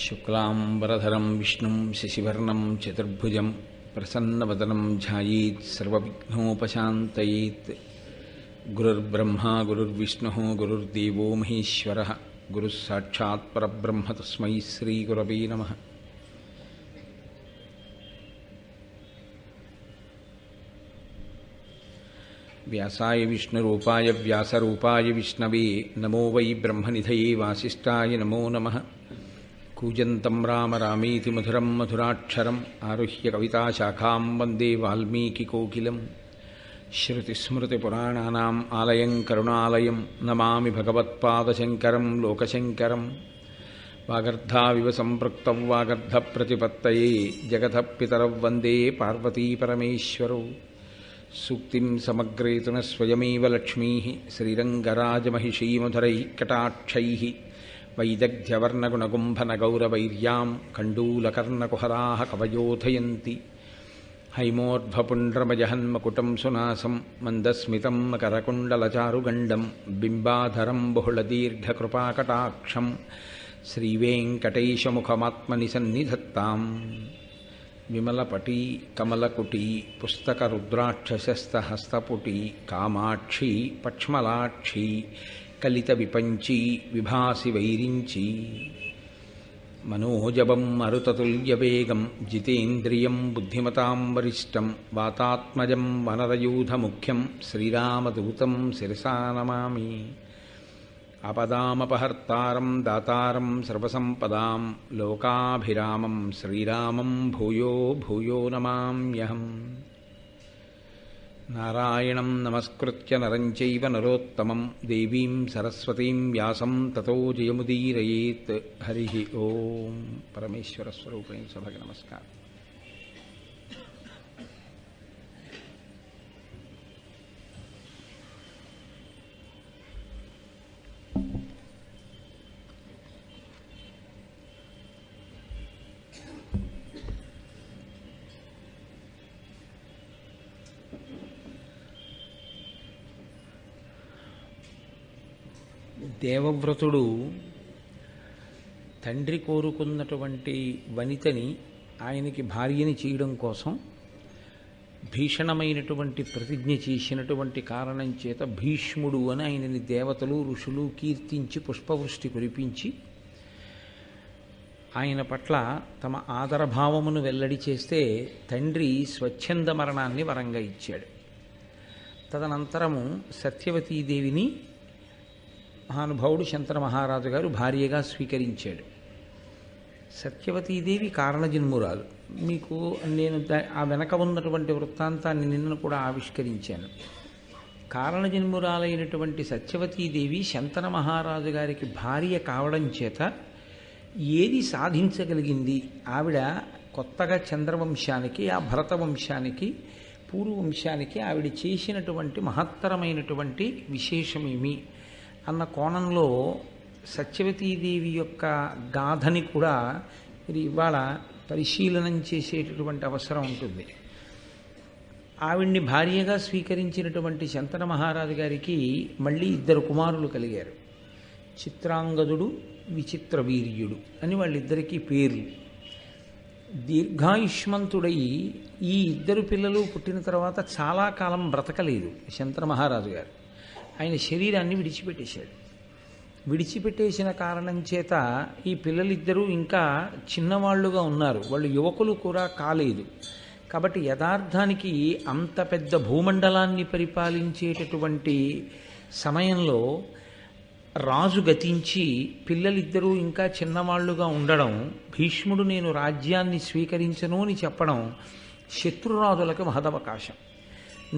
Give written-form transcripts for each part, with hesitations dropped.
శుక్లాంబరధరం విష్ణుం శశివర్ణం చతుర్భుజం ప్రసన్నవదనం ధ్యాయేత్ సర్వవిఘ్నోపశాంతయేత్. గురుర్బ్రహ్మా గురుర్విష్ణుః గురుర్దేవో మహేశ్వరః గురుః సాక్షాత్ పరబ్రహ్మ తస్మై శ్రీగురవే నమః. వ్యాసాయ విష్ణురూపాయ వ్యాసరూపాయ విష్ణవే నమో వై బ్రహ్మనిధయే వాసిష్ఠాయ నమో నమః. కూజంతం రామ రామేతి మధురం మధురాక్షరం ఆరుహ్య కవితాశాఖాం వందే వాల్మీకికోకిలం. శ్రుతిస్మృతిపురాణానాం ఆలయం కరుణాలయం నమామి భగవత్పాదశంకరం లోకశంకరం. వాగర్ధావివ సంపృక్తౌ వాగర్ధప్రతిపత్తయే జగతః పితరౌ వందే పార్వతీపరమేశ్వరౌ. సూక్తిం సమగ్రేతున స్వయమేవ లక్ష్మీః శ్రీరంగరాజమహిషీమధురైః కటాక్షైః. వైదగ్ధ్యవర్ణగుణగుంభనగౌరవైర్యాం కండూలకర్ణకుహరాः కవయోధయంతి. హైమోర్ధ్వపుండ్రమజహన్మకుటం సునాసం మందస్మితం మకరకుండలచారుగండం బింబాధరం బహుళదీర్ఘకృపాకటాక్షం శ్రీవేంకటేశముఖమాత్మని సన్నిధత్తాం. విమలపటీ కమలకుటీ పుస్తకరుద్రాక్షశస్తహస్తపుటీ కామాక్షీ పక్ష్మలాక్షీ కలిత విపంచీ విభాసి వైరించీ. మనోజవం మరుతతుల్యవేగం జితేంద్రియం బుద్ధిమతాం వరిష్టం వాతాత్మజం వనరయూధముఖ్యం శ్రీరామదూతం శిరసా నమామి. ఆపదామపహర్తారం దాతారం సర్వసంపదాం లోకాభిరామం శ్రీరామం భూయో భూయో నమామ్యహం. నారాయణం నమస్కృత్య నరం చైవ నరోత్తమం దేవీం సరస్వతీం వ్యాసం తతో జయముదీరయేత్. హరి ఓం. పరమేశ్వర స్వరూపైన సభకి నమస్కారం. దేవవ్రతుడు తండ్రి కోరుకున్నటువంటి వనితని ఆయనకి భార్యని చేయడం కోసం భీషణమైనటువంటి ప్రతిజ్ఞ చేసినటువంటి కారణం చేత భీష్ముడు అని ఆయనని దేవతలు ఋషులు కీర్తించి పుష్పవృష్టి కురిపించి ఆయన పట్ల తమ ఆదరభావమును వెల్లడి చేస్తే తండ్రి స్వచ్ఛంద మరణాన్ని వరంగా ఇచ్చాడు. తదనంతరము సత్యవతీదేవిని మహానుభావుడు శంతన మహారాజు గారు భార్యగా స్వీకరించాడు. సత్యవతీదేవి కారణజన్మురాలు. మీకు నేను ఆ వెనక ఉన్నటువంటి వృత్తాంతాన్ని నిన్న కూడా ఆవిష్కరించాను. కారణజన్మురాలైనటువంటి సత్యవతీదేవి శంతన మహారాజు గారికి భార్య కావడం చేత ఏది సాధించగలిగింది? ఆవిడ కొత్తగా చంద్రవంశానికి, ఆ భరత వంశానికి, పూర్వవంశానికి ఆవిడ చేసినటువంటి మహత్తరమైనటువంటి విశేషమేమి అన్న కోణంలో సత్యవతీదేవి యొక్క గాథని కూడా మీరు ఇవాళ పరిశీలనం చేసేటటువంటి అవసరం ఉంటుంది. ఆవిడ్ని భార్యగా స్వీకరించినటువంటి శంతన మహారాజు గారికి మళ్ళీ 2 కుమారులు కలిగారు. చిత్రాంగదుడు, విచిత్ర వీర్యుడు అని వాళ్ళిద్దరికీ పేర్లు. దీర్ఘాయుష్మంతుడై ఈ 2 పిల్లలు పుట్టిన తర్వాత చాలా కాలం బ్రతకలేదు శంతన మహారాజు గారు. ఆయన శరీరాన్ని విడిచిపెట్టేశాడు. విడిచిపెట్టేసిన కారణం చేత ఈ పిల్లలిద్దరూ ఇంకా చిన్నవాళ్లుగా ఉన్నారు. వాళ్ళు యువకులు కూడా కాలేదు. కాబట్టి యథార్థానికి అంత పెద్ద భూమండలాన్ని పరిపాలించేటటువంటి సమయంలో రాజు గతించి పిల్లలిద్దరూ ఇంకా చిన్నవాళ్లుగా ఉండడం, భీష్ముడు నేను రాజ్యాన్ని స్వీకరించను అని చెప్పడం శత్రురాజులకు మహదవకాశం.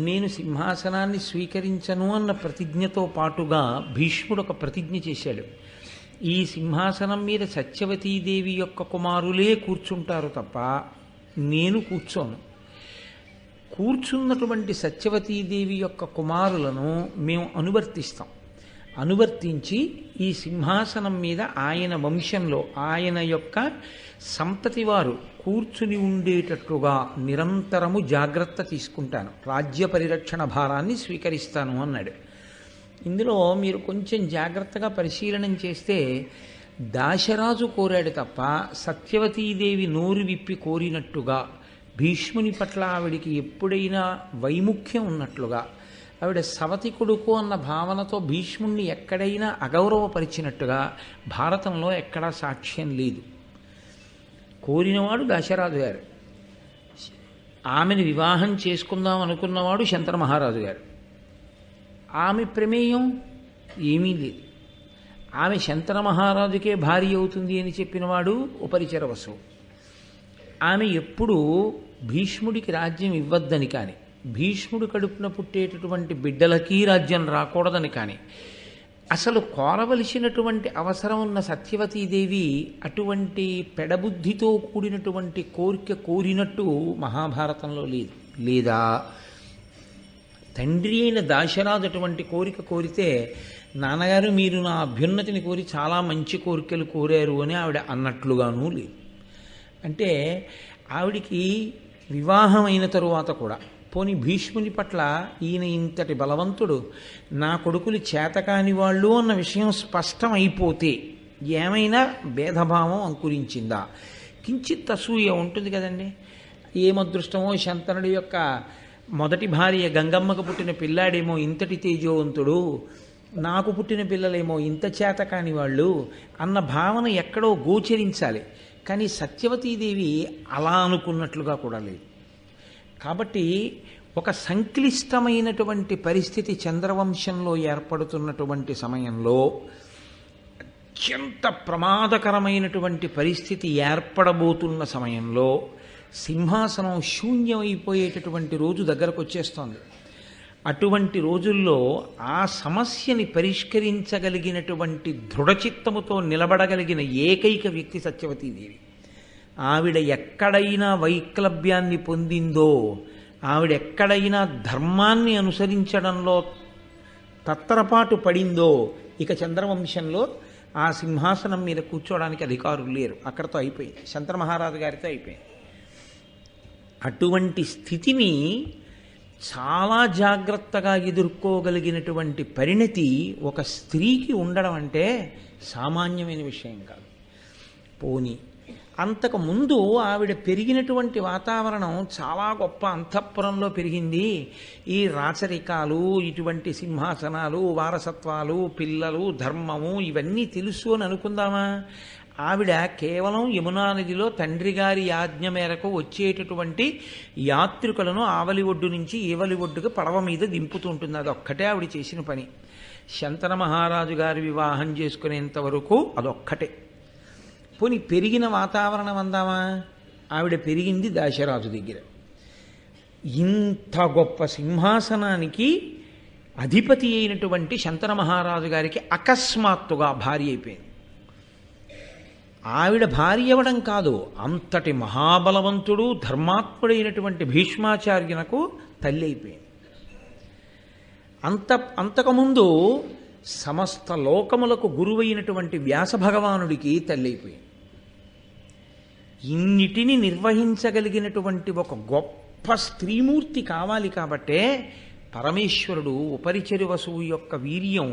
నేను సింహాసనాన్ని స్వీకరించను అన్న ప్రతిజ్ఞతో పాటుగా భీష్ముడు ఒక ప్రతిజ్ఞ చేశాడు. ఈ సింహాసనం మీద సత్యవతీదేవి యొక్క కుమారులే కూర్చుంటారు తప్ప నేను కూర్చోను. కూర్చున్నటువంటి సత్యవతీదేవి యొక్క కుమారులను మేము అనువర్తించి ఈ సింహాసనం మీద ఆయన వంశంలో ఆయన యొక్క సంతతి వారు కూర్చుని ఉండేటట్లుగా నిరంతరము జాగ్రత్త తీసుకుంటాను, రాజ్య పరిరక్షణ భారాన్ని స్వీకరిస్తాను అన్నాడు. ఇందులో మీరు కొంచెం జాగ్రత్తగా పరిశీలనం చేస్తే దాశరాజు కోరాడు తప్ప సత్యవతీదేవి నోరు విప్పి కోరినట్టుగా, భీష్ముని పట్ల ఆవిడికి ఎప్పుడైనా వైముఖ్యం ఉన్నట్లుగా, ఆవిడ సవతి కొడుకు అన్న భావనతో భీష్ముణ్ణి ఎక్కడైనా అగౌరవపరిచినట్టుగా భారతంలో ఎక్కడా సాక్ష్యం లేదు. కోరినవాడు దశరథు గారు, ఆమెను వివాహం చేసుకుందాం అనుకున్నవాడు శంతన మహారాజు గారు. ఆమె ప్రమేయం ఏమీ లేదు. ఆమె శంతన మహారాజుకే భార్య అవుతుంది అని చెప్పినవాడు ఉపరిచర వసువు. ఆమె ఎప్పుడూ భీష్ముడికి రాజ్యం ఇవ్వద్దని కానీ, భీష్ముడు కడుపున పుట్టేటటువంటి బిడ్డలకి రాజ్యం రాకూడదని కానీ అసలు కోరవలసినటువంటి అవసరం ఉన్న సత్యవతీదేవి అటువంటి పెడబుద్ధితో కూడినటువంటి కోరిక కోరినట్టు మహాభారతంలో లేదు. లేదా తండ్రి అయిన దాశరాజు అటువంటి కోరిక కోరితే, నాన్నగారు మీరు నా అభ్యున్నతిని కోరి చాలా మంచి కోరికలు కోరారు అని ఆవిడ అన్నట్లుగానూ లేదు. అంటే ఆవిడికి వివాహం అయిన తరువాత కూడా, పోని భీష్ముని పట్ల ఈయన ఇంతటి బలవంతుడు, నా కొడుకులు చేతకాని వాళ్ళు అన్న విషయం స్పష్టం అయిపోతే ఏమైనా భేదభావం అంకురించిందా? కించిత్ అసూయ ఉంటుంది కదండి. ఏమదృష్టమో శంతనుడి యొక్క మొదటి భార్య గంగమ్మకు పుట్టిన పిల్లాడేమో ఇంతటి తేజోవంతుడు, నాకు పుట్టిన పిల్లలేమో ఇంత చేతకాని వాళ్ళు అన్న భావన ఎక్కడో గోచరించాలి. కానీ సత్యవతీదేవి అలా అనుకున్నట్లుగా కూడా లేదు. కాబట్టి ఒక సంక్లిష్టమైనటువంటి పరిస్థితి చంద్రవంశంలో ఏర్పడుతున్నటువంటి సమయంలో, అత్యంత ప్రమాదకరమైనటువంటి పరిస్థితి ఏర్పడబోతున్న సమయంలో, సింహాసనం శూన్యమైపోయేటటువంటి రోజు దగ్గరకు వచ్చేస్తోంది. అటువంటి రోజుల్లో ఆ సమస్యని పరిష్కరించగలిగినటువంటి దృఢచిత్తముతో నిలబడగలిగిన ఏకైక వ్యక్తి సత్యవతీదేవి. ఆవిడ ఎక్కడైనా వైక్లభ్యాన్ని పొందిందో, ఆవిడ ఎక్కడైనా ధర్మాన్ని అనుసరించడంలో తత్తరపాటు పడిందో, ఇక చంద్రవంశంలో ఆ సింహాసనం మీద కూర్చోవడానికి అధికారులు లేరు. అక్కడతో అయిపోయింది. శంతన మహారాజు గారితో అయిపోయింది. అటువంటి స్థితిని చాలా జాగ్రత్తగా ఎదుర్కోగలిగినటువంటి పరిణతి ఒక స్త్రీకి ఉండడం అంటే సామాన్యమైన విషయం కాదు. పోనీ అంతకుముందు ఆవిడ పెరిగినటువంటి వాతావరణం చాలా గొప్ప అంతఃపురంలో పెరిగింది. ఈ రాచరికాలు, ఇటువంటి సింహాసనాలు, వారసత్వాలు, పిల్లలు, ధర్మము ఇవన్నీ తెలుసు అని అనుకుందామా? ఆవిడ కేవలం యమునా నదిలో తండ్రి గారి ఆజ్ఞ మేరకు వచ్చేటటువంటి యాత్రికులను ఆవలి ఒడ్డు నుంచి ఈవలి ఒడ్డుకు పడవ మీద దింపుతుంటుంది. అదొక్కటే ఆవిడ చేసిన పని. శంతన మహారాజు గారి వివాహం చేసుకునేంత వరకు అదొక్కటే. పోనీ పెరిగిన వాతావరణం అందామా? ఆవిడ పెరిగింది దాశరాజు దగ్గర. ఇంత గొప్ప సింహాసనానికి అధిపతి అయినటువంటి శంతన మహారాజు గారికి అకస్మాత్తుగా భార్య అయిపోయింది. ఆవిడ భార్య అవ్వడం కాదు, అంతటి మహాబలవంతుడు ధర్మాత్ముడైనటువంటి భీష్మాచార్యునకు తల్లి అయిపోయింది. అంతకుముందు సమస్త లోకములకు గురువైనటువంటి వ్యాస భగవానుడికి తల్లి అయిపోయింది. ఇన్నిటిని నిర్వహించగలిగినటువంటి ఒక గొప్ప స్త్రీమూర్తి కావాలి కాబట్టే పరమేశ్వరుడు ఉపరిచరి వసువు యొక్క వీర్యం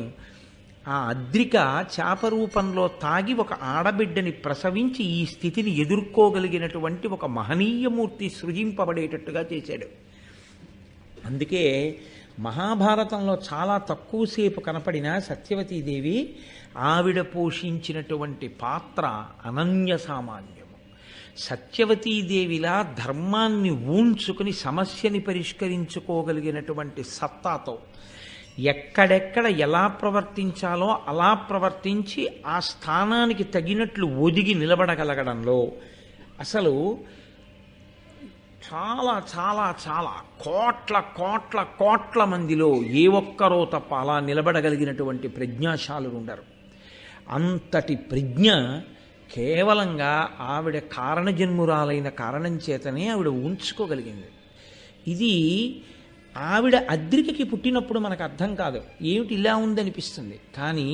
ఆ అద్రిక చాపరూపంలో తాగి ఒక ఆడబిడ్డని ప్రసవించి ఈ స్థితిని ఎదుర్కోగలిగినటువంటి ఒక మహనీయమూర్తి సృజింపబడేటట్టుగా చేశాడు. అందుకే మహాభారతంలో చాలా తక్కువసేపు కనపడిన సత్యవతీదేవి ఆవిడ పోషించినటువంటి పాత్ర అనన్య సామాన్యము. సత్యవతీదేవిలా ధర్మాన్ని ఊంచుకుని సమస్యని పరిష్కరించుకోగలిగినటువంటి సత్తాతో ఎక్కడెక్కడ ఎలా ప్రవర్తించాలో అలా ప్రవర్తించి ఆ స్థానానికి తగినట్లు ఒదిగి నిలబడగలగడంలో అసలు చాలా చాలా చాలా కోట్ల కోట్ల కోట్ల మందిలో ఏ ఒక్కరో తప్ప అలా నిలబడగలిగినటువంటి ప్రజ్ఞాశాలురు ఉండరు. అంతటి ప్రజ్ఞ కేవలంగా ఆవిడ కారణజన్మురాలైన కారణం చేతనే ఆవిడ ఉంచుకోగలిగింది. ఇది ఆవిడ అద్రికకి పుట్టినప్పుడు మనకు అర్థం కాదు, ఏమిటి ఇలా ఉందనిపిస్తుంది. కానీ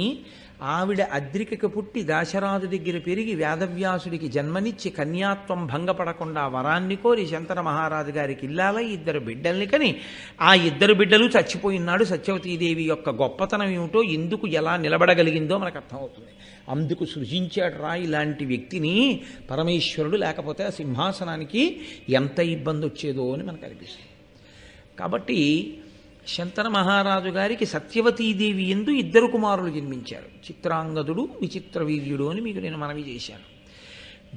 ఆవిడ అద్రికకు పుట్టి దాశరాజు దగ్గర పెరిగి వేదవ్యాసుడికి జన్మనిచ్చి కన్యాత్వం భంగపడకుండా వరాన్ని కోరి శంతన మహారాజు గారికి ఇల్లాలై 2 బిడ్డల్ని కని ఆ 2 బిడ్డలు చచ్చిపోయినాడు. సత్యవతీదేవి యొక్క గొప్పతనం ఏమిటో, ఎందుకు ఎలా నిలబడగలిగిందో మనకు అర్థమవుతుంది. అందుకు సృజించాడు రా ఇలాంటి వ్యక్తిని పరమేశ్వరుడు, లేకపోతే ఆ సింహాసనానికి ఎంత ఇబ్బంది వచ్చేదో అని మనకు అనిపిస్తుంది. కాబట్టి శంతన మహారాజు గారికి సత్యవతీదేవి యందు 2 కుమారులు జన్మించారు, చిత్రాంగదుడు, విచిత్రవీర్యుడు అని మీకు నేను మనవి చేశాను.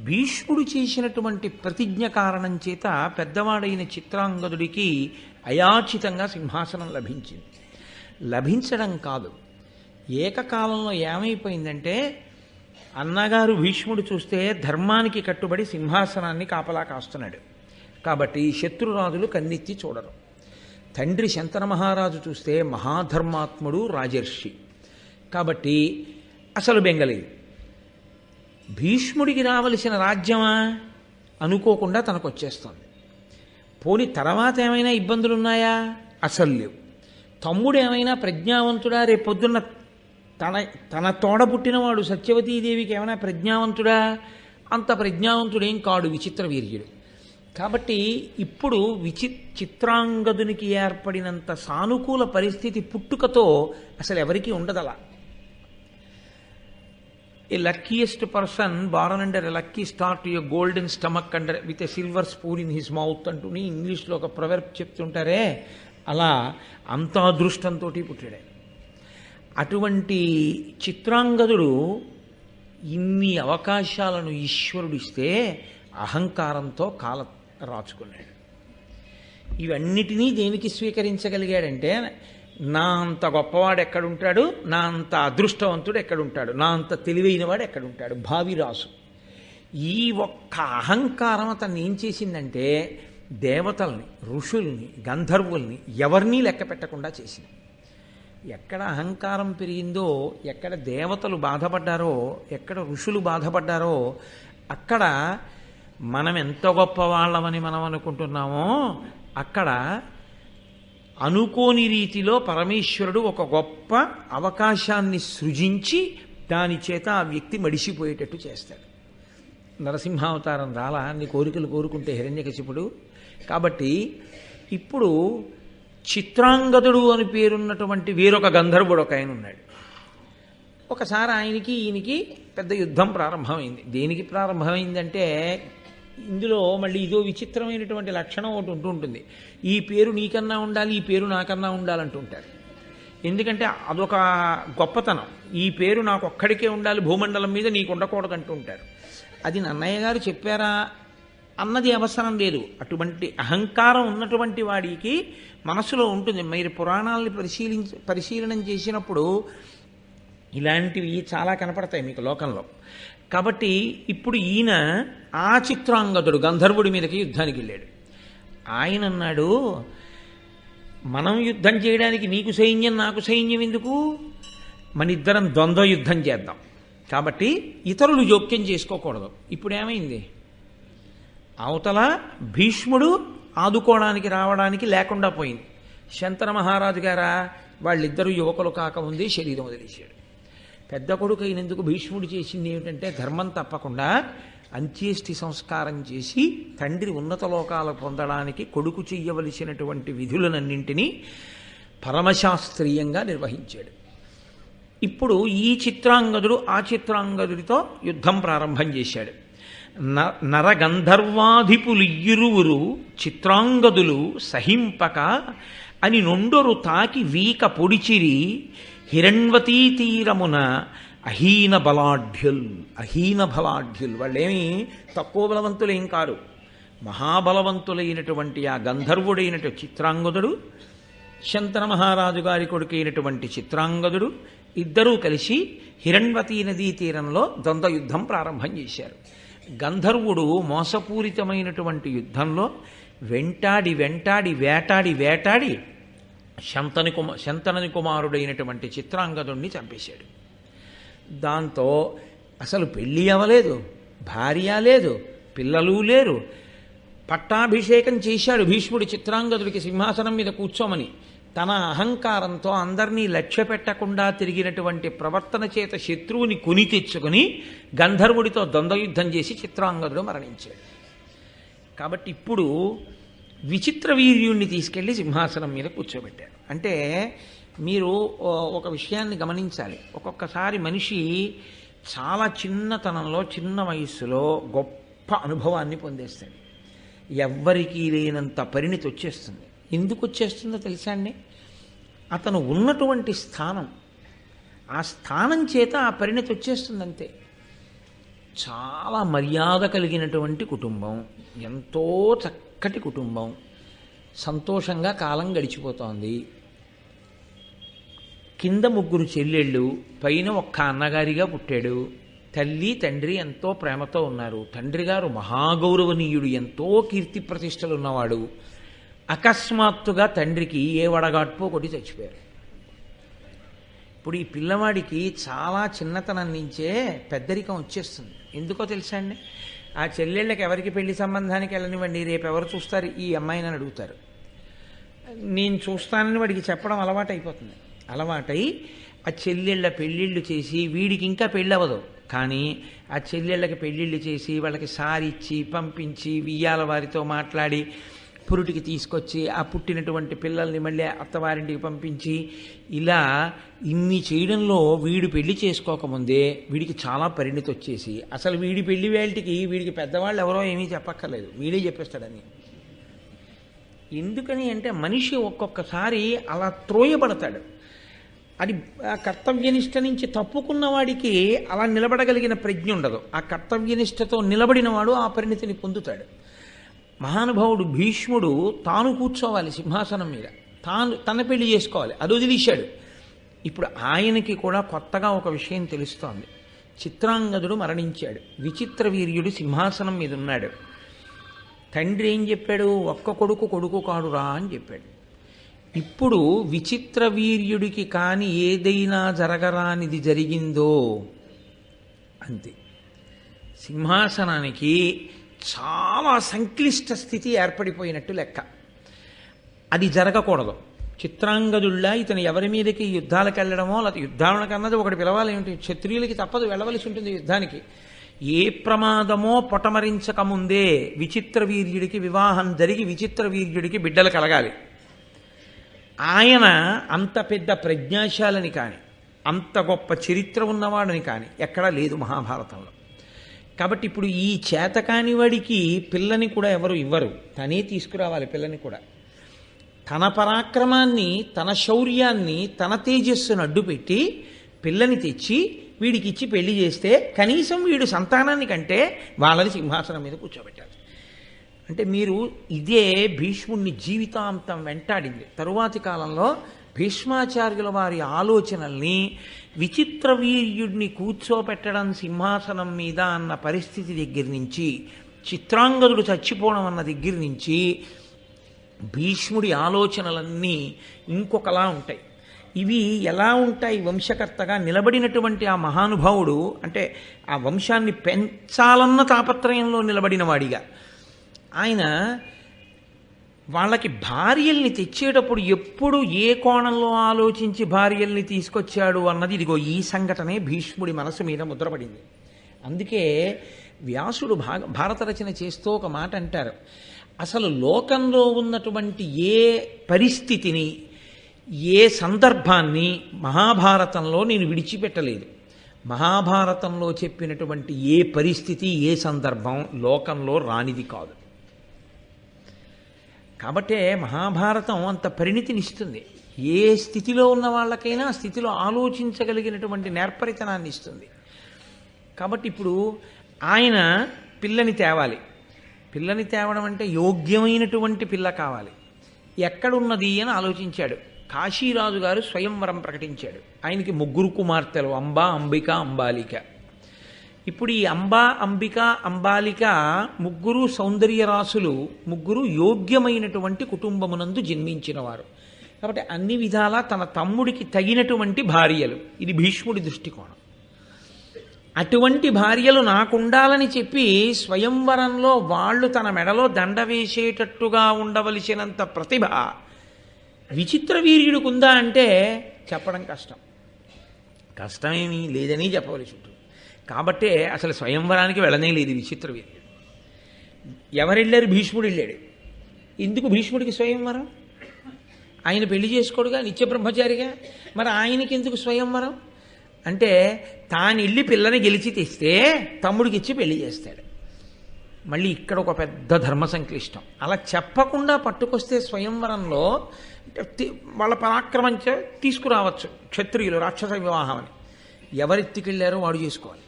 భీష్ముడు చేసినటువంటి ప్రతిజ్ఞ కారణం చేత పెద్దవాడైన చిత్రాంగదుడికి అయాచితంగా సింహాసనం లభించింది. లభించడం కాదు, ఏకకాలంలో ఏమైపోయిందంటే అన్నగారు భీష్ముడు చూస్తే ధర్మానికి కట్టుబడి సింహాసనాన్ని కాపలా కాస్తున్నాడు కాబట్టి శత్రురాజులు కన్నెత్తి చూడరు. తండ్రి శంతన మహారాజు చూస్తే మహాధర్మాత్ముడు, రాజర్షి కాబట్టి అసలు బెంగలేదు. భీష్ముడికి రావలసిన రాజ్యమా అనుకోకుండా తనకు వచ్చేస్తుంది. పోని తర్వాత ఏమైనా ఇబ్బందులున్నాయా? అసలు లేవు. తమ్ముడు ఏమైనా ప్రజ్ఞావంతుడా? రేపొద్దున్న తన తోడ పుట్టినవాడు సత్యవతీదేవికి ఏమైనా ప్రజ్ఞావంతుడా? అంత ప్రజ్ఞావంతుడేం కాడు విచిత్రవీర్యుడు. కాబట్టి ఇప్పుడు చిత్రాంగదునికి ఏర్పడినంత సానుకూల పరిస్థితి పుట్టుకతో అసలు ఎవరికీ ఉండదలా. A luckiest person born under a lucky star to a golden stomach under with a silver spoon in his mouth అంటూని ఇంగ్లీష్లో ఒక ప్రొవెర్బ్ చెప్తుంటారే, అలా అంత అదృష్టంతో పుట్టాడే. అటువంటి చిత్రాంగదుడు ఇన్ని అవకాశాలను ఈశ్వరుడు ఇస్తే అహంకారంతో కాల రాచుకున్నాడు. ఇవన్నిటినీ దేనికి స్వీకరించగలిగాడంటే, నా అంత గొప్పవాడు ఎక్కడుంటాడు, నా అంత అదృష్టవంతుడు ఎక్కడుంటాడు, నా అంత తెలివైనవాడు ఎక్కడుంటాడు, భావిరాసు. ఈ ఒక్క అహంకారం అతన్ని ఏం చేసిందంటే దేవతల్ని, ఋషుల్ని, గంధర్వుల్ని ఎవరినీ లెక్క పెట్టకుండా చేసింది. ఎక్కడ అహంకారం పెరిగిందో, ఎక్కడ దేవతలు బాధపడ్డారో, ఎక్కడ ఋషులు బాధపడ్డారో, అక్కడ మనం ఎంత గొప్పవాళ్ళమని మనం అనుకుంటున్నామో అక్కడ అనుకోని రీతిలో పరమేశ్వరుడు ఒక గొప్ప అవకాశాన్ని సృజించి దాని చేత ఆ వ్యక్తి మడిసిపోయేటట్టు చేస్తాడు. నరసింహావతారం రాలా అన్ని కోరికలు కోరుకుంటే హిరణ్యకశిపుడు. కాబట్టి ఇప్పుడు చిత్రాంగదుడు అని పేరున్నటువంటి వేరొక గంధర్వుడు ఒక ఆయన ఉన్నాడు. ఒకసారి ఆయనకి ఈయనకి పెద్ద యుద్ధం ప్రారంభమైంది. దేనికి ప్రారంభమైందంటే, ఇందులో మళ్ళీ ఇదో విచిత్రమైనటువంటి లక్షణం ఒకటి ఉంటుంది. ఈ పేరు నీకన్నా ఉండాలి, ఈ పేరు నాకన్నా ఉండాలంటుంటారు. ఎందుకంటే అదొక గొప్పతనం. ఈ పేరు నాకు ఒక్కడికే ఉండాలి, భూమండలం మీద నీకు ఉండకూడదు అంటూ ఉంటారు. అది నన్నయ్య గారు చెప్పారా అన్నది అవసరం లేదు. అటువంటి అహంకారం ఉన్నటువంటి వాడికి మనసులో ఉంటుంది. మీరు పురాణాలని పరిశీలనం చేసినప్పుడు ఇలాంటివి చాలా కనపడతాయి మీకు లోకంలో. కాబట్టి ఇప్పుడు ఈయన ఆ చిత్రాంగదుడు గంధర్వుడి మీదకి యుద్ధానికి వెళ్ళాడు. ఆయన అన్నాడు, మనం యుద్ధం చేయడానికి నీకు సైన్యం నాకు సైన్యం ఎందుకు, మన ఇద్దరం ద్వంద్వ యుద్ధం చేద్దాం. కాబట్టి ఇతరులు జోక్యం చేసుకోకూడదు. ఇప్పుడు ఏమైంది, అవతల భీష్ముడు ఆదుకోవడానికి రావడానికి లేకుండా పోయింది. శంతన మహారాజు గారా వాళ్ళిద్దరూ యువకులు కాకముందే శరీరం వదిలేశాడు. పెద్ద కొడుకు అయినందుకు భీష్ముడు చేసింది ఏమిటంటే ధర్మం తప్పకుండా అంత్యేష్టి సంస్కారం చేసి తండ్రి ఉన్నత లోకాలు పొందడానికి కొడుకు చెయ్యవలసినటువంటి విధులనన్నింటినీ పరమశాస్త్రీయంగా నిర్వహించాడు. ఇప్పుడు ఈ చిత్రాంగదుడు ఆ చిత్రాంగదుడితో యుద్ధం ప్రారంభం చేశాడు. నరగంధర్వాధిపులియ్యిరువురు చిత్రాంగదులు సహింపక అని నొండొరు తాకి వీక పొడిచిరి హిరణ్వతీ తీరమున అహీన బలాఢ్యుల్. అహీన బలాఢ్యుల్ వాళ్ళేమి తక్కువ బలవంతులేం కారు, మహాబలవంతులైనటువంటి ఆ గంధర్వుడైనటువంటి చిత్రాంగదుడు, శంతన మహారాజు గారి కొడుకైనటువంటి చిత్రాంగదుడు ఇద్దరూ కలిసి హిరణ్వతీ నదీ తీరంలో ద్వంద్వ యుద్ధం ప్రారంభం చేశారు. గంధర్వుడు మోసపూరితమైనటువంటి యుద్ధంలో వెంటాడి వెంటాడి వేటాడి వేటాడి శంతనుని కుమారుడైనటువంటి చిత్రాంగదుణ్ణి చంపేశాడు. దాంతో అసలు పెళ్ళి అవ్వలేదు, భార్య లేదు, పిల్లలు లేరు. పట్టాభిషేకం చేశాడు భీష్ముడు చిత్రాంగదుడికి సింహాసనం మీద కూర్చోమని. తన అహంకారంతో అందరినీ లక్ష్య పెట్టకుండా తిరిగినటువంటి ప్రవర్తన చేత శత్రువుని కొని తెచ్చుకుని గంధర్వుడితో ద్వంద్వయుద్ధం చేసి చిత్రాంగదుడు మరణించాడు. కాబట్టి ఇప్పుడు విచిత్ర వీర్యుణ్ణి తీసుకెళ్లి సింహాసనం మీద కూర్చోబెట్టారు. అంటే మీరు ఒక విషయాన్ని గమనించాలి. ఒక్కొక్కసారి మనిషి చాలా చిన్నతనంలో చిన్న వయస్సులో గొప్ప అనుభవాన్ని పొందేస్తాడు. ఎవ్వరికీ లేనంత పరిణితి వచ్చేస్తుంది. ఎందుకు వచ్చేస్తుందో తెలుసా అండి? అతను ఉన్నటువంటి స్థానం, ఆ స్థానం చేత ఆ పరిణితి వచ్చేస్తుంది అంతే. చాలా మర్యాద కలిగినటువంటి కుటుంబం, ఎంతో చక్కటి కుటుంబం, సంతోషంగా కాలం గడిచిపోతోంది. కింద 3 చెల్లెళ్ళు, పైన ఒక్క అన్నగారిగా పుట్టాడు. తల్లి తండ్రి ఎంతో ప్రేమతో ఉన్నారు. తండ్రి గారు మహాగౌరవనీయుడు, ఎంతో కీర్తి ప్రతిష్టలు ఉన్నవాడు. అకస్మాత్తుగా తండ్రికి ఏ వడగాడ్పో కొట్టి చచ్చిపోయారు. ఇప్పుడు ఈ పిల్లవాడికి చాలా చిన్నతనం నుంచే పెద్దరికం వచ్చేస్తుంది. ఎందుకో తెలుసా అండి? ఆ చెల్లెళ్ళకి ఎవరికి పెళ్లి సంబంధానికి వెళ్ళనివ్వండి, రేపు ఎవరు చూస్తారు ఈ అమ్మాయిని అని అడుగుతారు. నేను చూస్తానని వాడికి చెప్పడం అలవాటు అయిపోతుంది. అలవాటై ఆ చెల్లెళ్ళ పెళ్ళిళ్ళు చేసి, వీడికి ఇంకా పెళ్ళి అవ్వదు కానీ ఆ చెల్లెళ్ళకి పెళ్ళిళ్ళు చేసి వాళ్ళకి సారిచ్చి పంపించి వియ్యాల వారితో మాట్లాడి పురుటికి తీసుకొచ్చి ఆ పుట్టినటువంటి పిల్లల్ని మళ్ళీ అత్తవారింటికి పంపించి ఇలా ఇన్ని చేయడంలో వీడు పెళ్లి చేసుకోకముందే వీడికి చాలా పరిణితి వచ్చేసి అసలు వీడి పెళ్లి వేళటికి వీడికి పెద్దవాళ్ళు ఎవరో ఏమీ చెప్పక్కర్లేదు, వీడే చెప్పేస్తాడని. ఎందుకని అంటే మనిషి ఒక్కొక్కసారి అలా త్రోయబడతాడు. అది ఆ కర్తవ్యనిష్ట నుంచి తప్పుకున్న వాడికి అలా నిలబడగలిగిన ప్రజ్ఞ ఉండదు. ఆ కర్తవ్యనిష్టతో నిలబడిన వాడు ఆ పరిణితిని పొందుతాడు. మహానుభావుడు భీష్ముడు తాను కూర్చోవాలి సింహాసనం మీద, తన పెళ్లి చేసుకోవాలి, అది వదిలేశాడు. ఇప్పుడు ఆయనకి కూడా కొత్తగా ఒక విషయం తెలుస్తోంది. చిత్రాంగదుడు మరణించాడు, విచిత్ర వీర్యుడు సింహాసనం మీద ఉన్నాడు. తండ్రి ఏం చెప్పాడు? ఒక్క కొడుకు కాడురా అని చెప్పాడు. ఇప్పుడు విచిత్ర వీర్యుడికి కాని ఏదైనా జరగరానిది జరిగిందో అంతే. సింహాసనానికి చాలా సంక్లిష్ట స్థితి ఏర్పడిపోయినట్టు లెక్క. అది జరగకూడదు. చిత్రాంగదుల్లా ఇతను ఎవరి మీదకి యుద్ధాలకు వెళ్ళడమో, లేకపోతే యుద్ధాలకు అన్నది ఒకటి పిలవాలి ఏమిటి, క్షత్రియులకి తప్పదు, వెళ్ళవలసి ఉంటుంది యుద్ధానికి. ఏ ప్రమాదమో పొటమరించకముందే విచిత్ర వీర్యుడికి వివాహం జరిగి విచిత్ర వీర్యుడికి బిడ్డలు కలగాలి. ఆయన అంత పెద్ద ప్రజ్ఞాశాలని కానీ అంత గొప్ప చరిత్ర ఉన్నవాడని కానీ ఎక్కడా లేదు మహాభారతంలో. కాబట్టి ఇప్పుడు ఈ చేతకాని వాడికి పిల్లని కూడా ఎవరు ఇవ్వరు, తనే తీసుకురావాలి పిల్లని కూడా. తన పరాక్రమాన్ని, తన శౌర్యాన్ని, తన తేజస్సును అడ్డుపెట్టి పిల్లని తెచ్చి వీడికి ఇచ్చి పెళ్లి చేస్తే కనీసం వీడు సంతానాన్ని కంటే వాళ్ళని సింహాసనం మీద కూర్చోబెట్టాలి. అంటే మీరు ఇదే భీష్ముడిని జీవితాంతం వెంటాడింది. తరువాతి కాలంలో భీష్మాచార్యుల వారి ఆలోచనల్ని విచిత్ర వీర్యుడిని కూర్చోపెట్టడం సింహాసనం మీద అన్న పరిస్థితి దగ్గర నుంచి, చిత్రాంగదుడు చచ్చిపోవడం అన్న దగ్గర నుంచి భీష్ముడి ఆలోచనలన్నీ ఇంకొకలా ఉంటాయి. ఇవి ఎలా ఉంటాయి? వంశకర్తగా నిలబడినటువంటి ఆ మహానుభావుడు, అంటే ఆ వంశాన్ని పెంచాలన్న తాపత్రయంలో నిలబడిన వాడిగా ఆయన వాళ్ళకి భార్యల్ని తెచ్చేటప్పుడు ఎప్పుడు ఏ కోణంలో ఆలోచించి భార్యల్ని తీసుకొచ్చాడు అన్నది ఇదిగో ఈ సంఘటనే భీష్ముడి మనసు మీద ముద్రపడింది. అందుకే వ్యాసుడు భారత రచన చేస్తూ ఒక మాట అంటారు, అసలు లోకంలో ఉన్నటువంటి ఏ పరిస్థితిని, ఏ సందర్భాన్ని మహాభారతంలో నేను విడిచిపెట్టలేదు. మహాభారతంలో చెప్పినటువంటి ఏ పరిస్థితి, ఏ సందర్భం లోకంలో రానిది కాదు. కాబట్టే మహాభారతం అంత పరిణితినిస్తుంది. ఏ స్థితిలో ఉన్న వాళ్ళకైనా ఆ స్థితిలో ఆలోచించగలిగినటువంటి నేర్పరితనాన్ని ఇస్తుంది. కాబట్టి ఇప్పుడు ఆయన పిల్లని తేవాలి. పిల్లని తేవడం అంటే యోగ్యమైనటువంటి పిల్ల కావాలి. ఎక్కడున్నది అని ఆలోచించాడు. కాశీరాజు గారు స్వయంవరం ప్రకటించాడు. ఆయనకి 3 కుమార్తెలు, అంబ, అంబిక, అంబాలిక. ఇప్పుడు ఈ అంబ, అంబిక, అంబాలిక 3 సౌందర్యరాశులు, 3 యోగ్యమైనటువంటి కుటుంబమునందు జన్మించిన వారు. కాబట్టి అన్ని విధాలా తన తమ్ముడికి తగినటువంటి భార్యలు. ఇది భీష్ముడి దృష్టికోణం. అటువంటి భార్యలు నాకుండాలని చెప్పి స్వయంవరంలో వాళ్ళు తన మెడలో దండ వేసేటట్టుగా ఉండవలసినంత ప్రతిభ విచిత్ర వీర్యుడికి ఉందా అంటే చెప్పడం కష్టం. కష్టమేమీ లేదని చెప్పవలసి ఉంటుంది. కాబట్టే అసలు స్వయంవరానికి వెళ్ళనే లేదు విచిత్ర వీర్యుడు. ఎవరు వెళ్ళారు? భీష్ముడు వెళ్ళాడు. ఎందుకు భీష్ముడికి స్వయంవరం? ఆయన పెళ్లి చేసుకోడుగా, నిత్య బ్రహ్మచారిగా. మరి ఆయనకి ఎందుకు స్వయంవరం అంటే, తాను వెళ్ళి పిల్లని గెలిచి తెస్తే తమ్ముడికి ఇచ్చి పెళ్లి చేస్తాడు. మళ్ళీ ఇక్కడ ఒక పెద్ద ధర్మ సంక్లిష్టం. అలా చెప్పకుండా పట్టుకొస్తే స్వయంవరంలో వాళ్ళ పరాక్రమం తీసుకురావచ్చు క్షత్రియులు రాక్షస వివాహం అని. ఎవరెత్తికెళ్ళారో వాడు చేసుకోవాలి.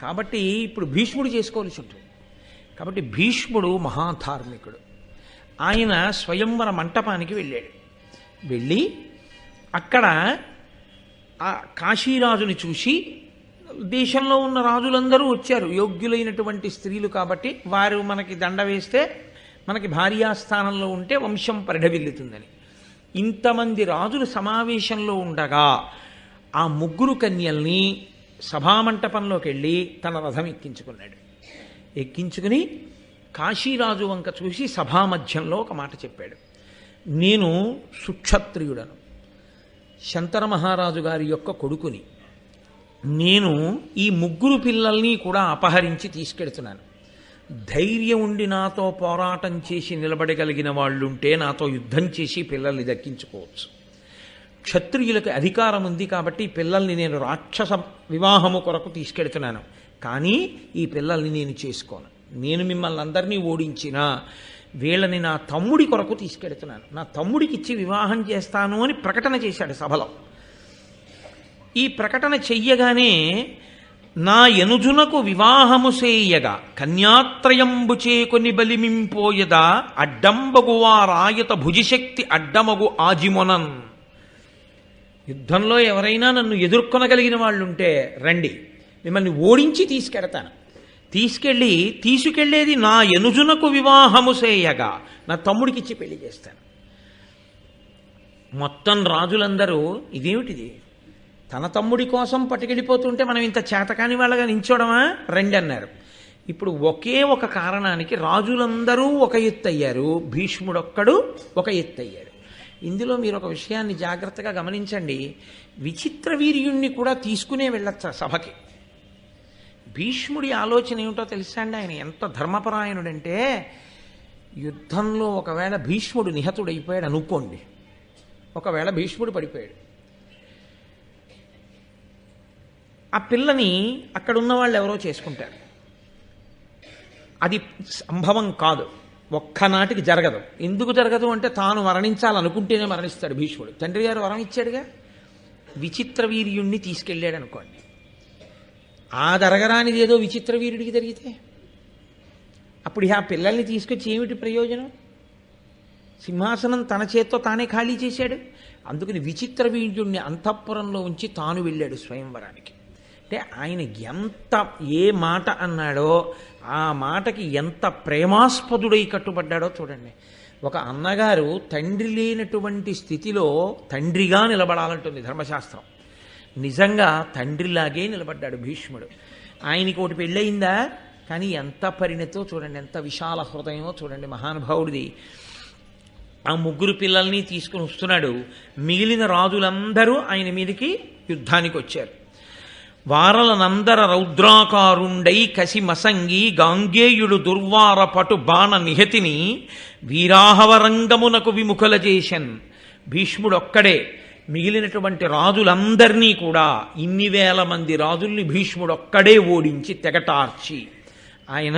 కాబట్టి ఇప్పుడు భీష్ముడు చేసుకోవాల్సి ఉంటుంది. కాబట్టి భీష్ముడు మహాధార్మికుడు. ఆయన స్వయంవర మంటపానికి వెళ్ళాడు. వెళ్ళి అక్కడ ఆ కాశీరాజుని చూసి, దేశంలో ఉన్న రాజులందరూ వచ్చారు యోగ్యులైనటువంటి స్త్రీలు కాబట్టి, వారు మనకి దండ వేస్తే మనకి భార్యాస్థానంలో ఉంటే వంశం పరిఢవిల్లుతుందని. ఇంతమంది రాజులు సమావేశంలో ఉండగా ఆ ముగ్గురు కన్యల్ని సభామంటపంలోకి వెళ్ళి తన రథం ఎక్కించుకున్నాడు. ఎక్కించుకుని కాశీరాజు వంక చూసి సభామధ్యంలో ఒక మాట చెప్పాడు. నేను సుక్షత్రియుడను, శంతర మహారాజు గారి యొక్క కొడుకుని. నేను ఈ ముగ్గురు పిల్లల్ని కూడా అపహరించి తీసుకెడుతున్నాను. ధైర్యం ఉండి నాతో పోరాటం చేసి నిలబడగలిగిన వాళ్ళుంటే నాతో యుద్ధం చేసి పిల్లల్ని దక్కించుకోవచ్చు. క్షత్రియులకు అధికారం ఉంది కాబట్టి పిల్లల్ని నేను రాక్షస వివాహము కొరకు తీసుకెడుతున్నాను. కానీ ఈ పిల్లల్ని నేను చేసుకోను. నేను మిమ్మల్ని అందరినీ ఓడించినా వీళ్ళని నా తమ్ముడి కొరకు తీసుకెడుతున్నాను. నా తమ్ముడికి ఇచ్చి వివాహం చేస్తాను అని ప్రకటన చేశాడు సభలో. ఈ ప్రకటన చెయ్యగానే, నా ఎనుజునకు వివాహము సేయగా కన్యాత్రయంబు చేకొని బలిమింపోయదా అడ్డంబగువా రాయత భుజిశక్తి అడ్డమగు ఆజిమొనన్. యుద్ధంలో ఎవరైనా నన్ను ఎదుర్కొనగలిగిన వాళ్ళుంటే రండి, మిమ్మల్ని ఓడించి తీసుకెడతాను. తీసుకెళ్లేది నా ఎనుజునకు వివాహము సేయగా, నా తమ్ముడికిచ్చి పెళ్లి చేస్తాను. మొత్తం రాజులందరూ ఇదేమిటిది, తన తమ్ముడి కోసం పట్టుకెళ్ళిపోతుంటే మనం ఇంత చేతకాని వాళ్ళగా నించోడమా, రండి అన్నారు. ఇప్పుడు ఒకే ఒక కారణానికి రాజులందరూ ఒక ఎత్తు అయ్యారు, భీష్ముడొక్కడు ఒక ఎత్తు అయ్యాడు. ఇందులో మీరు ఒక విషయాన్ని జాగ్రత్తగా గమనించండి. విచిత్ర వీర్యుణ్ణి కూడా తీసుకునే వెళ్ళొచ్చా సభకి? భీష్ముడి ఆలోచన ఏమిటో తెలుసా అండి? ఆయన ఎంత ధర్మపరాయణుడంటే, యుద్ధంలో ఒకవేళ భీష్ముడు నిహతుడైపోయాడు అనుకోండి, ఒకవేళ భీష్ముడు పడిపోయాడు, ఆ పిల్లని అక్కడున్న వాళ్ళు ఎవరో చేసుకుంటారు. అది సంభవం కాదు, ఒక్కనాటికి జరగదు. ఎందుకు జరగదు అంటే, తాను మరణించాలనుకుంటేనే మరణిస్తాడు భీష్ముడు. తండ్రి గారు వరం ఇచ్చాడుగా. విచిత్ర వీర్యుణ్ణి తీసుకెళ్ళాడు అనుకోండి, ఆ జరగరానిది ఏదో విచిత్ర వీరుడికి జరిగితే అప్పుడు ఆ పిల్లల్ని తీసుకొచ్చి ఏమిటి ప్రయోజనం? సింహాసనం తన చేత్తో తానే ఖాళీ చేశాడు. అందుకని విచిత్ర వీర్యుణ్ణి అంతఃపురంలో ఉంచి తాను వెళ్ళాడు స్వయంవరానికి. అంటే ఆయన ఎంత ఏ మాట అన్నాడో ఆ మాటకి ఎంత ప్రేమాస్పదుడై కట్టుబడ్డాడో చూడండి. ఒక అన్నగారు తండ్రి లేనటువంటి స్థితిలో తండ్రిగా నిలబడాలంటుంది ధర్మశాస్త్రం. నిజంగా తండ్రిలాగే నిలబడ్డాడు భీష్ముడు. ఆయనకి ఒకటి పెళ్ళయిందా, కానీ ఎంత పరిణతో చూడండి, ఎంత విశాల హృదయమో చూడండి మహానుభావుడిది. ఆ ముగ్గురు పిల్లల్ని తీసుకుని వస్తున్నాడు. మిగిలిన రాజులందరూ ఆయన మీదకి యుద్ధానికి వచ్చారు. వారలనందర రౌద్రాకారుండై కసి మసంగి గాంగేయుడు దుర్వార పటు బాణ నిహతిని వీరాహవరంగమునకు విముఖల చేశన్. భీష్ముడొక్కడే మిగిలినటువంటి రాజులందరినీ కూడా, ఇన్ని వేల మంది రాజుల్ని భీష్ముడొక్కడే ఓడించి తెగటార్చి ఆయన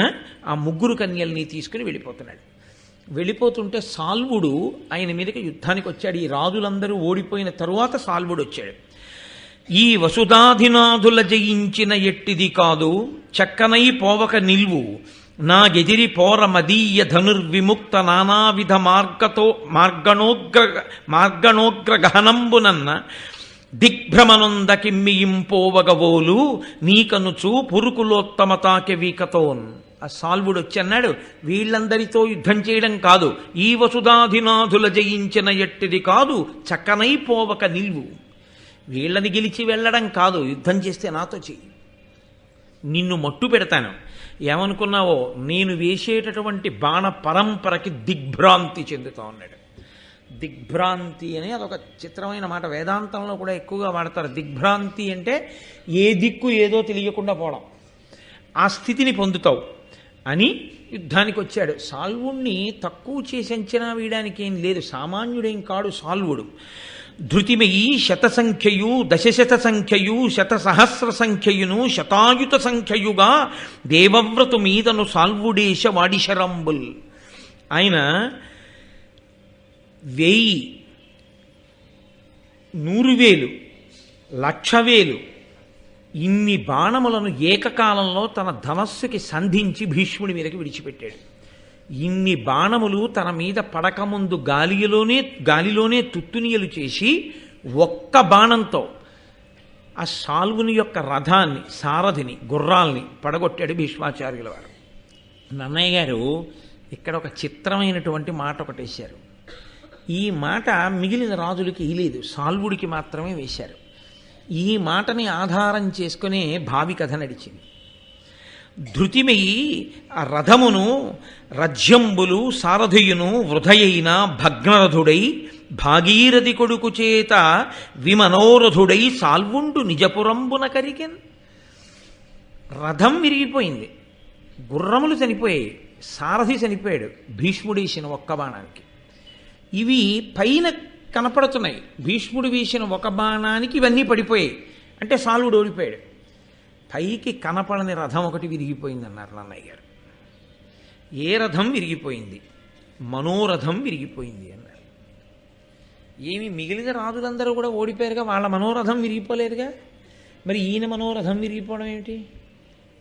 ఆ ముగ్గురు కన్యల్ని తీసుకుని వెళ్ళిపోతున్నాడు. వెళ్ళిపోతుంటే సాల్వుడు ఆయన మీదకి యుద్ధానికి వచ్చాడు. ఈ రాజులందరూ ఓడిపోయిన తరువాత సాల్వుడు వచ్చాడు. ఈ వసుధాధినాథుల జయించిన ఎట్టిది కాదు, చక్కనై పోవక నిల్వు నా గెదిరి పోర మదీయ ధనుర్విముక్త నానావిధ మార్గణోగ్ర గహనంబునన్న దిగ్భ్రమనొంద కిమ్మియింపోవగవోలు నీకనుచు పురుకులోత్తమతాకె వీకతోన్. ఆ సాల్వుడు వచ్చి అన్నాడు, వీళ్ళందరితో యుద్ధం చేయడం కాదు, ఈ వసుధాధినాథుల జయించిన ఎట్టిది కాదు, చక్కనైపోవక నిల్వు. వీళ్ళని గెలిచి వెళ్ళడం కాదు, యుద్ధం చేస్తే నాతో చెయ్యి, నిన్ను మట్టు పెడతాను. ఏమనుకున్నావో, నేను వేసేటటువంటి బాణ పరంపరకి దిగ్భ్రాంతి చెందుతా ఉన్నాడు. దిగ్భ్రాంతి అని అదొక చిత్రమైన మాట, వేదాంతంలో కూడా ఎక్కువగా వాడతారు. దిగ్భ్రాంతి అంటే ఏ దిక్కు ఏదో తెలియకుండా పోవడం, ఆ స్థితిని పొందుతావు అని యుద్ధానికి వచ్చాడు. సాల్వుణ్ణి తక్కువ చేసి అంచనా వేయడానికి ఏం లేదు, సామాన్యుడేం కాడు సాల్వుడు. ధృతిమయీ శతసంఖ్యయు దశశత సంఖ్యయు శతసహస్ర సంఖ్యయును శతాయుత సంఖ్యయుగా దేవవ్రతు మీదను సాల్వుడేశ వాడిశరంబుల్. ఆయన 1000, 100,000, 1,00,000 ఇన్ని బాణములను ఏకకాలంలో తన ధనస్సుకి సంధించి భీష్ముడి మీదకి విడిచిపెట్టాడు. ఇన్ని బాణములు తన మీద పడకముందు గాలిలోనే తుత్తునియలు చేసి ఒక్క బాణంతో ఆ సాల్వుని యొక్క రథాన్ని, సారథిని, గుర్రాల్ని పడగొట్టాడు భీష్మాచార్యుల వారు. నన్నయ్య గారు ఇక్కడ ఒక చిత్రమైనటువంటి మాట ఒకటి వేశారు. ఈ మాట మిగిలిన రాజులకి వేయలేదు, సాల్వుడికి మాత్రమే వేశారు. ఈ మాటని ఆధారం చేసుకునే భావి కథ నడిచింది. ధృతిమయి ఆ రథమును రజ్యంబులు సారథియును వృధయైన భగ్నరథుడై భాగీరథి కొడుకు చేత విమనోరథుడై సాల్వుండు నిజపురంబున కరికెన్. రథం విరిగిపోయింది, గుర్రములు చనిపోయాయి, సారథి చనిపోయాడు భీష్ముడు వేసిన ఒక్క బాణానికి. ఇవి పైన కనపడుతున్నాయి, భీష్ముడు వేసిన ఒక బాణానికి ఇవన్నీ పడిపోయాయి అంటే సాల్వుడు ఓడిపోయాడు. పైకి కనపడని రథం ఒకటి విరిగిపోయింది అన్నారు నన్నయ్య గారు. ఏ రథం విరిగిపోయింది? మనోరథం విరిగిపోయింది అన్నారు. ఏమి మిగిలిన రాజులందరూ కూడా ఓడిపోయారుగా, వాళ్ళ మనోరథం విరిగిపోలేదుగా, మరి ఈయన మనోరథం విరిగిపోవడం ఏమిటి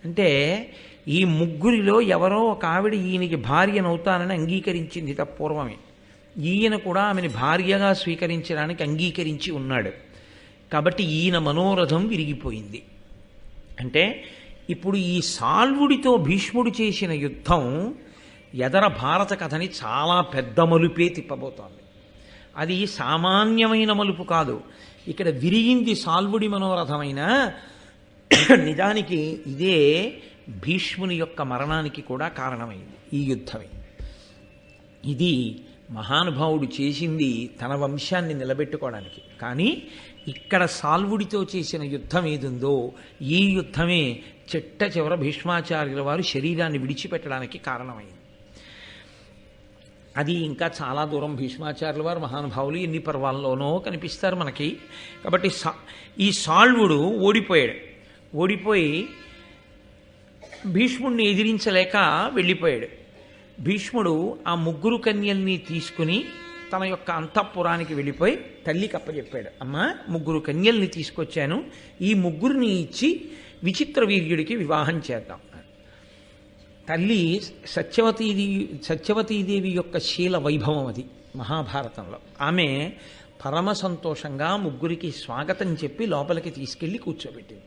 అంటే, ఈ ముగ్గురిలో ఎవరో ఒక ఆవిడ ఈయనకి భార్యనవుతానని అంగీకరించింది పూర్వమే. ఈయన కూడా ఆమెని భార్యగా స్వీకరించడానికి అంగీకరించి ఉన్నాడు. కాబట్టి ఈయన మనోరథం విరిగిపోయింది. అంటే ఇప్పుడు ఈ సాల్వుడితో భీష్ముడు చేసిన యుద్ధం ఎదర భారత కథని చాలా పెద్ద మలుపే తిప్పబోతోంది. అది సామాన్యమైన మలుపు కాదు. ఇక్కడ విరిగింది సాల్వుడి మనోరథమైన నిజానికి ఇదే భీష్ముని యొక్క మరణానికి కూడా కారణమైంది ఈ యుద్ధమే. ఇది మహానుభావుడు చేసింది తన వంశాన్ని నిలబెట్టుకోవడానికి. కానీ ఇక్కడ సాల్వుడితో చేసిన యుద్ధం ఏదుందో ఈ యుద్ధమే చిట్ట చివర భీష్మాచార్యుల వారు శరీరాన్ని విడిచిపెట్టడానికి కారణమైంది. అది ఇంకా చాలా దూరం. భీష్మాచార్యుల వారు మహానుభావులు ఎన్ని పర్వాల్లోనో కనిపిస్తారు మనకి. కాబట్టి ఈ సాల్వుడు ఓడిపోయి భీష్ముడిని ఎదిరించలేక వెళ్ళిపోయాడు. భీష్ముడు ఆ ముగ్గురు కన్యల్ని తీసుకుని తన యొక్క అంతఃపురానికి వెళ్ళిపోయి తల్లికి అప్పచెప్పాడు. అమ్మ, 3 కన్యల్ని తీసుకొచ్చాను, ఈ ముగ్గురిని ఇచ్చి విచిత్ర వీర్యుడికి వివాహం చేద్దాం. తల్లి సత్యవతీదేవి యొక్క శీల వైభవం అది మహాభారతంలో. ఆమె పరమ సంతోషంగా ముగ్గురికి స్వాగతం చెప్పి లోపలికి తీసుకెళ్ళి కూర్చోబెట్టింది.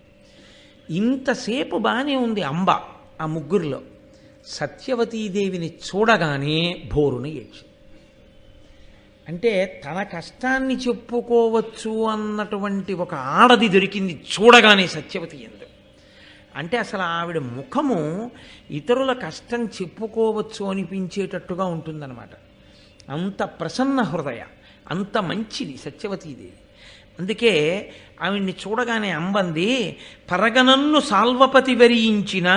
ఇంతసేపు బాగానే ఉంది అంబ ఆ ముగ్గురిలో. సత్యవతీదేవిని చూడగానే భోరుని ఏడ్చింది. అంటే తన కష్టాన్ని చెప్పుకోవచ్చు అన్నటువంటి ఒక ఆడది దొరికింది చూడగానే సత్యవతి ఎందు. అంటే అసలు ఆవిడ ముఖము ఇతరుల కష్టం చెప్పుకోవచ్చు అనిపించేటట్టుగా ఉంటుందన్నమాట. అంత ప్రసన్న హృదయ, అంత మంచిది సత్యవతీదేవి. అందుకే ఆవిడ్ని చూడగానే అంబంది, పరగనన్ను సాల్వపతి వరించిన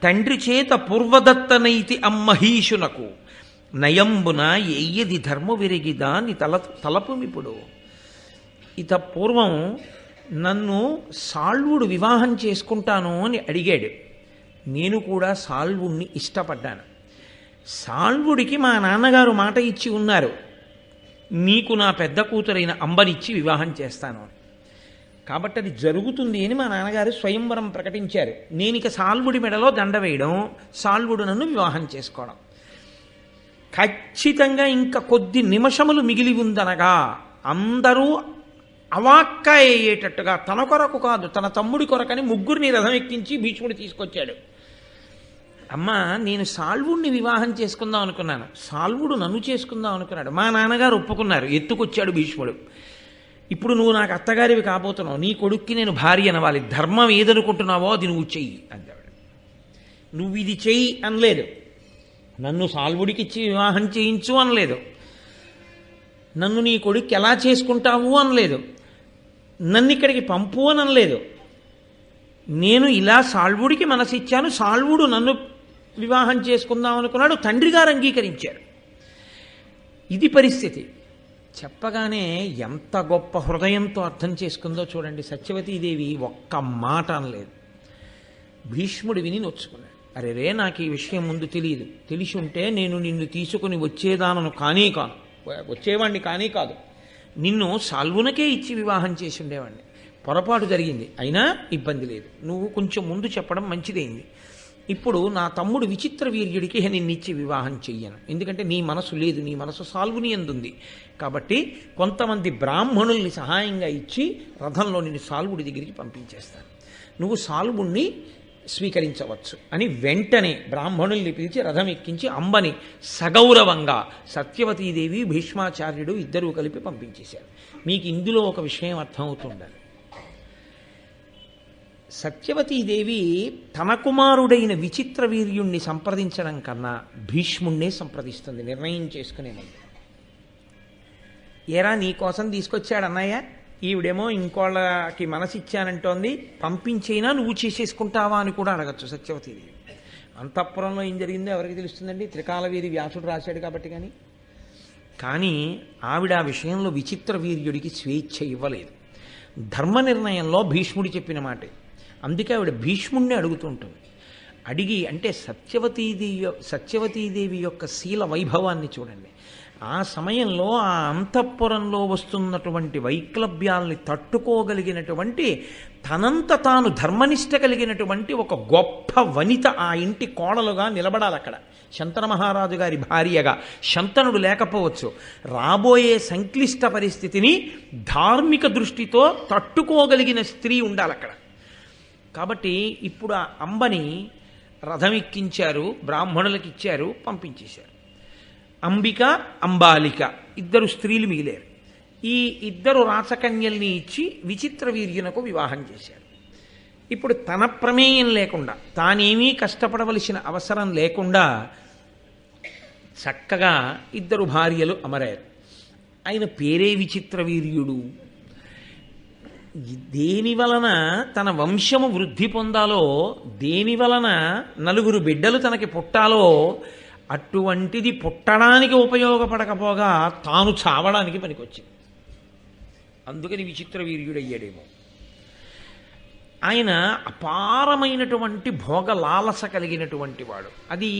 తండ్రి చేత పూర్వదత్తనైతి అమ్మహీషునకు నయంబున ఎయ్యది ధర్మ విరిగిదాని తలపుమిప్పుడు. ఇత పూర్వం నన్ను సాల్వుడు వివాహం చేసుకుంటాను అని అడిగాడు. నేను కూడా సాల్వుణ్ణి ఇష్టపడ్డాను. సాల్వుడికి మా నాన్నగారు మాట ఇచ్చి ఉన్నారు, నీకు నా పెద్ద కూతురైన అంబనిచ్చి వివాహం చేస్తాను అని. కాబట్టి అది జరుగుతుంది అని మా నాన్నగారు స్వయంవరం ప్రకటించారు. నేను ఇక సాల్వుడి మెడలో దండ వేయడం, సాల్వుడు నన్ను వివాహం చేసుకోవడం. ఖచ్చితంగా ఇంకా కొద్ది నిమిషములు మిగిలి ఉందనగా అందరూ అవాక్కా అయ్యేటట్టుగా, తన కొరకు కాదు తన తమ్ముడి కొరకని ముగ్గురిని రథం ఎక్కించి భీష్ముడు తీసుకొచ్చాడు. అమ్మ, నేను సాల్వుడిని వివాహం చేసుకుందాం అనుకున్నాను, సాల్వుడు నన్ను చేసుకుందాం అనుకున్నాడు. మా నాన్నగారు ఒప్పుకున్నారు, ఎత్తుకొచ్చాడు భీష్ముడు. ఇప్పుడు నువ్వు నాకు అత్తగారివి కాబోతున్నావు, నీ కొడుక్కి నేను భార్య అనవాలి, ధర్మం ఏదనుకుంటున్నావో అది నువ్వు చెయ్యి అంటాడు. నువ్వు ఇది చెయ్యి అనలేదు, నన్ను సాల్వుడికి ఇచ్చి వివాహం చేయించు అనలేదు. నన్ను నీ కొడుకు ఎలా చేసుకుంటావు అనలేదు, నన్ను ఇక్కడికి పంపు అని అనలేదు. నేను ఇలా సాల్వుడికి మనసిచ్చాను, సాల్వుడు నన్ను వివాహం చేసుకుందాం అనుకున్నాడు, తండ్రి గారు అంగీకరించారు. ఇది పరిస్థితి. చెప్పగానే ఎంత గొప్ప హృదయంతో అర్థం చేసుకుందో చూడండి. సత్యవతీదేవి ఒక్క మాట అనలేదు. భీష్ముడు విని నొచ్చుకున్నాడు. అరే రే, నాకు ఈ విషయం ముందు తెలియదు, తెలిసి ఉంటే నేను నిన్ను తీసుకుని వచ్చేదానను వచ్చేవాడిని కానీ కాదు, నిన్ను సాల్వునకే ఇచ్చి వివాహం చేసి ఉండేవాడిని. పొరపాటు జరిగింది, అయినా ఇబ్బంది లేదు, నువ్వు కొంచెం ముందు చెప్పడం మంచిదైంది. ఇప్పుడు నా తమ్ముడు విచిత్ర వీర్యుడికి నిన్నిచ్చి వివాహం చెయ్యను, ఎందుకంటే నీ మనసు లేదు, నీ మనసు సాల్వుని ఎందుంది. కాబట్టి కొంతమంది బ్రాహ్మణుల్ని సహాయంగా ఇచ్చి రథంలో నిన్ను సాల్వుడి దగ్గరికి పంపించేస్తాను, నువ్వు సాల్వుణ్ణి స్వీకరించవచ్చు అని వెంటనే బ్రాహ్మణుల్ని పిలిచి రథం ఎక్కించి అంబని సగౌరవంగా సత్యవతీదేవి భీష్మాచార్యుడు ఇద్దరూ కలిపి పంపించేశారు. మీకు ఇందులో ఒక విషయం అర్థమవుతుండాలి. సత్యవతీదేవి తన కుమారుడైన విచిత్ర వీర్యుణ్ణి సంప్రదించడం కన్నా భీష్ముణ్ణే సంప్రదిస్తుంది నిర్ణయం చేసుకునే ముందు. ఏరా నీకోసం తీసుకొచ్చాడు అన్నయ్య, ఈవిడేమో ఇంకోళ్ళకి మనసిచ్చానంటోంది, పంపించైనా నువ్వు చేసేసుకుంటావా అని కూడా అడగచ్చు సత్యవతీదేవి. అంతఃపురంలో ఏం జరిగిందో ఎవరికి తెలుస్తుందండి, త్రికాలవేది వ్యాసుడు రాశాడు కాబట్టి. కానీ ఆవిడ ఆ విషయంలో విచిత్ర వీర్యుడికి స్వేచ్ఛ ఇవ్వలేదు. ధర్మ నిర్ణయంలో భీష్ముడు చెప్పిన మాటే. అందుకే ఆవిడ భీష్ముణ్ణి అడుగుతుంటుంది. అడిగి అంటే సత్యవతీదేవి యొక్క శీల వైభవాన్ని చూడండి. ఆ సమయంలో ఆ అంతఃపురంలో వస్తున్నటువంటి వైక్లభ్యాల్ని తట్టుకోగలిగినటువంటి, తనంత తాను ధర్మనిష్ట కలిగినటువంటి ఒక గొప్ప వనిత ఆ ఇంటి కోడలుగా నిలబడాలి అక్కడ. శంతన మహారాజు గారి భార్యగా శంతనుడు లేకపోవచ్చు. రాబోయే సంక్లిష్ట పరిస్థితిని ధార్మిక దృష్టితో తట్టుకోగలిగిన స్త్రీ ఉండాలి అక్కడ. కాబట్టి ఇప్పుడు ఆ అంబని రథం ఎక్కించారు, బ్రాహ్మణులకు ఇచ్చారు, పంపించేశారు. అంబిక, అంబాలిక ఇద్దరు స్త్రీలు మిగిలారు. ఈ ఇద్దరు రాచకన్యల్ని ఇచ్చి విచిత్ర వీర్యునకు వివాహం చేశారు. ఇప్పుడు తన ప్రమేయం లేకుండా, తానేమీ కష్టపడవలసిన అవసరం లేకుండా చక్కగా ఇద్దరు భార్యలు అమరారు. ఆయన పేరే విచిత్ర వీర్యుడు. దేని వలన తన వంశము వృద్ధి పొందాలో, దేని వలన నలుగురు బిడ్డలు తనకి పుట్టాలో అటువంటిది పుట్టడానికి ఉపయోగపడకపోగా తాను చావడానికి పనికొచ్చింది. అందుకని విచిత్ర వీర్యుడయ్యాడేమో. ఆయన అపారమైనటువంటి భోగ లాలస కలిగినటువంటి వాడు. అది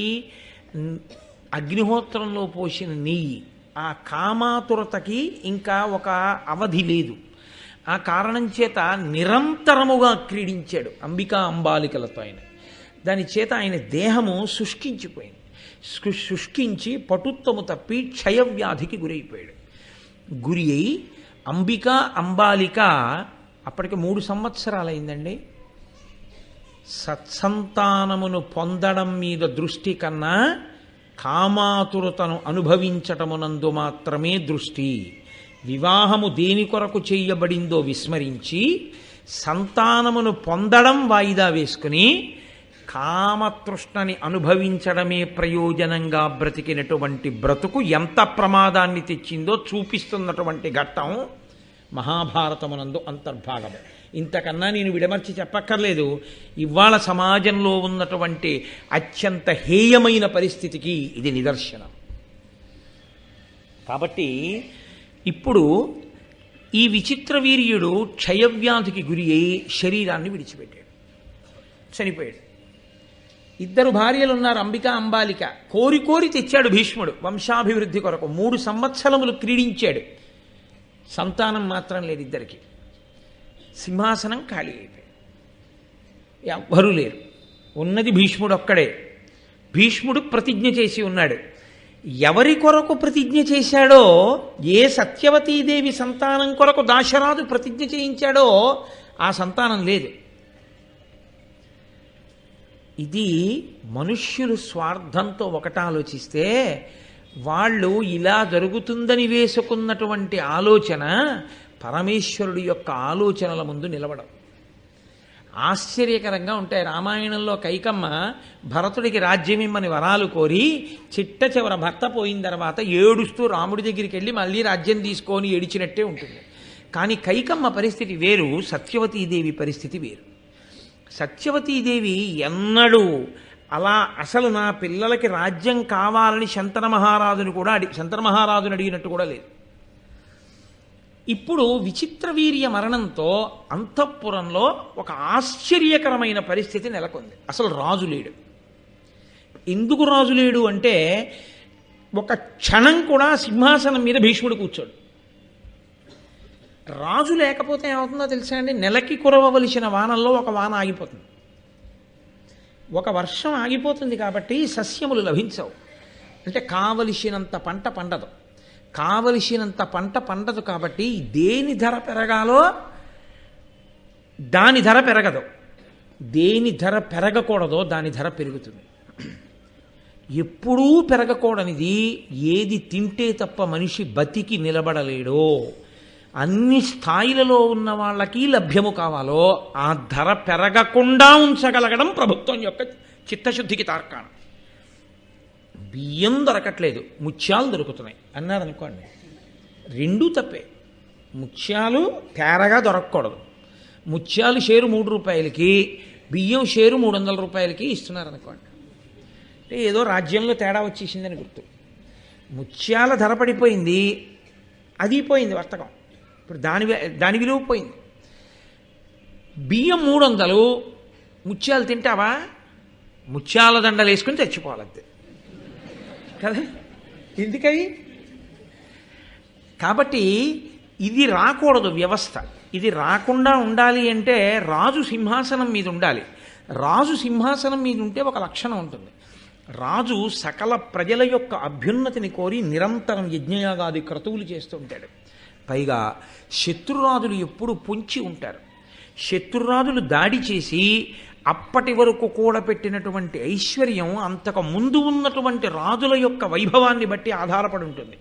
అగ్నిహోత్రంలో పోసిన నెయ్యి. ఆ కామాతురతకి ఇంకా ఒక అవధి లేదు. ఆ కారణం చేత నిరంతరముగా క్రీడించాడు అంబికా అంబాలికలతో ఆయన. దాని చేత ఆయన దేహము శుష్కించిపోయింది. శుష్కించి పటుత్వము తప్పి క్షయవ్యాధికి గురైపోయాడు. గురి అయి అంబిక అంబాలిక అప్పటికి 3 సంవత్సరాలైందండి. సత్సంతానమును పొందడం మీద దృష్టి కన్నా కామాతురతను అనుభవించటమునందు మాత్రమే దృష్టి. వివాహము దేని కొరకు చేయబడిందో విస్మరించి సంతానమును పొందడం వాయిదా వేసుకుని కామతృష్ణని అనుభవించడమే ప్రయోజనంగా బ్రతికినటువంటి బ్రతుకు ఎంత ప్రమాదాన్ని తెచ్చిందో చూపిస్తున్నటువంటి ఘట్టం మహాభారతమునందు అంతర్భాగము. ఇంతకన్నా నేను విడమర్చి చెప్పక్కర్లేదు. ఇవాళ సమాజంలో ఉన్నటువంటి అత్యంత హేయమైన పరిస్థితికి ఇది నిదర్శనం. కాబట్టి ఇప్పుడు ఈ విచిత్ర వీర్యుడు క్షయవ్యాధికి గురి అయి శరీరాన్ని విడిచిపెట్టాడు, చనిపోయాడు. ఇద్దరు భార్యలు ఉన్నారు, అంబిక అంబాలిక. కోరి కోరి తెచ్చాడు భీష్ముడు వంశాభివృద్ధి కొరకు. 3 సంవత్సరములు క్రీడించాడు. సంతానం మాత్రం లేదు ఇద్దరికి. సింహాసనం ఖాళీ అయిపోయాడు, ఎవ్వరూ లేరు. ఉన్నది భీష్ముడు ఒక్కడే. భీష్ముడు ప్రతిజ్ఞ చేసి ఉన్నాడు. ఎవరి కొరకు ప్రతిజ్ఞ చేశాడో, ఏ సత్యవతీదేవి సంతానం కొరకు దాశరాజు ప్రతిజ్ఞ చేయించాడో ఆ సంతానం లేదు. ఇది మనుష్యులు స్వార్థంతో ఒకటి ఆలోచిస్తే, వాళ్ళు ఇలా జరుగుతుందని వేసుకున్నటువంటి ఆలోచన పరమేశ్వరుడి యొక్క ఆలోచనల ముందు నిలవడం. ఆశ్చర్యకరంగా ఉంటాయి. రామాయణంలో కైకమ్మ భరతుడికి రాజ్యం ఇమ్మని వరాలు కోరి చిట్ట చివర భర్త పోయిన తర్వాత ఏడుస్తూ రాముడి దగ్గరికి వెళ్ళి మళ్ళీ రాజ్యం తీసుకొని ఏడిచినట్టే ఉంటుంది. కానీ కైకమ్మ పరిస్థితి వేరు, సత్యవతీదేవి పరిస్థితి వేరు. సత్యవతీదేవి ఎన్నడూ అలా అసలు నా పిల్లలకి రాజ్యం కావాలని శంతన మహారాజుని అడిగినట్టు కూడా లేదు. ఇప్పుడు విచిత్రవీర్య మరణంతో అంతఃపురంలో ఒక ఆశ్చర్యకరమైన పరిస్థితి నెలకొంది. అసలు రాజు లేడు. ఎందుకు రాజు లేడు అంటే ఒక క్షణం కూడా సింహాసనం మీద భీష్ముడు కూర్చోడు. రాజు లేకపోతే ఏమవుతుందో తెలుసా అండి? నెలకి కురవవలసిన వానల్లో ఒక వాన ఆగిపోతుంది, ఒక వర్షం ఆగిపోతుంది. కాబట్టి సస్యములు లభించవు. అంటే కావలసినంత పంట పండదు. కావలసినంత పంట పండదు కాబట్టి దేని ధర పెరగాలో దాని ధర పెరగదు, దేని ధర పెరగకూడదో దాని ధర పెరుగుతుంది. ఎప్పుడూ పెరగకూడనిది ఏది తింటే తప్ప మనిషి బతికి నిలబడలేడో, అన్ని స్థాయిలలో ఉన్న వాళ్ళకి లభ్యము కావాలో ఆ ధర పెరగకుండా ఉంచగలగడం ప్రభుత్వం యొక్క చిత్తశుద్ధికి తార్కాణం. బియ్యం దొరకట్లేదు, ముత్యాలు దొరుకుతున్నాయి అన్నారనుకోండి, రెండూ తప్పే. ముత్యాలు తేరగా దొరకకూడదు. ముత్యాలు షేరు 3 రూపాయలకి, బియ్యం షేరు 300 రూపాయలకి ఇస్తున్నారనుకోండి, అంటే ఏదో రాజ్యంలో తేడా వచ్చేసిందని గుర్తు. ముత్యాల ధర పడిపోయింది, అది పోయింది వర్తకం. ఇప్పుడు దాని విలువ పోయింది. బియ్యం 300, ముత్యాలు తింటావా? ముత్యాల దండలు వేసుకుని తెచ్చిపోవాలంతే కదా, ఎందుకవి? కాబట్టి ఇది రాకూడదు వ్యవస్థ. ఇది రాకుండా ఉండాలి అంటే రాజు సింహాసనం మీద ఉండాలి. రాజు సింహాసనం మీద ఉంటే ఒక లక్షణం ఉంటుంది. రాజు సకల ప్రజల యొక్క అభ్యున్నతిని కోరి నిరంతరం యజ్ఞయాగాది క్రతువులు చేస్తూ ఉంటాడు. పైగా శత్రురాజులు ఎప్పుడు పొంచి ఉంటారు. శత్రురాజులు దాడి చేసి అప్పటి వరకు కూడబెట్టినటువంటి ఐశ్వర్యం అంతకు ముందు ఉన్నటువంటి రాజుల యొక్క వైభవాన్ని బట్టి ఆధారపడి ఉంటుంది.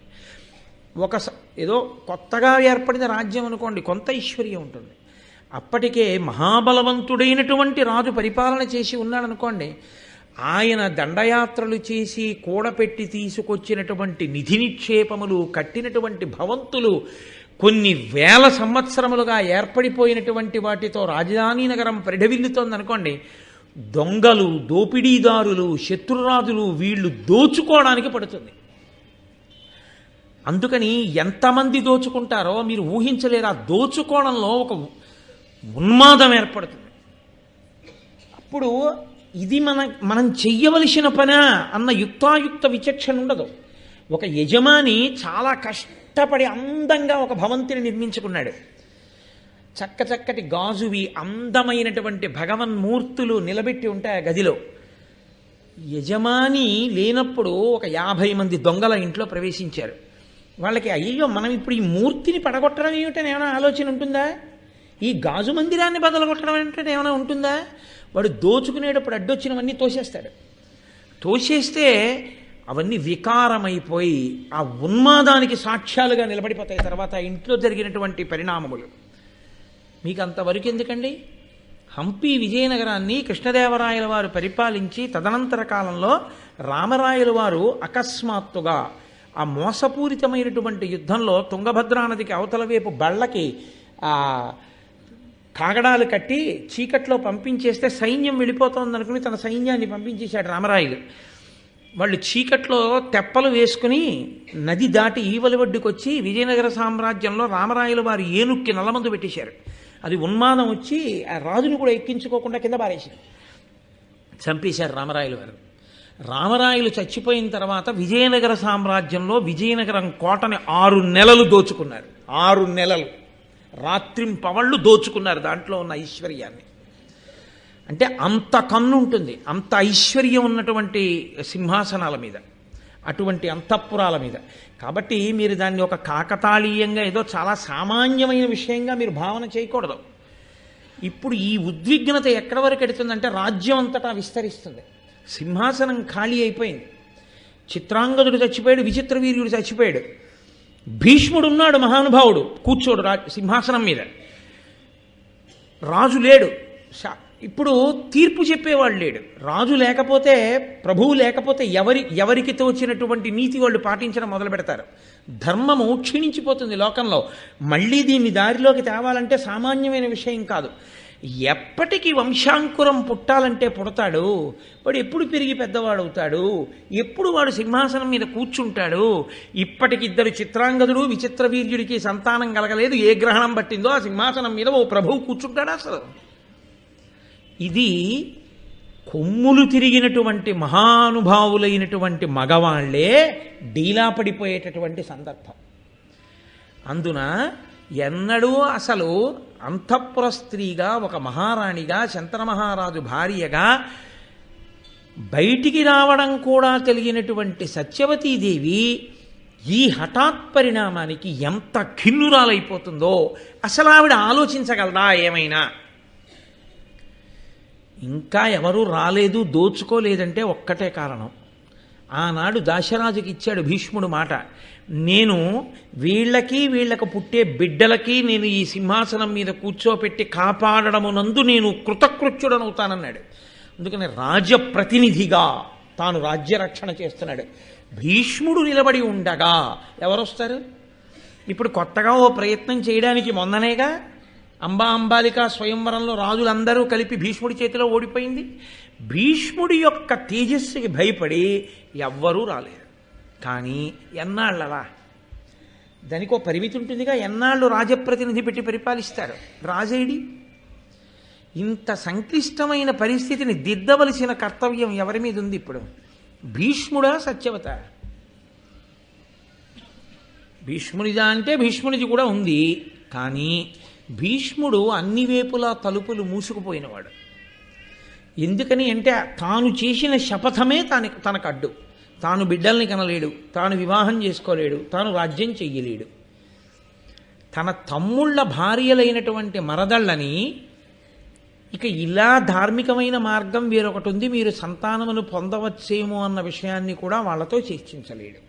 ఏదో కొత్తగా ఏర్పడిన రాజ్యం అనుకోండి, కొంత ఐశ్వర్యం ఉంటుంది. అప్పటికే మహాబలవంతుడైనటువంటి రాజు పరిపాలన చేసి ఉన్నాడనుకోండి, ఆయన దండయాత్రలు చేసి కూడపెట్టి తీసుకొచ్చినటువంటి నిధి నిక్షేపములు, కట్టినటువంటి భవంతులు, కొన్ని వేల సంవత్సరములుగా ఏర్పడిపోయినటువంటి వాటితో రాజధాని నగరం పరిఢవిల్లుతోందనుకోండి, దొంగలు, దోపిడీదారులు, శత్రురాజులు వీళ్ళు దోచుకోవడానికి పడుతుంది. అందుకని ఎంతమంది దోచుకుంటారో మీరు ఊహించలేరు. ఆ దోచుకోవడంలో ఒక ఉన్మాదం ఏర్పడుతుంది. అప్పుడు ఇది మనం చెయ్యవలసిన పనా అన్న యుక్తాయుక్త విచక్షణ ఉండదు. ఒక యజమాని చాలా కష్టపడి అందంగా ఒక భవంతిని నిర్మించుకున్నాడు. చక్కటి గాజువి అందమైనటువంటి భగవన్మూర్తులు నిలబెట్టి ఉంటాయి ఆ గదిలో. యజమాని లేనప్పుడు ఒక 50 మంది దొంగల ఇంట్లో ప్రవేశించారు. వాళ్ళకి అయ్యో మనం ఇప్పుడు ఈ మూర్తిని పడగొట్టడం ఏమిటని ఏమైనా ఆలోచన ఉంటుందా? ఈ గాజు మందిరాన్ని బదలగొట్టడం అంటే ఏమైనా ఉంటుందా? వాడు దోచుకునేటప్పుడు అడ్డొచ్చినవన్నీ తోసేస్తాడు. తోసేస్తే అవన్నీ వికారమైపోయి ఆ ఉన్మాదానికి సాక్ష్యాలుగా నిలబడిపోతాయి తర్వాత ఇంట్లో జరిగినటువంటి పరిణామములు. మీకు అంతవరకు ఎందుకండి? హంపి విజయనగరాన్ని కృష్ణదేవరాయల వారు పరిపాలించి తదనంతర కాలంలో రామరాయల వారు అకస్మాత్తుగా ఆ మోసపూరితమైనటువంటి యుద్ధంలో తుంగభద్రా నదికి అవతల వైపు బళ్ళకి కాగడాలు కట్టి చీకట్లో పంపించేస్తే సైన్యం వెళ్ళిపోతోందనుకుని తన సైన్యాన్ని పంపించేశాడు రామరాయలు. వాళ్ళు చీకట్లో తెప్పలు వేసుకుని నది దాటి ఈవలి ఒడ్డుకు వచ్చి విజయనగర సామ్రాజ్యంలో రామరాయలు వారు ఏనుక్కి నల్లమందు పెట్టేశారు. అది ఉన్మాదం వచ్చి ఆ రాజును కూడా ఎక్కించుకోకుండా కింద పారేశారు, చంపేశారు రామరాయలు వారు. రామరాయలు చచ్చిపోయిన తర్వాత విజయనగర సామ్రాజ్యంలో విజయనగరం కోటని 6 నెలలు దోచుకున్నారు. 6 నెలలు రాత్రింపవళ్ళు దోచుకున్నారు దాంట్లో ఉన్న ఐశ్వర్యాన్ని. అంటే అంత కన్ను ఉంటుంది, అంత ఐశ్వర్యం ఉన్నటువంటి సింహాసనాల మీద, అటువంటి అంతఃపురాల మీద. కాబట్టి మీరు దాన్ని ఒక కాకతాళీయంగా ఏదో చాలా సామాన్యమైన విషయంగా మీరు భావన చేయకూడదు. ఇప్పుడు ఈ ఉద్విగ్నత ఎక్కడి వరకు ఎడుతుందంటే రాజ్యం అంతటా విస్తరిస్తుంది. సింహాసనం ఖాళీ అయిపోయింది. చిత్రాంగదుడు చచ్చిపోయాడు, విచిత్రవీర్యుడు చచ్చిపోయాడు, భీష్ముడు ఉన్నాడు మహానుభావుడు కూర్చోడు సింహాసనం మీద, రాజు లేడు. ఇప్పుడు తీర్పు చెప్పేవాళ్ళు లేడు. రాజు లేకపోతే, ప్రభువు లేకపోతే ఎవరికి తోచినటువంటి నీతి వాళ్ళు పాటించడం మొదలు పెడతారు. ధర్మము క్షీణించిపోతుంది లోకంలో. మళ్ళీ దీన్ని దారిలోకి తేవాలంటే సామాన్యమైన విషయం కాదు. ఎప్పటికీ వంశాంకురం పుట్టాలంటే పుడతాడు. వాడు ఎప్పుడు పెరిగి పెద్దవాడవుతాడు, ఎప్పుడు వాడు సింహాసనం మీద కూర్చుంటాడు. ఇప్పటికిద్దరు చిత్రాంగదుడు విచిత్ర వీర్యుడికి సంతానం కలగలేదు. ఏ గ్రహణం పట్టిందో ఆ సింహాసనం మీద ఓ ప్రభువు కూర్చుంటాడా అసలు? ఇది కొమ్ములు తిరిగినటువంటి మహానుభావులైనటువంటి మగవాళ్లే డీలా పడిపోయేటటువంటి సందర్భం. అందున ఎన్నడూ అసలు అంతఃపుర స్త్రీగా, ఒక మహారాణిగా, శంతన మహారాజు భార్యగా బయటికి రావడం కూడా కలిగినటువంటి సత్యవతీదేవి ఈ హఠాత్ పరిణామానికి ఎంత ఖిన్నురాలైపోతుందో అసలు ఆవిడ ఆలోచించగలదా ఏమైనా? ఇంకా ఎవరూ రాలేదు, దోచుకోలేదంటే ఒక్కటే కారణం. ఆనాడు దాశరాజుకి ఇచ్చాడు భీష్ముడు మాట, నేను వీళ్ళకు పుట్టే బిడ్డలకి నేను ఈ సింహాసనం మీద కూర్చోపెట్టి కాపాడడమునందు నేను కృతకృత్యుడనవుతానన్నాడు. అందుకని రాజప్రతినిధిగా తాను రాజ్యరక్షణ చేస్తున్నాడు. భీష్ముడు నిలబడి ఉండగా ఎవరొస్తారు? ఇప్పుడు కొత్తగా ఓ ప్రయత్నం చేయడానికి మొన్ననేగా అంబాలిక స్వయంవరంలో రాజులందరూ కలిపి భీష్ముడి చేతిలో ఓడిపోయింది. భీష్ముడి యొక్క తేజస్సుకి భయపడి ఎవ్వరూ రాలేరు. కానీ ఎన్నాళ్ళలా? దానికి ఓ పరిమితి ఉంటుందిగా. ఎన్నాళ్ళు రాజప్రతినిధి పెట్టి పరిపాలిస్తారు? రాజేడి ఇంత సంక్లిష్టమైన పరిస్థితిని దిద్దవలసిన కర్తవ్యం ఎవరి మీద ఉంది ఇప్పుడు? భీష్ముడా సత్యవత? భీష్మునిదా అంటే భీష్మునిది కూడా ఉంది. కానీ భీష్ముడు అన్ని వేపులా తలుపులు మూసుకుపోయినవాడు. ఎందుకని అంటే తాను చేసిన శపథమే తనకు అడ్డు. తాను బిడ్డల్ని కనలేడు, తాను వివాహం చేసుకోలేడు, తాను రాజ్యం చెయ్యలేడు. తన తమ్ముళ్ళ భార్యలైనటువంటి మరదళ్ళని ఇక ఇలా ధార్మికమైన మార్గం వేరొకటి ఉంది, మీరు సంతానమును పొందవచ్చేమో అన్న విషయాన్ని కూడా వాళ్ళతో చర్చించలేడు.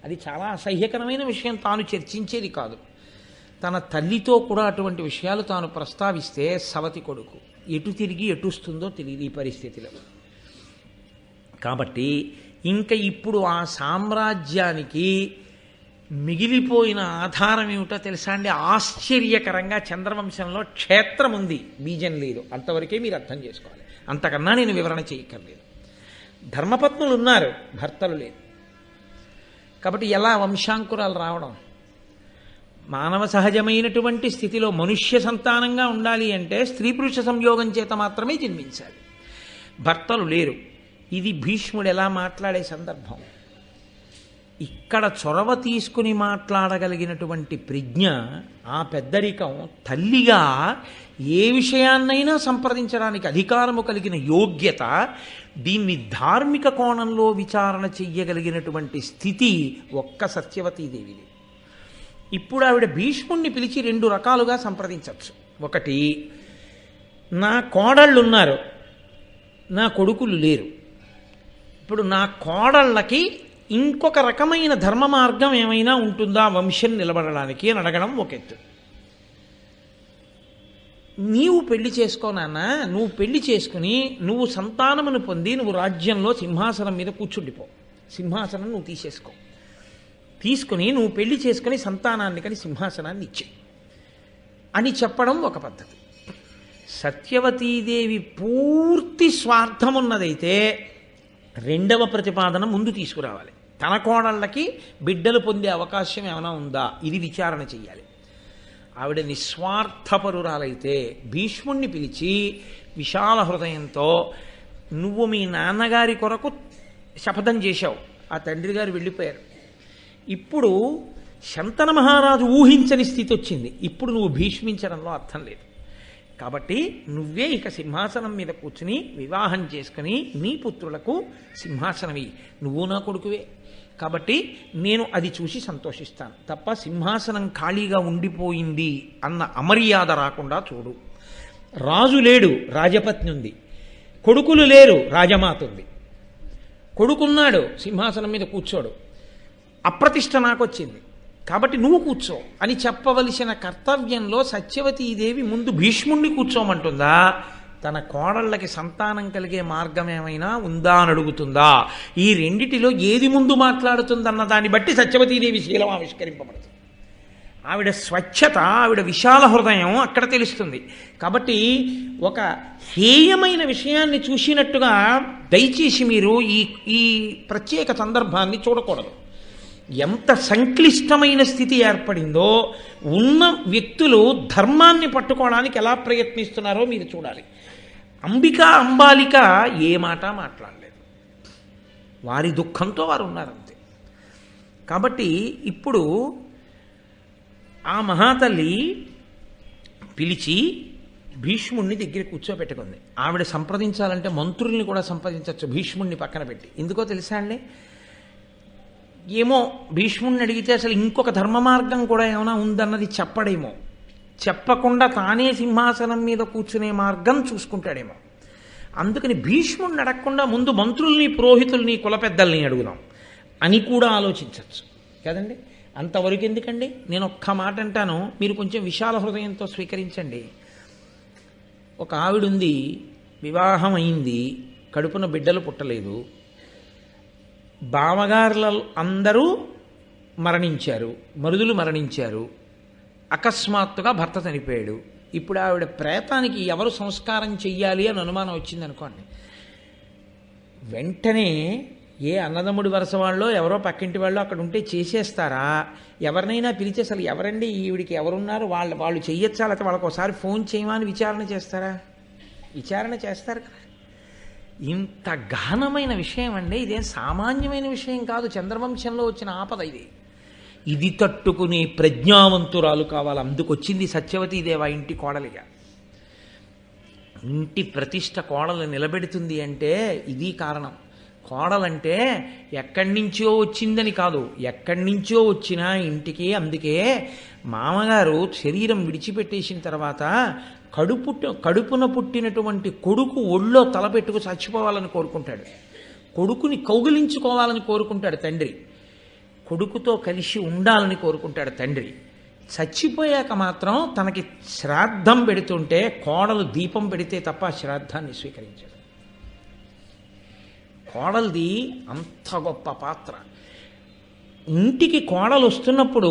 అది చాలా అసహ్యకరమైన విషయం. తాను చర్చించేది కాదు. తన తల్లితో కూడా అటువంటి విషయాలు తాను ప్రస్తావిస్తే సవతి కొడుకు ఎటు తిరిగి ఎటుస్తుందో తెలియదు ఈ పరిస్థితిలో. కాబట్టి ఇంకా ఇప్పుడు ఆ సామ్రాజ్యానికి మిగిలిపోయిన ఆధారం ఏమిటో తెలుసా అండి? ఆశ్చర్యకరంగా చంద్రవంశంలో క్షేత్రం ఉంది, బీజం లేదు. అంతవరకే మీరు అర్థం చేసుకోవాలి. అంతకన్నా నేను వివరణ చేయక్కర్లేదు. ధర్మపత్నులు ఉన్నారు, భర్తలు లేదు. కాబట్టి ఎలా వంశాంకురాలు రావడం? మానవ సహజమైనటువంటి స్థితిలో మనుష్య సంతానంగా ఉండాలి అంటే స్త్రీ పురుష సంయోగం చేత మాత్రమే జన్మించాలి. భర్తలు లేరు. ఇది భీష్ముడు ఎలా మాట్లాడే సందర్భం. ఇక్కడ చొరవ తీసుకుని మాట్లాడగలిగినటువంటి ప్రజ్ఞ, ఆ పెద్దరికం, తల్లిగా ఏ విషయాన్నైనా సంప్రదించడానికి అధికారము కలిగిన యోగ్యత, దీన్ని ధార్మిక కోణంలో విచారణ చెయ్యగలిగినటువంటి స్థితి ఒక్క సత్యవతీదేవిది. ఇప్పుడు ఆవిడ భీష్ముణ్ణి పిలిచి రెండు రకాలుగా సంప్రదించవచ్చు. ఒకటి, నా కోడళ్ళు ఉన్నారు, నా కొడుకులు లేరు. ఇప్పుడు నా కోడళ్ళకి ఇంకొక రకమైన ధర్మ మార్గం ఏమైనా ఉంటుందా వంశం నిలబడడానికి అని అడగడం ఒక ఎత్తు. నీవు పెళ్లి చేసుకో నాన్న, నువ్వు పెళ్లి చేసుకుని నువ్వు సంతానమును పొంది నువ్వు రాజ్యంలో సింహాసనం మీద కూర్చుండిపో. సింహాసనం నువ్వు తీసుకుని నువ్వు పెళ్లి చేసుకుని సంతానాన్ని కానీ సింహాసనాన్ని ఇచ్చే అని చెప్పడం ఒక పద్ధతి. సత్యవతీదేవి పూర్తి స్వార్థమున్నదైతే రెండవ ప్రతిపాదన ముందు తీసుకురావాలి. తన కోడళ్ళకి బిడ్డలు పొందే అవకాశం ఏమైనా ఉందా, ఇది విచారణ చెయ్యాలి. ఆవిడ నిస్వార్థపరురాలైతే భీష్ముణ్ణి పిలిచి విశాల హృదయంతో, నువ్వు మీ నాన్నగారి కొరకు శపథం చేశావు, ఆ తండ్రి గారు వెళ్ళిపోయారు, ఇప్పుడు శంతన మహారాజు ఊహించని స్థితి వచ్చింది, ఇప్పుడు నువ్వు భీష్మించడంలో అర్థం లేదు. కాబట్టి నువ్వే ఇక సింహాసనం మీద కూర్చుని వివాహం చేసుకుని నీ పుత్రులకు సింహాసనమి, నువ్వు నా కొడుకువే, కాబట్టి నేను అది చూసి సంతోషిస్తాను తప్ప సింహాసనం ఖాళీగా ఉండిపోయింది అన్న అమర్యాద రాకుండా చూడు. రాజు లేడు, రాజపత్ని ఉంది. కొడుకులు లేరు, రాజమాత ఉంది. కొడుకున్నాడు, సింహాసనం మీద కూర్చోడు. అప్రతిష్ట నాకొచ్చింది కాబట్టి నువ్వు కూర్చో అని చెప్పవలసిన కర్తవ్యంలో సత్యవతీదేవి ముందు భీష్ముణ్ణి కూర్చోమంటుందా, తన కోడళ్ళకి సంతానం కలిగే మార్గం ఏమైనా ఉందా అని అడుగుతుందా? ఈ రెండిటిలో ఏది ముందు మాట్లాడుతుందన్న దాన్ని బట్టి సత్యవతీదేవి శీలం ఆవిష్కరింపబడుతుంది. ఆవిడ స్వచ్ఛత, ఆవిడ విశాల హృదయం అక్కడ తెలుస్తుంది. కాబట్టి ఒక హేయమైన విషయాన్ని చూసినట్టుగా దయచేసి మీరు ఈ ప్రత్యేక సందర్భాన్ని చూడకూడదు. ఎంత సంక్లిష్టమైన స్థితి ఏర్పడిందో, ఉన్న వ్యక్తులు ధర్మాన్ని పట్టుకోవడానికి ఎలా ప్రయత్నిస్తున్నారో మీరు చూడాలి. అంబాలిక ఏ మాట మాట్లాడలేదు, వారి దుఃఖంతో వారు ఉన్నారంతే. కాబట్టి ఇప్పుడు ఆ మహాతల్లి పిలిచి భీష్ముణ్ణి దగ్గర కూర్చోబెట్టుకుంది. ఆవిడ సంప్రదించాలంటే మంత్రుల్ని కూడా సంప్రదించవచ్చు, భీష్ముణ్ణి పక్కన పెట్టి. ఎందుకో తెలుసా అండి? ఏమో భీష్ముణ్ణి అడిగితే అసలు ఇంకొక ధర్మ మార్గం కూడా ఏమైనా ఉందన్నది చెప్పడేమో, చెప్పకుండా తానే సింహాసనం మీద కూర్చునే మార్గం చూసుకుంటాడేమో. అందుకని భీష్ముణ్ణి అడగకుండా ముందు మంత్రుల్ని, పురోహితుల్ని, కుల పెద్దల్ని అడుగుదాం అని కూడా ఆలోచించవచ్చు కదండి. అంతవరకు ఎందుకండి? నేను ఒక్క మాట అంటాను, మీరు కొంచెం విశాల హృదయంతో స్వీకరించండి. ఒక ఆవిడుంది, వివాహం అయింది, కడుపున బిడ్డలు పుట్టలేదు, బావగారుల అందరూ మరణించారు, మరుదులు మరణించారు, అకస్మాత్తుగా భర్త చనిపోయాడు. ఇప్పుడు ఆవిడ ప్రేతానికి ఎవరు సంస్కారం చెయ్యాలి అని అనుమానం వచ్చిందనుకోండి, వెంటనే ఏ అన్నదమ్ముడి వరుస వాళ్ళో ఎవరో పక్కింటి వాళ్ళు అక్కడ ఉంటే చేసేస్తారా? ఎవరినైనా పిలిచి అసలు ఎవరండి ఈవిడికి ఎవరున్నారు, వాళ్ళు చెయ్యొచ్చా, లేకపోతే వాళ్ళకి ఒకసారి ఫోన్ చేయమని విచారణ చేస్తారా? విచారణ చేస్తారు కదా. ఇంత గహనమైన విషయం అండి, ఇదేం సామాన్యమైన విషయం కాదు. చంద్రవంశంలో వచ్చిన ఆపద ఇది. ఇది తట్టుకునే ప్రజ్ఞావంతురాలు కావాలి. అందుకొచ్చింది సత్యవతీదేవ ఇంటి కోడలిగా. ఇంటి ప్రతిష్ట కోడలు నిలబెడుతుంది అంటే ఇది కారణం. కోడలంటే ఎక్కడి నుంచో వచ్చిందని కాదు, ఎక్కడి నుంచో వచ్చినా ఇంటికి. అందుకే మామగారు శరీరం విడిచిపెట్టేసిన తర్వాత కడుపున పుట్టినటువంటి కొడుకు ఒళ్ళో తలపెట్టుకు చచ్చిపోవాలని కోరుకుంటాడు, కొడుకుని కౌగిలించుకోవాలని కోరుకుంటాడు తండ్రి, కొడుకుతో కలిసి ఉండాలని కోరుకుంటాడు తండ్రి. చచ్చిపోయాక మాత్రం తనకి శ్రాద్ధం పెడుతుంటే కోడలు దీపం పెడితే తప్ప శ్రాద్ధాన్ని స్వీకరించాడు. కోడలది అంత గొప్ప పాత్ర. ఇంటికి కోడలు వస్తున్నప్పుడు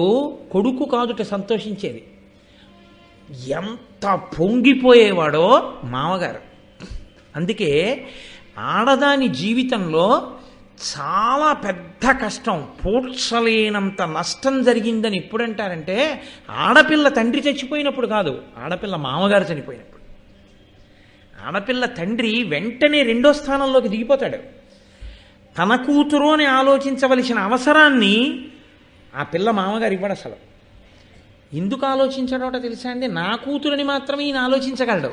కొడుకు కాదుట సంతోషించేది, ఎంత పొంగిపోయేవాడో మామగారు. అందుకే ఆడదాని జీవితంలో చాలా పెద్ద కష్టం, పూడ్చలేనంత నష్టం జరిగిందని ఎప్పుడంటారంటే ఆడపిల్ల తండ్రి చచ్చిపోయినప్పుడు కాదు, ఆడపిల్ల మామగారు చనిపోయినప్పుడు. ఆడపిల్ల తండ్రి వెంటనే రెండో స్థానంలోకి దిగిపోతాడు. తన కూతురు అని ఆలోచించవలసిన అవసరాన్ని ఆ పిల్ల మామగారు ఇవ్వడు అసలు. ఎందుకు ఆలోచించడోట తెలుసా అండి? నా కూతురుని మాత్రమే ఈయన ఆలోచించగలడు.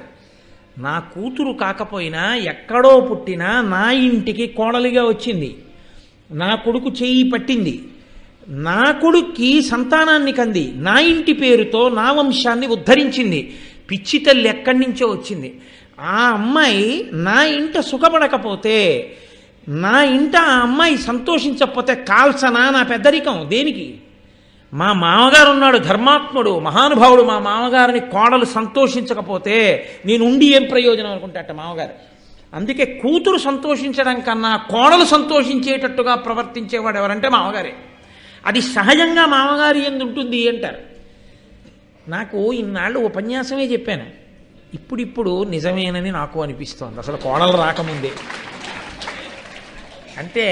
నా కూతురు కాకపోయినా ఎక్కడో పుట్టినా నా ఇంటికి కోడలిగా వచ్చింది, నా కొడుకు చేయి పట్టింది, నా కొడుక్కి సంతానాన్ని కంది, నా ఇంటి పేరుతో నా వంశాన్ని ఉద్ధరించింది, పిచ్చి తల్లి ఎక్కడి నుంచో వచ్చింది. ఆ అమ్మాయి నా ఇంట సుఖపడకపోతే, నా ఇంట ఆ అమ్మాయి సంతోషించకపోతే కాల్సనా నా పెద్దరికం దేనికి? మా మామగారు ఉన్నాడు ధర్మాత్ముడు, మహానుభావుడు, మా మామగారిని కోడలు సంతోషించకపోతే నేను ఉండి ఏం ప్రయోజనం అనుకుంటాట మామగారు. అందుకే కూతురు సంతోషించడం కన్నా కోడలు సంతోషించేటట్టుగా ప్రవర్తించేవాడు ఎవరంటే మామగారే. అది సహజంగా మామగారి యందు ఉంటుంది అంటారు. నాకు ఇన్నాళ్ళు ఉపన్యాసమే చెప్పాను, ఇప్పుడిప్పుడు నిజమేనని నాకు అనిపిస్తోంది, అసలు కోడలు రాకముందే. అంటే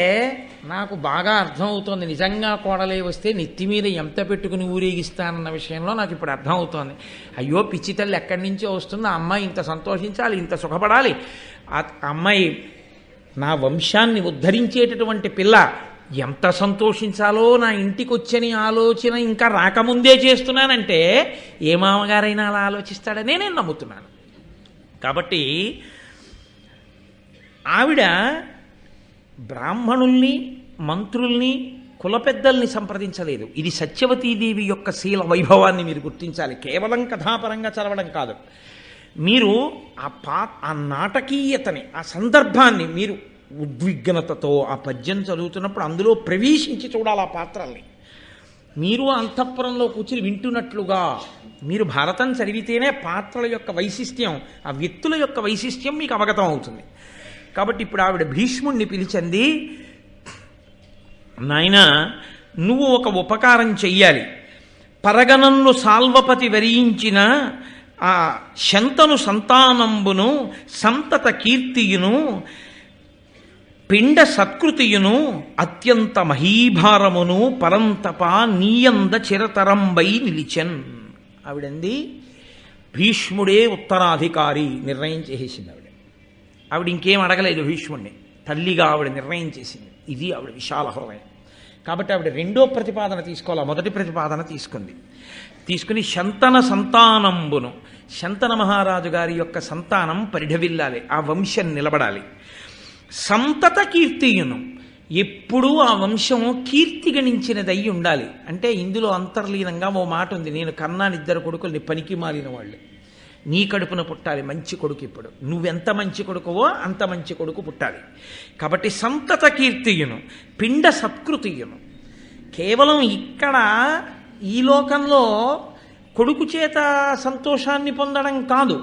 నాకు బాగా అర్థమవుతోంది, నిజంగా కోడలే వస్తే నెత్తి మీద ఎంత పెట్టుకుని ఊరేగిస్తానన్న విషయంలో నాకు ఇప్పుడు అర్థమవుతోంది. అయ్యో పిచ్చి తల్లి ఎక్కడి నుంచో వస్తుంది, ఆ అమ్మాయి ఇంత సంతోషించాలి, ఇంత సుఖపడాలి, ఆ అమ్మాయి నా వంశాన్ని ఉద్ధరించేటటువంటి పిల్ల, ఎంత సంతోషించాలో నా ఇంటికి వచ్చని ఆలోచన ఇంకా రాకముందే చేస్తున్నానంటే ఏ మామగారైనా అలా ఆలోచిస్తాడనే నేను నమ్ముతున్నాను. కాబట్టి ఆవిడ బ్రాహ్మణుల్ని, మంత్రుల్ని, కుల పెద్దల్ని సంప్రదించలేదు. ఇది సత్యవతీదేవి యొక్క శీల వైభవాన్ని మీరు గుర్తించాలి. కేవలం కథాపరంగా చదవడం కాదు, మీరు ఆ నాటకీయతని, ఆ సందర్భాన్ని మీరు ఉద్విగ్నతతో ఆ పద్యం చదువుతున్నప్పుడు అందులో ప్రవేశించి చూడాలి ఆ పాత్రల్ని. మీరు అంతఃపురంలో కూర్చుని వింటున్నట్లుగా మీరు భారతం చదివితేనే పాత్రల యొక్క వైశిష్ట్యం, ఆ వ్యక్తుల యొక్క వైశిష్ట్యం మీకు అవగతం అవుతుంది. కాబట్టి ఇప్పుడు ఆవిడ భీష్ముణ్ణి పిలిచింది, నాయన నువ్వు ఒక ఉపకారం చెయ్యాలి. పరగణంను సాల్వపతి వరించిన ఆ శంతను సంతానంబును సంతత కీర్తియును పిండ సత్కృతియును అత్యంత మహీభారమును పరంతప నీయంద చిరతరంబై నిలిచెన్. ఆవిడంది భీష్ముడే ఉత్తరాధికారి నిర్ణయం చేసేసింది. ఆవిడ ఇంకేం అడగలేదు భీష్ముడిని, తల్లిగా ఆవిడ నిర్ణయం చేసింది. ఇది ఆవిడ విశాల హృదయం. కాబట్టి ఆవిడ రెండో ప్రతిపాదన తీసుకోవాలి, మొదటి ప్రతిపాదన తీసుకుని శంతన సంతానంబును, శంతన మహారాజు గారి యొక్క సంతానం పరిఢవిల్లాలి, ఆ వంశం నిలబడాలి. సంతత కీర్తియును, ఎప్పుడూ ఆ వంశం కీర్తి గణించినదై ఉండాలి. అంటే ఇందులో అంతర్లీనంగా ఓ మాట ఉంది, నేను కన్నాను 2 కొడుకుల్ని, పనికి మాలిన వాళ్ళు, నీ కడుపున పుట్టాలి మంచి కొడుకు. ఇప్పుడు నువ్వెంత మంచి కొడుకువో అంత మంచి కొడుకు పుట్టాలి. కాబట్టి సంతత కీర్తియును పిండ సత్కృతియును, కేవలం ఇక్కడ ఈ లోకంలో కొడుకు చేత సంతోషాన్ని పొందడం కాదు,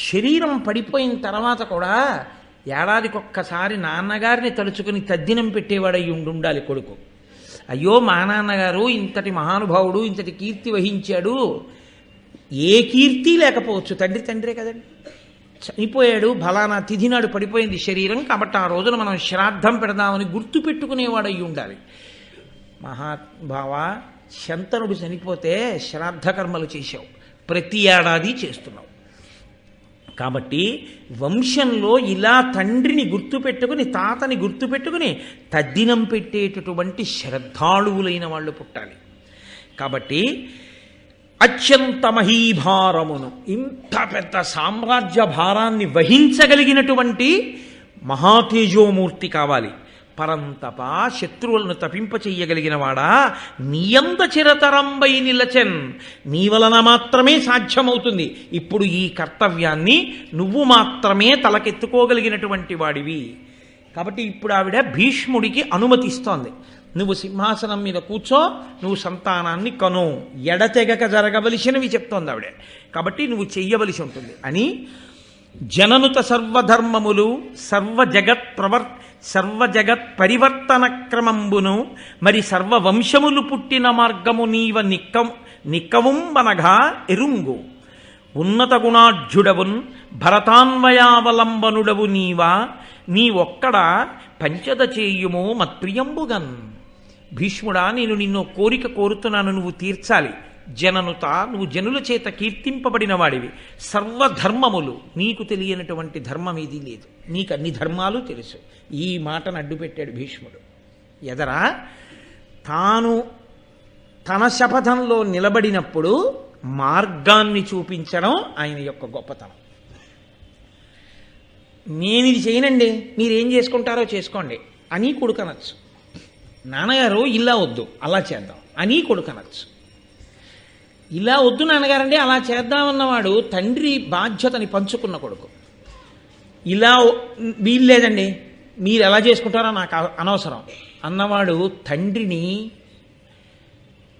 శరీరం పడిపోయిన తర్వాత కూడా ఏడాదికొక్కసారి నాన్నగారిని తలుచుకుని తద్దినం పెట్టేవాడై ఉండాలి కొడుకు. అయ్యో మా నాన్నగారు ఇంతటి మహానుభావుడు, ఇంతటి కీర్తి వహించాడు. ఏ కీర్తి లేకపోవచ్చు, తండ్రే కదండి. చనిపోయాడు, ఫలానా తిథి నాడు పడిపోయింది శరీరం, కాబట్టి ఆ రోజున మనం శ్రాద్ధం పెడదామని గుర్తు పెట్టుకునేవాడై ఉండాలి. మహాభావ, శంతనుడు చనిపోతే శ్రాద్ధ కర్మలు చేశావు, ప్రతి ఏడాది చేస్తున్నావు. కాబట్టి వంశంలో ఇలా తండ్రిని గుర్తుపెట్టుకుని, తాతని గుర్తుపెట్టుకుని తద్దినం పెట్టేటటువంటి శ్రద్ధాళువులైన వాళ్ళు పుట్టాలి. కాబట్టి అత్యంత మహీభారమును, ఇంత పెద్ద సామ్రాజ్య భారాన్ని వహించగలిగినటువంటి మహాతేజోమూర్తి కావాలి. పరంతప, శత్రువులను తపింపచెయ్యగలిగిన వాడా, నీయంద చిరతరంబై నిలచెన్, నీ వలన మాత్రమే సాధ్యమవుతుంది. ఇప్పుడు ఈ కర్తవ్యాన్ని నువ్వు మాత్రమే తలకెత్తుకోగలిగినటువంటి వాడివి. కాబట్టి ఇప్పుడు ఆవిడ భీష్ముడికి అనుమతిస్తోంది, నువ్వు సింహాసనం మీద కూర్చో, నువ్వు సంతానాన్ని కను, ఎడతెగక జరగవలసినవి చెప్తోంది ఆవిడ. కాబట్టి నువ్వు చెయ్యవలసి ఉంటుంది అని జననుత సర్వధర్మములు సర్వజగత్ పరివర్తన క్రమంబును మరి సర్వవంశములు పుట్టిన మార్గము నీవ నిక్కవుంబనగా ఎరుంగు. ఉన్నత గుణాఢ్యుడవున్ భరతాన్వయావలంబనుడవు నీవా, నీ ఒక్కడ పంచద చేయుమో మత్ప్రియంబుగన్. భీష్ముడా, నేను నిన్ను కోరిక కోరుతున్నాను, నువ్వు తీర్చాలి. జననుత, నువ్వు జనుల చేత కీర్తింపబడిన వాడివి. సర్వధర్మములు, నీకు తెలియనటువంటి ధర్మం ఏదీ లేదు, నీకు అన్ని ధర్మాలు తెలుసు. ఈ మాటను అడ్డుపెట్టాడు భీష్ముడు. ఎదరా తాను తన శపథంలో నిలబడినప్పుడు మార్గాన్ని చూపించడం ఆయన యొక్క గొప్పతనం. నేను ఇది చేయనండి, మీరేం చేసుకుంటారో చేసుకోండి అని కొడుకనొచ్చు. నాన్నగారు ఇలా వద్దు, అలా చేద్దాం అని కొడుకనొచ్చు. ఇలా వద్దు నాన్నగారండి, అలా చేద్దామన్నవాడు తండ్రి బాధ్యతని పంచుకున్న కొడుకు. ఇలా వీల్లేదండి, మీరు ఎలా చేసుకుంటారో నాకు అనవసరం అన్నవాడు తండ్రిని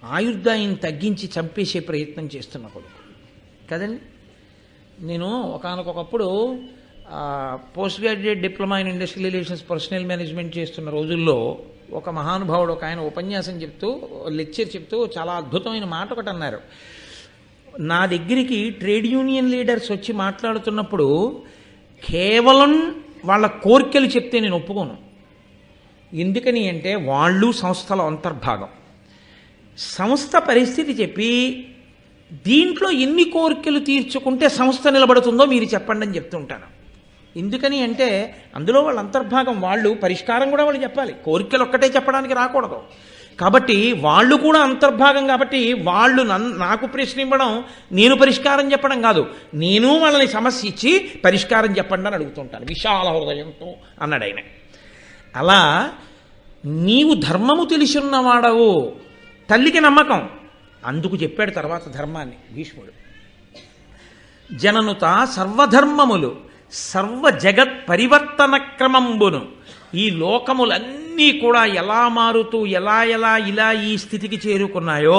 ఆయుర్దాయం తగ్గించి చంపేసే ప్రయత్నం చేస్తున్న కొడుకు కదండి. నేను ఒకానొకప్పుడు post graduate diploma in industrial relations personnel management చేస్తున్న రోజుల్లో ఒక మహానుభావుడు ఒక ఆయన ఉపన్యాసం చెప్తూ, లెక్చర్ చెప్తూ చాలా అద్భుతమైన మాట ఒకటి అన్నారు. నా దగ్గరికి ట్రేడ్ యూనియన్ లీడర్స్ వచ్చి మాట్లాడుతున్నప్పుడు కేవలం వాళ్ళ కోరికలు చెప్తే నేను ఒప్పుకోను. ఎందుకని అంటే వాళ్ళు సంస్థలో అంతర్భాగం. సంస్థ పరిస్థితి చెప్పి దీంట్లో ఎన్ని కోరికలు తీర్చుకుంటే సంస్థ నిలబడుతుందో మీరు చెప్పండి అని చెప్తుంటాను. ఎందుకని అంటే అందులో వాళ్ళ అంతర్భాగం, వాళ్ళు పరిష్కారం కూడా వాళ్ళు చెప్పాలి, కోరికలు ఒక్కటే చెప్పడానికి రాకూడదు. కాబట్టి వాళ్ళు కూడా అంతర్భాగం. కాబట్టి వాళ్ళు నాకు ప్రశ్న ఇవ్వడం, నేను పరిష్కారం చెప్పడం కాదు, నేను వాళ్ళని సమస్య ఇచ్చి పరిష్కారం చెప్పండి అని అడుగుతుంటాను విశాల హృదయంతో అన్నాడు ఆయన. అలా నీవు ధర్మము తెలిసిన్నవాడవు, తల్లికి నమ్మకం, అందుకు చెప్పాడు తర్వాత ధర్మాన్ని భీష్ముడు. జననుత సర్వధర్మములు సర్వ జగత్ పరివర్తన క్రమంబును, ఈ లోకములన్నీ అన్నీ కూడా ఎలా మారుతూ ఎలా ఇలా ఈ స్థితికి చేరుకున్నాయో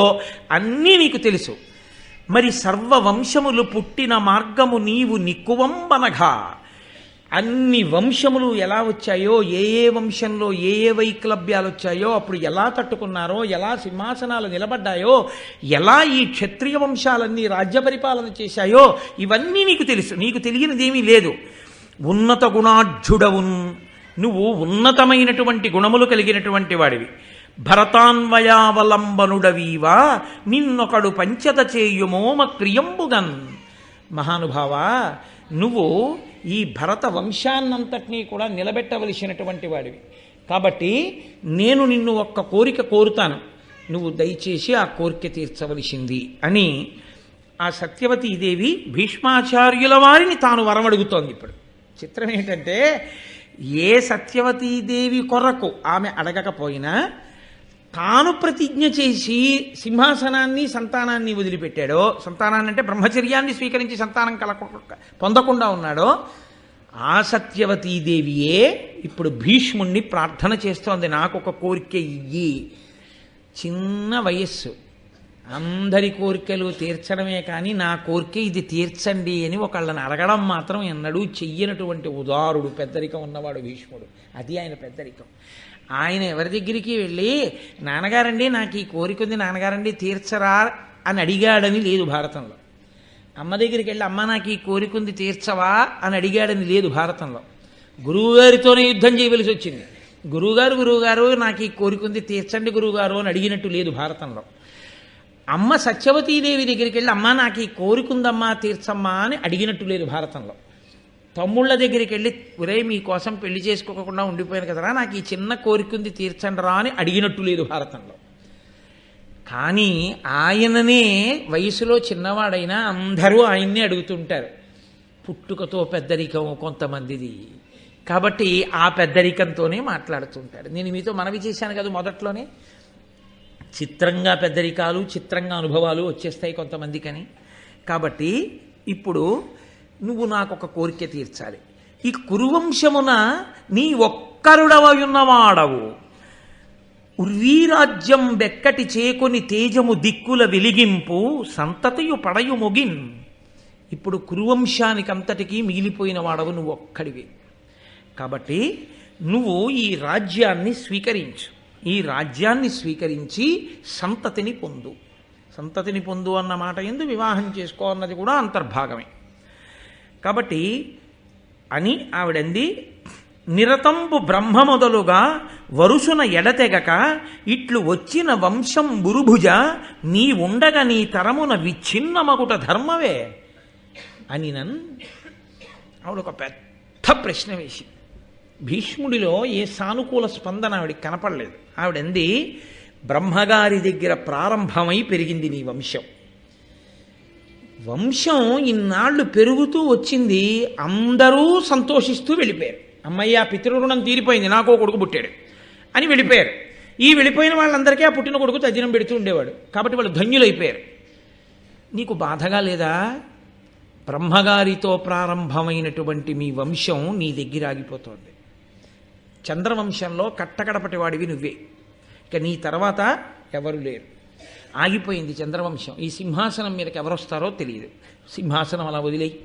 అన్నీ నీకు తెలుసు. మరి సర్వవంశములు పుట్టిన మార్గము నీవు నిక్కువంబనగా, అన్ని వంశములు ఎలా వచ్చాయో, ఏ వంశంలో ఏ వైక్లభ్యాలు వచ్చాయో, అప్పుడు ఎలా తట్టుకున్నారో, ఎలా సింహాసనాలు నిలబడ్డాయో, ఎలా ఈ క్షత్రియ వంశాలన్నీ రాజ్య పరిపాలన చేశాయో, ఇవన్నీ నీకు తెలుసు. నీకు తెలియనిదేమీ లేదు. ఉన్నత గుణాఢ్యుడవున్, నువ్వు ఉన్నతమైనటువంటి గుణములు కలిగినటువంటి వాడివి. భరతాన్వయావలంబనుడవీవా నిన్నొకడు పంచత చేయుమోమ క్రియంబుగన్. మహానుభావా, నువ్వు ఈ భరత వంశాన్నంతటినీ కూడా నిలబెట్టవలసినటువంటి వాడివి. కాబట్టి నేను నిన్ను ఒక్క కోరిక కోరుతాను, నువ్వు దయచేసి ఆ కోరిక తీర్చవలసింది అని ఆ సత్యవతీదేవి భీష్మాచార్యుల వారిని తాను వరమడుగుతోంది. ఇప్పుడు చిత్రం ఏంటంటే, ఏ సత్యవతీదేవి కొరకు ఆమె అడగకపోయినా తాను ప్రతిజ్ఞ చేసి సింహాసనాన్ని సంతానాన్ని వదిలిపెట్టాడో, సంతానాన్ని అంటే బ్రహ్మచర్యాన్ని స్వీకరించి సంతానం పొందకుండా ఉన్నాడో, ఆ సత్యవతీదేవియే ఇప్పుడు భీష్ముణ్ణి ప్రార్థన చేస్తోంది, నాకు ఒక కోరిక ఇయ్యి. చిన్న వయస్సు, అందరి కోరికలు తీర్చడమే కానీ నా కోరిక ఇది తీర్చండి అని ఒకళ్ళని అడగడం మాత్రం ఎన్నడూ చెయ్యనటువంటి ఉదారుడు, పెద్దరికం ఉన్నవాడు భీష్ముడు. అది ఆయన పెద్దరికం. ఆయన ఎవరి దగ్గరికి వెళ్ళి నాన్నగారండి నాకు ఈ కోరిక ఉంది, నాన్నగారండి తీర్చరా అని అడిగాడని లేదు భారతంలో. అమ్మ దగ్గరికి వెళ్ళి అమ్మ నాకు ఈ కోరిక ఉంది తీర్చవా అని అడిగాడని లేదు భారతంలో. గురువుగారితోనే యుద్ధం చేయవలసి వచ్చింది. గురువుగారు నాకు ఈ కోరిక ఉంది తీర్చండి గురువుగారు అని అడిగినట్టు లేదు భారతంలో. అమ్మ సత్యవతీదేవి దగ్గరికి వెళ్ళి అమ్మ నాకు ఈ కోరిక ఉందమ్మా తీర్చమ్మా అని అడిగినట్టు లేదు భారతంలో. తమ్ముళ్ళ దగ్గరికి వెళ్ళి ఒరే మీకోసం పెళ్లి చేసుకోకుండా ఉండిపోయాను కదరా నాకు ఈ చిన్న కోరిక ఉంది తీర్చండిరా అని అడిగినట్టు లేదు భారతంలో. కానీ ఆయననే వయసులో చిన్నవాడైనా అందరూ ఆయన్నే అడుగుతుంటారు. పుట్టుకతో పెద్దరికం కొంతమందిది కాబట్టి ఆ పెద్దరికంతోనే మాట్లాడుతుంటాడు. నేను మీతో మనవి చేశాను కదా మొదట్లోనే, చిత్రంగా పెద్దరికాలు, చిత్రంగా అనుభవాలు వచ్చేస్తాయి కొంతమందికని. కాబట్టి ఇప్పుడు నువ్వు నాకు ఒక కోరిక తీర్చాలి. ఈ కురువంశమున నీ ఒక్కరుడవయున్నవాడవు, ఉర్వీరాజ్యం బెక్కటి చేకొని తేజము దిక్కుల వెలిగింపు సంతతియు పడయు మొగిన్. ఇప్పుడు కురువంశానికంతటికీ మిగిలిపోయిన వాడవు నువ్వు ఒక్కడివి. కాబట్టి నువ్వు ఈ రాజ్యాన్ని స్వీకరించు. ఈ రాజ్యాన్ని స్వీకరించి సంతతిని పొందు. సంతతిని పొందు అన్న మాట ఎందు వివాహం చేసుకో అన్నది కూడా అంతర్భాగమే. కాబట్టి అని ఆవిడంది, నిరతంబు బ్రహ్మ మొదలుగా వరుసున ఎడతెగక ఇట్లు వచ్చిన వంశం బురుభుజ నీ ఉండగా నీ తరమున విచ్ఛిన్నమగుట ధర్మవే అని ఆవిడ ఒక పెద్ద ప్రశ్న వేసి, భీష్ముడిలో ఏ సానుకూల స్పందన ఆవిడికి కనపడలేదు. ఆవిడంది, బ్రహ్మగారి దగ్గర ప్రారంభమై పెరిగింది నీ వంశం. వంశం ఇన్నాళ్ళు పెరుగుతూ వచ్చింది, అందరూ సంతోషిస్తూ వెళ్ళిపోయారు. అమ్మయ్య పితృరుణం తీరిపోయింది, నాకో కొడుకు పుట్టాడు అని వెళ్ళిపోయారు. ఈ వెళ్ళిపోయిన వాళ్ళందరికీ ఆ పుట్టిన కొడుకు తజ్జనం పెడుతూ ఉండేవాడు కాబట్టి వాళ్ళు ధన్యులైపోయారు. నీకు బాధగా లేదా? బ్రహ్మగారితో ప్రారంభమైనటువంటి మీ వంశం నీ దగ్గర ఆగిపోతోంది. చంద్రవంశంలో కట్టకడపటి వాడివి నువ్వే, ఇక నీ తర్వాత ఎవరు లేరు. ఆగిపోయింది చంద్రవంశం. ఈ సింహాసనం మీదకి ఎవరు వస్తారో తెలియదు. సింహాసనం అలా వదిలేయి,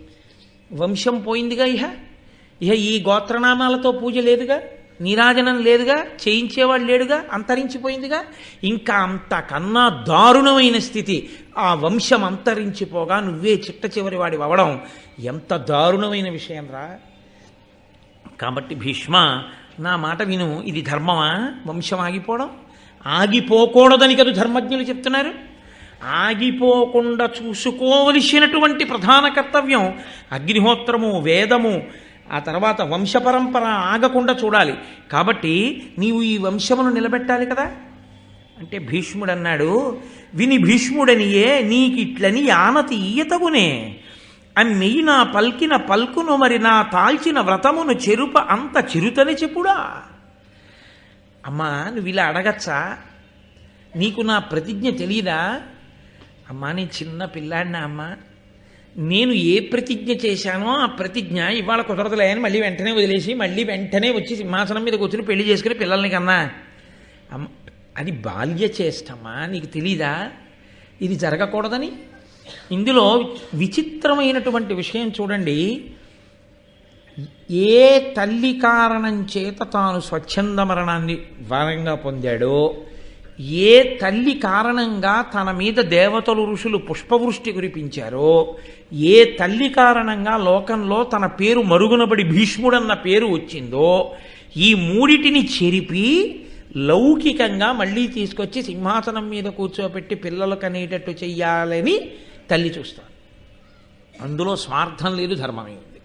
వంశం పోయిందిగా. ఇహ ఈ గోత్రనామాలతో పూజ లేదుగా, నీరాజనం లేదుగా, చేయించేవాడు లేడుగా, అంతరించిపోయిందిగా. ఇంకా అంతకన్నా దారుణమైన స్థితి, ఆ వంశం అంతరించిపోగా నువ్వే చిట్ట చివరి వాడి అవడం ఎంత దారుణమైన విషయం రా. కాబట్టి భీష్మ నా మాట విను, ఇది ధర్మమా వంశం ఆగిపోవడం? ఆగిపోకూడదని కదా ధర్మజ్ఞులు చెప్తున్నారు. ఆగిపోకుండా చూసుకోవలసినటువంటి ప్రధాన కర్తవ్యం అగ్నిహోత్రము, వేదము, ఆ తర్వాత వంశపరంపర ఆగకుండా చూడాలి. కాబట్టి నీవు ఈ వంశమును నిలబెట్టాలి కదా. అంటే భీష్ముడు అన్నాడు, విని భీష్ముడనియే నీకిట్లని ఆనతి ఈయతగునే అన్నెయ్యి నా పల్కిన పల్కును మరి నా తాల్చిన వ్రతమును చెరుప అంత చిరుతని చెప్పుడా. అమ్మా నువ్వు ఇలా అడగచ్చా? నీకు నా ప్రతిజ్ఞ తెలియదా? అమ్మా నేను చిన్న పిల్లాడినా అమ్మా, నేను ఏ ప్రతిజ్ఞ చేశానో ఆ ప్రతిజ్ఞ ఇవాళ కుదరదులే అని మళ్ళీ వెంటనే వదిలేసి మళ్ళీ వెంటనే వచ్చి సింహాసనం మీద కూర్చుని పెళ్లి చేసుకుని పిల్లల్ని కన్నా అది బాల్య చేష్టమా? నీకు తెలీదా ఇది జరగకూడదని? ఇందులో విచిత్రమైనటువంటి విషయం చూడండి. ఏ తల్లి కారణం చేత తాను స్వచ్ఛంద మరణాన్ని వరంగా పొందాడో, ఏ తల్లి కారణంగా తన మీద దేవతలు ఋషులు పుష్పవృష్టి కురిపించారో, ఏ తల్లి కారణంగా లోకంలో తన పేరు మరుగునబడి భీష్ముడన్న పేరు వచ్చిందో, ఈ మూడిటిని చెరిపి లౌకికంగా మళ్ళీ తీసుకొచ్చి సింహాసనం మీద కూర్చోబెట్టి పిల్లలకు అనేటట్టు చెయ్యాలని తల్లి చూస్తారు. అందులో స్వార్థం లేదు, ధర్మమే ఉంది.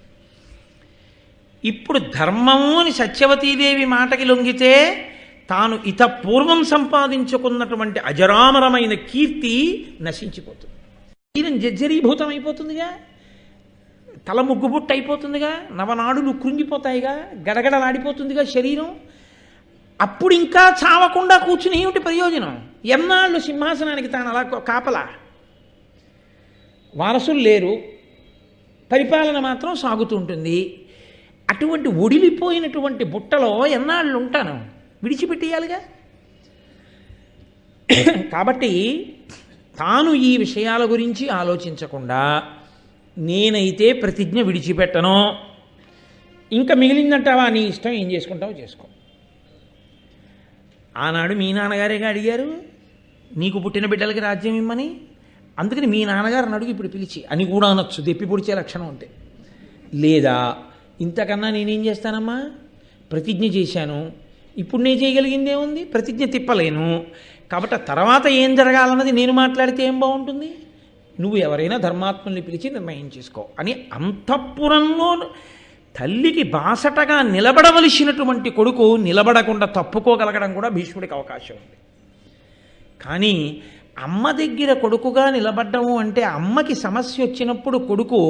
ఇప్పుడు ధర్మము అని సత్యవతీదేవి మాటకి లొంగితే తాను పూర్వం సంపాదించుకున్నటువంటి అజరామరమైన కీర్తి నశించిపోతుంది. శరీరం జర్జరీభూతం అయిపోతుందిగా, తల ముగ్గుబుట్టు అయిపోతుందిగా, నవనాడులు కృంగిపోతాయిగా, గడగడలాడిపోతుందిగా శరీరం. అప్పుడు ఇంకా చావకుండా కూర్చుని ఏమిటి ప్రయోజనం? ఎన్నాళ్ళు సింహాసనానికి తాను అలా కాపలా? వారసులు లేరు, పరిపాలన మాత్రం సాగుతూ ఉంటుంది. అటువంటి ఒడిలిపోయినటువంటి బుట్టలో ఎన్నాళ్ళు ఉంటాను? విడిచిపెట్టేయాలిగా. కాబట్టి తాను ఈ విషయాల గురించి ఆలోచించకుండా నేనైతే ప్రతిజ్ఞ విడిచిపెట్టను, ఇంకా మిగిలిందంటావా నీ ఇష్టం, ఏం చేసుకుంటావో చేసుకో. ఆనాడు మీ నాన్నగారేగా అడిగారు నీకు పుట్టిన బిడ్డలకి రాజ్యం ఇమ్మని. అందుకని మీ నాన్నగారిని అడుగు ఇప్పుడు పిలిచి అని కూడా అనొచ్చు, దెప్పి పొడిచే లక్షణం ఉంటే. లేదా ఇంతకన్నా నేనేం చేస్తానమ్మా, ప్రతిజ్ఞ చేశాను, ఇప్పుడు నేను చేయగలిగిందే ఉంది, ప్రతిజ్ఞ తిప్పలేను. కాబట్టి తర్వాత ఏం జరగాలన్నది నేను మాట్లాడితే ఏం బాగుంటుంది? నువ్వు ఎవరైనా ధర్మాత్ముల్ని పిలిచి నిర్ణయం చేసుకో అని అంతఃపురంలో తల్లికి బాసటగా నిలబడవలసినటువంటి కొడుకు నిలబడకుండా తప్పుకోగలగడం కూడా భీష్ముడికి అవకాశం ఉంది. కానీ అమ్మ దగ్గర కొడుకుగా నిలబడ్డము అంటే అమ్మకి సమస్య వచ్చినప్పుడు కొడుకు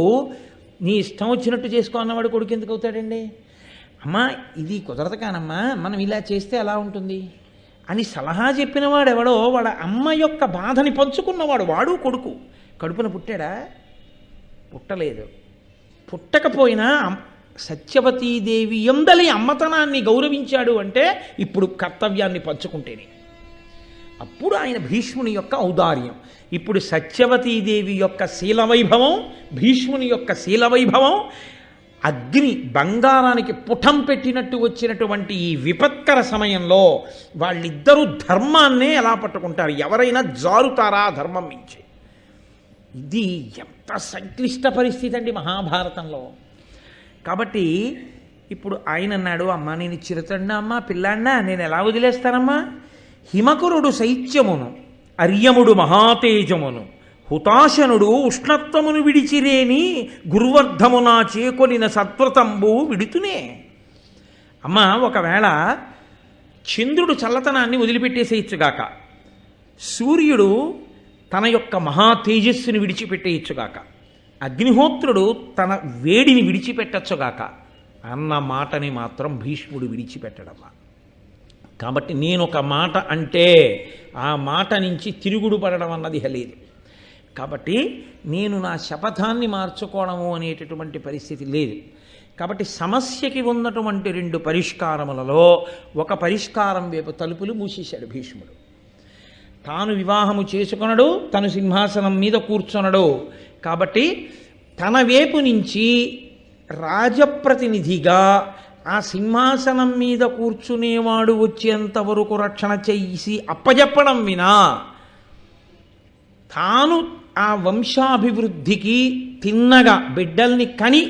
నీ ఇష్టం వచ్చినట్టు చేసుకో అన్నవాడు కొడుకు ఎందుకు అవుతాడండి? అమ్మ ఇది కుదరదు కానమ్మా, మనం ఇలా చేస్తే ఎలా ఉంటుంది అని సలహా చెప్పినవాడు ఎవడో వాడు అమ్మ యొక్క బాధని పంచుకున్నవాడు, వాడు కొడుకు. కడుపున పుట్టాడా? పుట్టలేదు. పుట్టకపోయినా సత్యవతీదేవి ఎందలి అమ్మతనాన్ని గౌరవించాడు అంటే ఇప్పుడు కర్తవ్యాన్ని పంచుకుంటేనే. అప్పుడు ఆయన భీష్ముని యొక్క ఔదార్యం. ఇప్పుడు సత్యవతీదేవి యొక్క శీలవైభవం, భీష్ముని యొక్క శీలవైభవం, అగ్ని బంగారానికి పుటం పెట్టినట్టు వచ్చినటువంటి ఈ విపత్కర సమయంలో వాళ్ళిద్దరూ ధర్మాన్నే ఎలా పట్టుకుంటారు? ఎవరైనా జారుతారా ధర్మం మించి? ఇది ఎంత సంక్లిష్ట పరిస్థితి అండి మహాభారతంలో. కాబట్టి ఇప్పుడు ఆయన అన్నాడు, అమ్మ నేను చిరుతండా అమ్మ పిల్లాడినా నేను ఎలా వదిలేస్తానమ్మా? హిమకురుడు శైత్యమును, అర్యముడు మహాతేజమును, హుతాశనుడు ఉష్ణత్వమును విడిచిరేని గురువర్ధమునా చేకొనిన సత్వ్రతంబు విడుతునే. అమ్మ ఒకవేళ చంద్రుడు చల్లతనాన్ని వదిలిపెట్టేసేయచ్చుగాక, సూర్యుడు తన యొక్క మహా తేజస్సుని విడిచిపెట్టేయచ్చుగాక, అగ్నిహోత్రుడు తన వేడిని విడిచిపెట్టచ్చుగాక అన్న మాటని మాత్రం భీష్ముడు విడిచిపెట్టడమ్మా. కాబట్టి నేను ఒక మాట అంటే ఆ మాట నుంచి తిరుగుడు పడడం అన్నది లేదు. కాబట్టి నేను నా శపథాన్ని మార్చుకోవడము అనేటటువంటి పరిస్థితి లేదు. కాబట్టి సమస్యకి ఉన్నటువంటి రెండు పరిష్కారములలో ఒక పరిష్కారం వైపు తలుపులు మూసేశాడు భీష్ముడు. తాను వివాహము చేసుకొనడు, తను సింహాసనం మీద కూర్చొనడు. కాబట్టి తన వైపు నుంచి రాజప్రతినిధిగా ఆ సింహాసనం మీద కూర్చునేవాడు వచ్చేంత వరకు రక్షణ చేసి అప్పజెప్పడం వినా తాను ఆ వంశాభివృద్ధికి తిన్నగా బిడ్డల్ని కని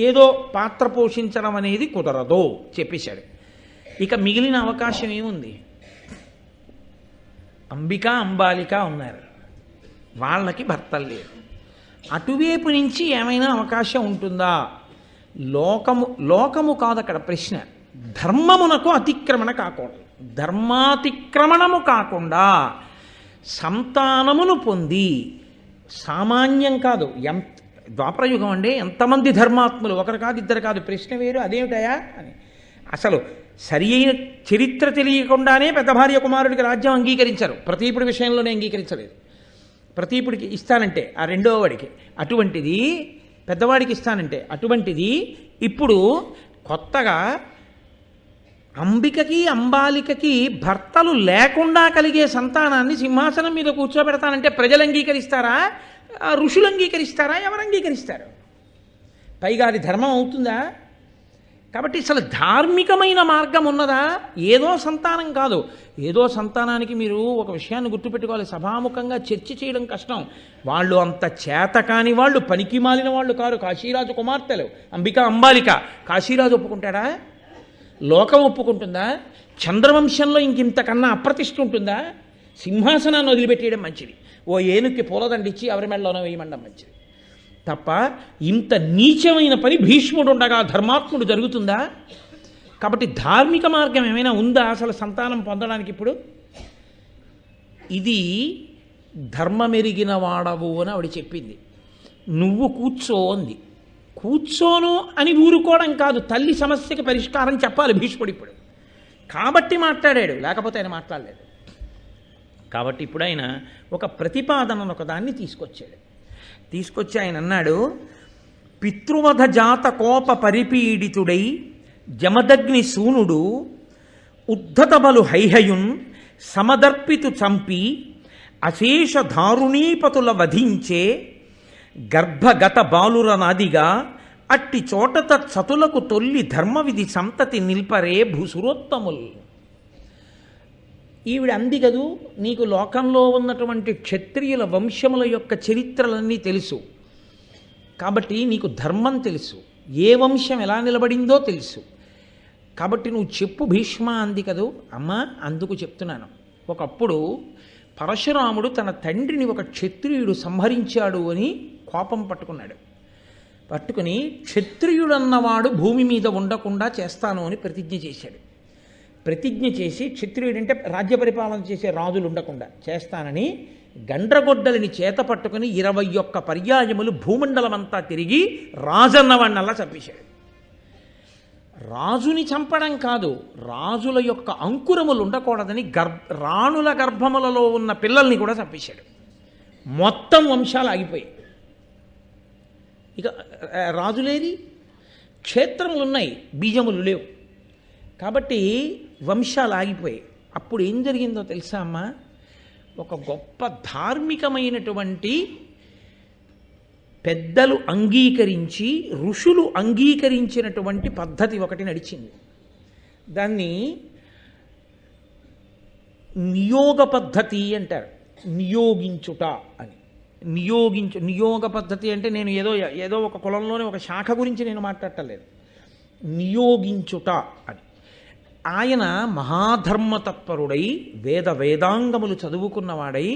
ఏదో పాత్ర పోషించడం అనేది కుదరదు చెప్పేశాడు. ఇక మిగిలిన అవకాశం ఏముంది? అంబిక అంబాలిక ఉన్నారు, వాళ్ళకి భర్తలు లేరు. అటువైపు నుంచి ఏమైనా అవకాశం ఉంటుందా? లోకము కాదు అక్కడ ప్రశ్న. ధర్మమునకు అతిక్రమణ కాకూడదు. ధర్మాతిక్రమణము కాకుండా సంతానమును పొంది, సామాన్యం కాదు, ద్వాపరయుగం అండి, ఎంతమంది ధర్మాత్ములు, ఒకరు కాదు ఇద్దరు కాదు. ప్రశ్న వేరు, అదేమిటయా అని. అసలు సరి అయిన చరిత్ర తెలియకుండానే పెద్ద భార్య కుమారుడికి రాజ్యం అంగీకరించారు, ప్రతీపుడి విషయంలోనే అంగీకరించలేదు. ప్రతీపుడికి ఇస్తానంటే ఆ రెండో వాడికి అటువంటిది, పెద్దవాడికి ఇస్తానంటే అటువంటిది ఇప్పుడు కొత్తగా అంబికకి అంబాలికకి భర్తలు లేకుండా కలిగే సంతానాన్ని సింహాసనం మీద కూర్చోబెడతానంటే ప్రజలు అంగీకరిస్తారా, ఋషులు అంగీకరిస్తారా, ఎవరు అంగీకరిస్తారు? పైగా అది ధర్మం అవుతుందా? కాబట్టి అసలు ధార్మికమైన మార్గం ఉన్నదా? ఏదో సంతానం కాదు. ఏదో సంతానానికి మీరు ఒక విషయాన్ని గుర్తుపెట్టుకోవాలి, సభాముఖంగా చర్చ చేయడం కష్టం. వాళ్ళు అంత చేత కాని వాళ్ళు, పనికి మాలిన వాళ్ళు కారు. కాశీరాజు కుమార్తెలు అంబిక అంబాలిక. కాశీరాజు ఒప్పుకుంటాడా? లోకం ఒప్పుకుంటుందా? చంద్రవంశంలో ఇంకింతకన్నా అప్రతిష్ఠ ఉంటుందా? సింహాసనాన్ని వదిలిపెట్టేయడం మంచిది. ఓ ఏనుక్కి పూలదండిచ్చి ఎవరి మెడలోనో వేయమండం మంచిది తప్ప ఇంత నీచమైన పని భీష్ముడు ఉండగా ధర్మాత్ముడు జరుగుతుందా? కాబట్టి ధార్మిక మార్గం ఏమైనా ఉందా అసలు సంతానం పొందడానికి? ఇప్పుడు ఇది ధర్మమెరిగిన వాడవు అని ఆవిడ చెప్పింది. నువ్వు కూర్చో అంది. కూర్చోను అని ఊరుకోవడం కాదు, తల్లి సమస్యకి పరిష్కారం చెప్పాలి భీష్ముడు ఇప్పుడు. కాబట్టి మాట్లాడాడు, లేకపోతే ఆయన మాట్లాడలేదు. కాబట్టి ఇప్పుడు ఆయన ఒక ప్రతిపాదనను ఒకదాన్ని తీసుకొచ్చి ఆయన అన్నాడు, పితృవధ జాత కోప పరిపీడితుడై జమదగ్ని సూనుడు ఉద్ధతబలు హైహయున్ సమదర్పితు చంపి అశేష దారుణీపతుల వధించే గర్భగత బాలురనాదిగా అట్టి చోటత చతులకు తొల్లి ధర్మవిధి సంతతి నిల్పరే భూసురోత్తముల్. ఈవిడ అంది కదూ, నీకు లోకంలో ఉన్నటువంటి క్షత్రియుల వంశముల యొక్క చరిత్రలన్నీ తెలుసు కాబట్టి నీకు ధర్మం తెలుసు, ఏ వంశం ఎలా నిలబడిందో తెలుసు కాబట్టి నువ్వు చెప్పు భీష్మ అంది కదూ. అమ్మ అందుకు చెప్తున్నాను. ఒకప్పుడు పరశురాముడు తన తండ్రిని ఒక క్షత్రియుడు సంహరించాడు అని కోపం పట్టుకుని క్షత్రియుడన్నవాడు భూమి మీద ఉండకుండా చేస్తాను అని ప్రతిజ్ఞ చేసి క్షత్రియుడంటే రాజ్య పరిపాలన చేసే రాజులు ఉండకుండా చేస్తానని గండ్రగొడ్డలిని చేత పట్టుకుని 21 పర్యాయములు భూమండలమంతా తిరిగి రాజన్నవాణ్ణల్లా చంపేశాడు. రాజుని చంపడం కాదు, రాజుల యొక్క అంకురములు ఉండకూడదని రాణుల గర్భములలో ఉన్న పిల్లల్ని కూడా చంపేశాడు. మొత్తం వంశాలు ఆగిపోయాయి. ఇక రాజులేది, క్షేత్రములు ఉన్నాయి, బీజములు లేవు. కాబట్టి వంశాలు ఆగిపోయాయి. అప్పుడు ఏం జరిగిందో తెలుసా అమ్మా? ఒక గొప్ప ధార్మికమైనటువంటి పెద్దలు అంగీకరించి ఋషులు అంగీకరించినటువంటి పద్ధతి ఒకటి నడిచింది. దాన్ని నియోగ పద్ధతి అంటారు. నియోగించుట అని. నియోగ పద్ధతి అంటే నేను ఏదో ఒక కులంలోనే ఒక శాఖ గురించి నేను మాట్లాడటలేదు. నియోగించుట అని. ఆయన మహాధర్మతత్పరుడై వేదాంగములు చదువుకున్నవాడై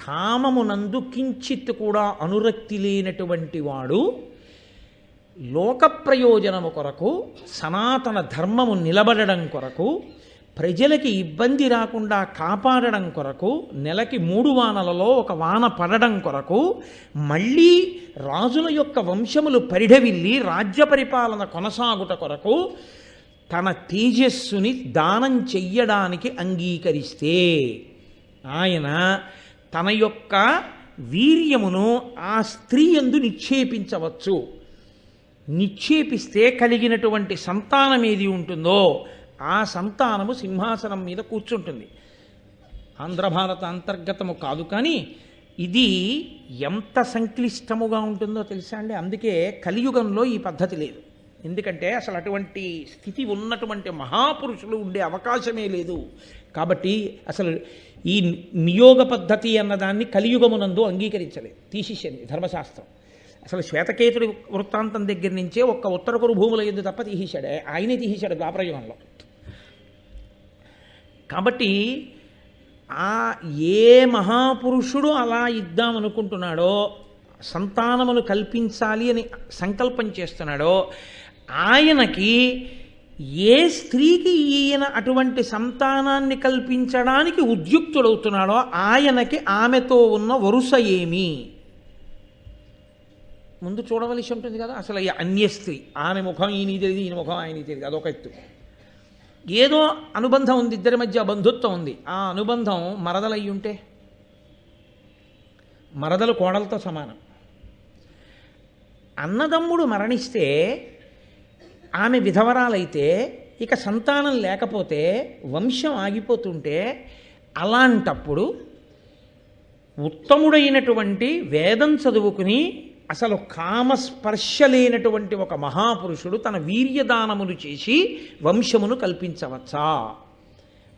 కామమునందు కించిత్ కూడా అనురక్తి లేనటువంటి వాడు లోక ప్రయోజనము కొరకు, సనాతన ధర్మము నిలబడడం కొరకు, ప్రజలకి ఇబ్బంది రాకుండా కాపాడడం కొరకు, నెలకి 3 వానలలో 1 వాన పడడం కొరకు, మళ్ళీ రాజుల యొక్క వంశములు పరిఢవిల్లి రాజ్య పరిపాలన కొనసాగుట కొరకు తన తేజస్సుని దానం చెయ్యడానికి అంగీకరిస్తే ఆయన తన యొక్క వీర్యమును ఆ స్త్రీ యందు నిక్షేపించవచ్చు. నిక్షేపిస్తే కలిగినటువంటి సంతానం ఏది ఉంటుందో ఆ సంతానము సింహాసనం మీద కూర్చుంటుంది. ఆంధ్రభారత అంతర్గతము కాదు, కానీ ఇది ఎంత సంక్లిష్టముగా ఉంటుందో తెలుసా అండి. అందుకే కలియుగంలో ఈ పద్ధతి లేదు. ఎందుకంటే అసలు అటువంటి స్థితి ఉన్నటువంటి మహాపురుషులు ఉండే అవకాశమే లేదు. కాబట్టి అసలు ఈ నియోగ పద్ధతి అన్నదాన్ని కలియుగమునందు అంగీకరించలేదు, తీసేసింది ధర్మశాస్త్రం. అసలు శ్వేతకేతుడి వృత్తాంతం దగ్గర నుంచే ఒక్క ఉత్తర కురు భూముల యందు తప్ప తీసేశాడు, ఆయనే తీసేశాడు ద్వాపరయుగంలో. కాబట్టి ఏ మహాపురుషుడు అలా ఇద్దామనుకుంటున్నాడో, సంతానమును కల్పించాలి అని సంకల్పం చేస్తున్నాడో, ఆయనకి ఏ స్త్రీకి ఈయన అటువంటి సంతానాన్ని కల్పించడానికి ఉద్యుక్తుడవుతున్నాడో ఆయనకి ఆమెతో ఉన్న వరుస ఏమి ముందు చూడవలసి ఉంటుంది కదా. అసలు అన్య స్త్రీ, ఆమె ముఖం ఈయన తెలియదు, ఈయన ముఖం ఆయన తెలియదు, అదొక ఎత్తు. ఏదో అనుబంధం ఉంది, ఇద్దరి మధ్య బంధుత్వం ఉంది, ఆ అనుబంధం మరదలయ్యి ఉంటే మరదలు కోడలతో సమానం. అన్నదమ్ముడు మరణిస్తే ఆమె విధవరాలైతే ఇక సంతానం లేకపోతే వంశం ఆగిపోతుంటే అలాంటప్పుడు ఉత్తముడైనటువంటి వేదం చదువుకుని అసలు కామస్పర్శ లేనటువంటి ఒక మహాపురుషుడు తన వీర్యదానములు చేసి వంశమును కల్పించవచ్చా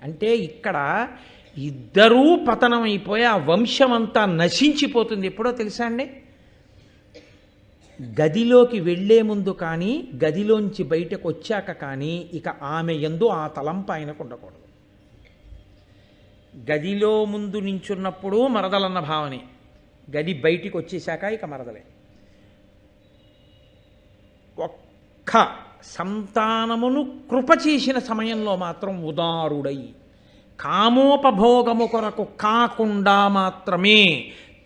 అంటే ఇక్కడ ఇద్దరూ పతనమైపోయి ఆ వంశమంతా నశించిపోతుంది. ఎప్పుడో తెలుసా అండి? గదిలోకి వెళ్లే ముందు కానీ గదిలోంచి బయటకు వచ్చాక కానీ ఇక ఆమె యందు ఆ తలంపు ఆయనకు ఉండకూడదు. గదిలో ముందు నించున్నప్పుడు మరదలన్న భావనే, గది బయటికి వచ్చేశాక ఇక మరదలే. ఒక్క సంతానమును కృప చేసిన సమయంలో మాత్రం ఉదారుడై కామోపభోగము కొరకు కాకుండా మాత్రమే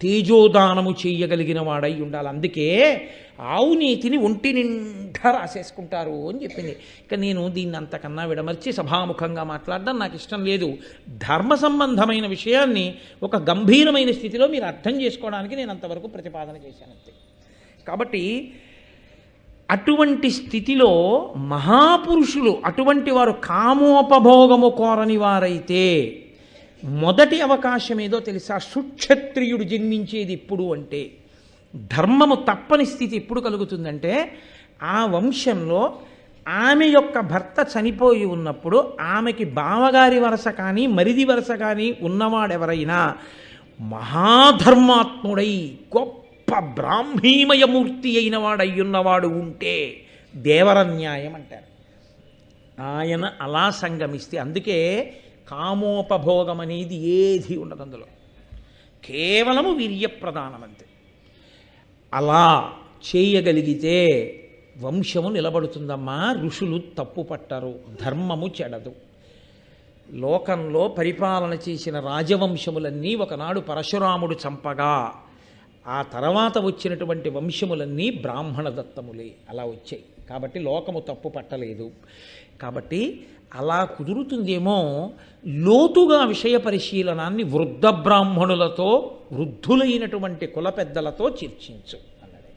తేజోదానము చేయగలిగిన వాడై ఉండాలి. అందుకే ఆవు నీతిని ఒంటి నిండా రాసేసుకుంటారు అని చెప్పింది. ఇక నేను దీన్ని అంతకన్నా విడమర్చి సభాముఖంగా మాట్లాడడం నాకు ఇష్టం లేదు. ధర్మ సంబంధమైన విషయాన్ని ఒక గంభీరమైన స్థితిలో మీరు అర్థం చేసుకోవడానికి నేను అంతవరకు ప్రతిపాదన చేశానంతే. కాబట్టి అటువంటి స్థితిలో మహాపురుషులు అటువంటి వారు కామోపభోగము కోరని వారైతే మొదటి అవకాశం ఏదో తెలుసా? సుక్షత్రియుడు జన్మించేది ఎప్పుడు అంటే, ధర్మము తప్పని స్థితి ఎప్పుడు కలుగుతుందంటే ఆ వంశంలో ఆమె యొక్క భర్త చనిపోయి ఉన్నప్పుడు ఆమెకి బావగారి వరస కానీ మరిది వరస కానీ ఉన్నవాడెవరైనా మహాధర్మాత్ముడై గొప్ప బ్రాహ్మీమయమూర్తి అయిన వాడయ్యున్నవాడు ఉంటే దేవరన్యాయం అంటారు. ఆయన అలా సంగమిస్తే, అందుకే కామోపభోగం అనేది ఏది ఉండదు అందులో, కేవలము వీర్యప్రధానం అంతే. అలా చేయగలిగితే వంశము నిలబడుతుందమ్మా. ఋషులు తప్పు పట్టరు, ధర్మము చెడదు. లోకంలో పరిపాలన చేసిన రాజవంశములన్నీ ఒకనాడు పరశురాముడు చంపగా ఆ తర్వాత వచ్చినటువంటి వంశములన్నీ బ్రాహ్మణ దత్తములే అలా వచ్చాయి. కాబట్టి లోకము తప్పు పట్టలేదు. కాబట్టి అలా కుదురుతుందేమో లోతుగా విషయ పరిశీలనాన్ని వృద్ధ బ్రాహ్మణులతో వృద్ధులైనటువంటి కుల పెద్దలతో చర్చించు అన్నది.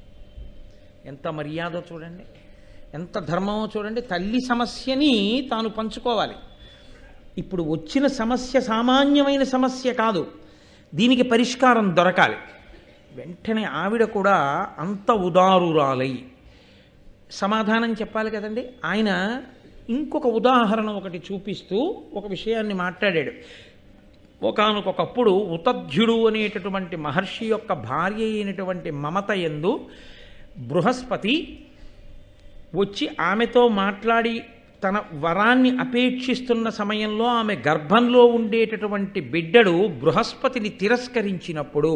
ఎంత మర్యాద చూడండి, ఎంత ధర్మమో చూడండి. తల్లి సమస్యని తాను పంచుకోవాలి. ఇప్పుడు వచ్చిన సమస్య సామాన్యమైన సమస్య కాదు, దీనికి పరిష్కారం దొరకాలి. వెంటనే ఆవిడ కూడా అంత ఉదారురాలై సమాధానం చెప్పాలి కదండి. ఆయన ఇంకొక ఉదాహరణ ఒకటి చూపిస్తూ ఒక విషయాన్ని మాట్లాడాడు. ఒకానొకప్పుడు ఉతధ్యుడు అనేటటువంటి మహర్షి యొక్క భార్య అయినటువంటి మమత యందు బృహస్పతి వచ్చి ఆమెతో మాట్లాడి తన వరాన్ని అపేక్షిస్తున్న సమయంలో ఆమె గర్భంలో ఉండేటటువంటి బిడ్డడు బృహస్పతిని తిరస్కరించినప్పుడు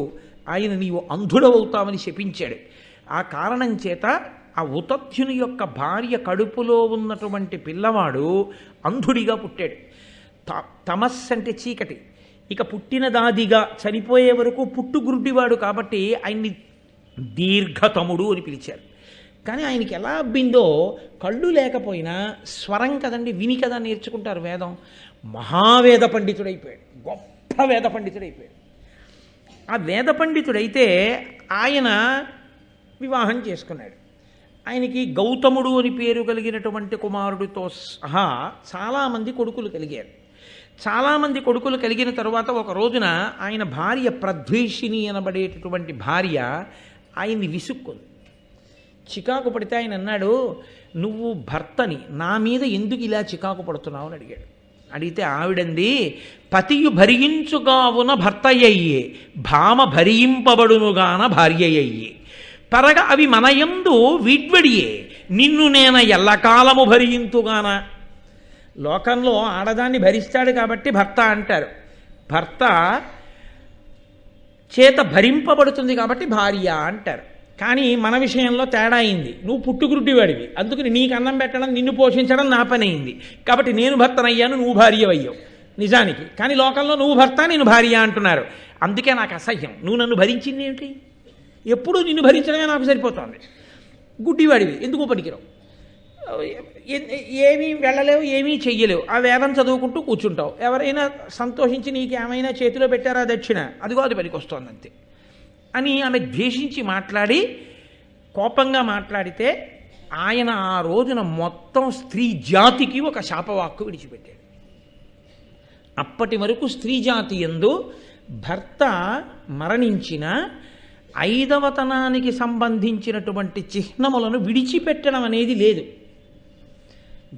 ఆయన నీవు అంధుడవుతావని శపించాడు. ఆ కారణం చేత ఆ ఉతధ్యుని యొక్క భార్య కడుపులో ఉన్నటువంటి పిల్లవాడు అంధుడిగా పుట్టాడు. తమస్సు అంటే చీకటి. ఇక పుట్టినదాదిగా చనిపోయే వరకు పుట్టుగురుడివాడు కాబట్టి ఆయన్ని దీర్ఘతముడు అని పిలిచారు. కానీ ఆయనకి ఎలా అబ్బిందో, కళ్ళు లేకపోయినా స్వరం కదండి, విని కదా నేర్చుకుంటారు వేదం. మహావేద పండితుడైపోయాడు, గొప్ప వేద పండితుడైపోయాడు. ఆ వేద పండితుడైతే ఆయన వివాహం చేసుకున్నాడు. ఆయనకి గౌతముడు అని పేరు కలిగినటువంటి కుమారుడితో సహా చాలామంది కొడుకులు కలిగారు. చాలామంది కొడుకులు కలిగిన తరువాత ఒక రోజున ఆయన భార్య ప్రద్వేషిణి అనబడేటటువంటి భార్య ఆయన్ని విసుక్కుంది. చికాకు పడితే ఆయన అన్నాడు, నువ్వు భర్తని, నా మీద ఎందుకు ఇలా చికాకు పడుతున్నావు అని అడిగాడు. అడిగితే ఆవిడంది, పతియు భరించుగావున భర్తయ్యే, భామ భరింపబడునుగాన భార్యయ్యే, పరగ అవి మనయందు వీడ్వడియే, నిన్ను నేను ఎల్లకాలము భరింతుగాన. లోకంలో ఆడదాన్ని భరిస్తాడు కాబట్టి భర్త అంటారు, భర్త చేత భరింపబడుతుంది కాబట్టి భార్య అంటారు. కానీ మన విషయంలో తేడా అయింది. నువ్వు పుట్టుగురుడివాడివి, అందుకని నీకు అన్నం పెట్టడం నిన్ను పోషించడం నా పని అయింది కాబట్టి నేను భర్తనయ్యాను, నువ్వు భార్య అయ్యావు నిజానికి. కానీ లోకంలో నువ్వు భర్త నేను భార్య అంటున్నారు. అందుకే నాకు అసహ్యం. నువ్వు నన్ను భరించింది ఏమిటి? ఎప్పుడూ నిన్ను భరించడమే నాకు సరిపోతుంది. గుడ్డివాడివి, ఎందుకు పనికిరావు, ఏమీ వెళ్ళలేవు, ఏమీ చెయ్యలేవు, ఆ వేదం చదువుకుంటూ కూర్చుంటావు. ఎవరైనా సంతోషించి నీకు ఏమైనా చేతిలో పెట్టారా దక్షిణ, అదిగో అది పనికి వస్తుంది అంతే. అని ఆమె ద్వేషించి మాట్లాడి కోపంగా మాట్లాడితే ఆయన ఆ రోజున మొత్తం స్త్రీ జాతికి ఒక శాపవాక్కు విడిచిపెట్టాడు. అప్పటి వరకు స్త్రీ జాతి యందు భర్త మరణించిన 5వ తనానికి సంబంధించినటువంటి చిహ్నములను విడిచిపెట్టడం అనేది లేదు.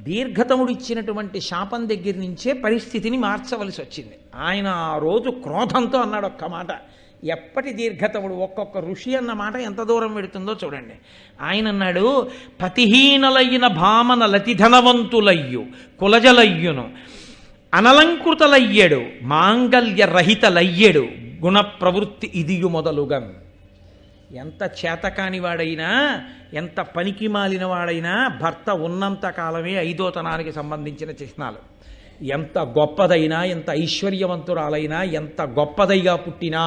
దీర్ఘతముడు ఇచ్చినటువంటి శాపం దగ్గర నుంచే పరిస్థితిని మార్చవలసి వచ్చింది. ఆయన ఆ రోజు క్రోధంతో అన్నాడు ఒక్క మాట. ఎప్పటి దీర్ఘతముడు ఒక్కొక్క ఋషి అన్న మాట ఎంత దూరం పెడుతుందో చూడండి. ఆయన అన్నాడు, పతిహీనలైన భామన లతిధనవంతులయ్యు కులజలయ్యును అనలంకృతలయ్యడు మాంగల్య రహితలయ్యడు గుణ ప్రవృత్తి ఇదియు మొదలుగా. ఎంత చేతకాని వాడైనా, ఎంత పనికి మాలిన వాడైనా భర్త ఉన్నంత కాలమే 5వ తనానికి సంబంధించిన చిహ్నాలు. ఎంత గొప్పదైనా, ఎంత ఐశ్వర్యవంతురాలైనా, ఎంత గొప్పదైగా పుట్టినా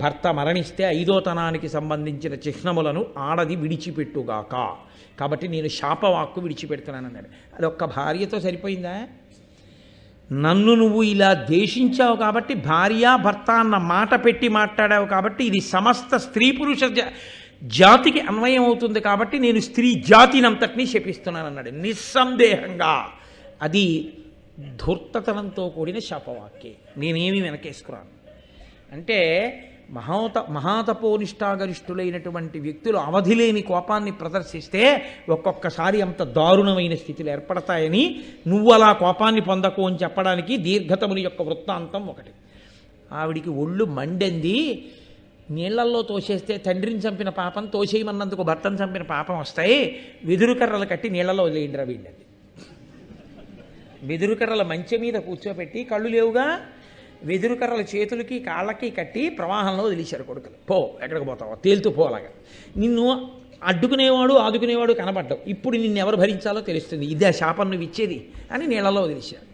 భర్త మరణిస్తే 5వ తనానికి సంబంధించిన చిహ్నములను ఆడది విడిచిపెట్టుగాక. కాబట్టి నేను శాపవాక్కు విడిచిపెడుతున్నానన్నాడు. అది ఒక్క భార్యతో సరిపోయిందా? నన్ను నువ్వు ఇలా ద్వేషించావు కాబట్టి, భార్య భర్త అన్న మాట పెట్టి మాట్లాడావు కాబట్టి ఇది సమస్త స్త్రీ పురుష జాతికి అన్వయం అవుతుంది కాబట్టి నేను స్త్రీ జాతినంతటినీ శపిస్తున్నానన్నాడు. నిస్సందేహంగా అది ధూర్తతనంతో కూడిన శాపవాక్యే. నేనేమి వెనకేసుకురాను. అంటే మహాతపోనిష్టాగరిష్ఠులైనటువంటి వ్యక్తులు అవధిలేని కోపాన్ని ప్రదర్శిస్తే ఒక్కొక్కసారి అంత దారుణమైన స్థితిలో ఏర్పడతాయని, నువ్వు అలా కోపాన్ని పొందకు అని చెప్పడానికి దీర్ఘతముని యొక్క వృత్తాంతం ఒకటి. ఆవిడికి ఒళ్ళు మండింది. నీళ్లల్లో తోసేస్తే తండ్రిని చంపిన పాపం, తోసేయమన్నందుకు భర్తను చంపిన పాపం వస్తాయి. వెదురు కర్రలు కట్టి నీళ్లలో వదిలేయండిరా వీళ్ళది. వెదురు కర్రల మంచె మీద కూర్చోబెట్టి, కళ్ళు లేవుగా, వెదురు కర్రల చేతులకి కాళ్ళకి కట్టి ప్రవాహంలో వదిలేశారు కొడుకులు. పో, ఎక్కడికి పోతావో తేలుతూ పోలాగా. నిన్ను అడ్డుకునేవాడు ఆదుకునేవాడు కనబడ్డావు, ఇప్పుడు నిన్ను ఎవరు భరించాలో తెలుస్తుంది, ఇదే శాపం నువ్వు ఇచ్చేది అని నీళ్ళలో వదిలేశారు.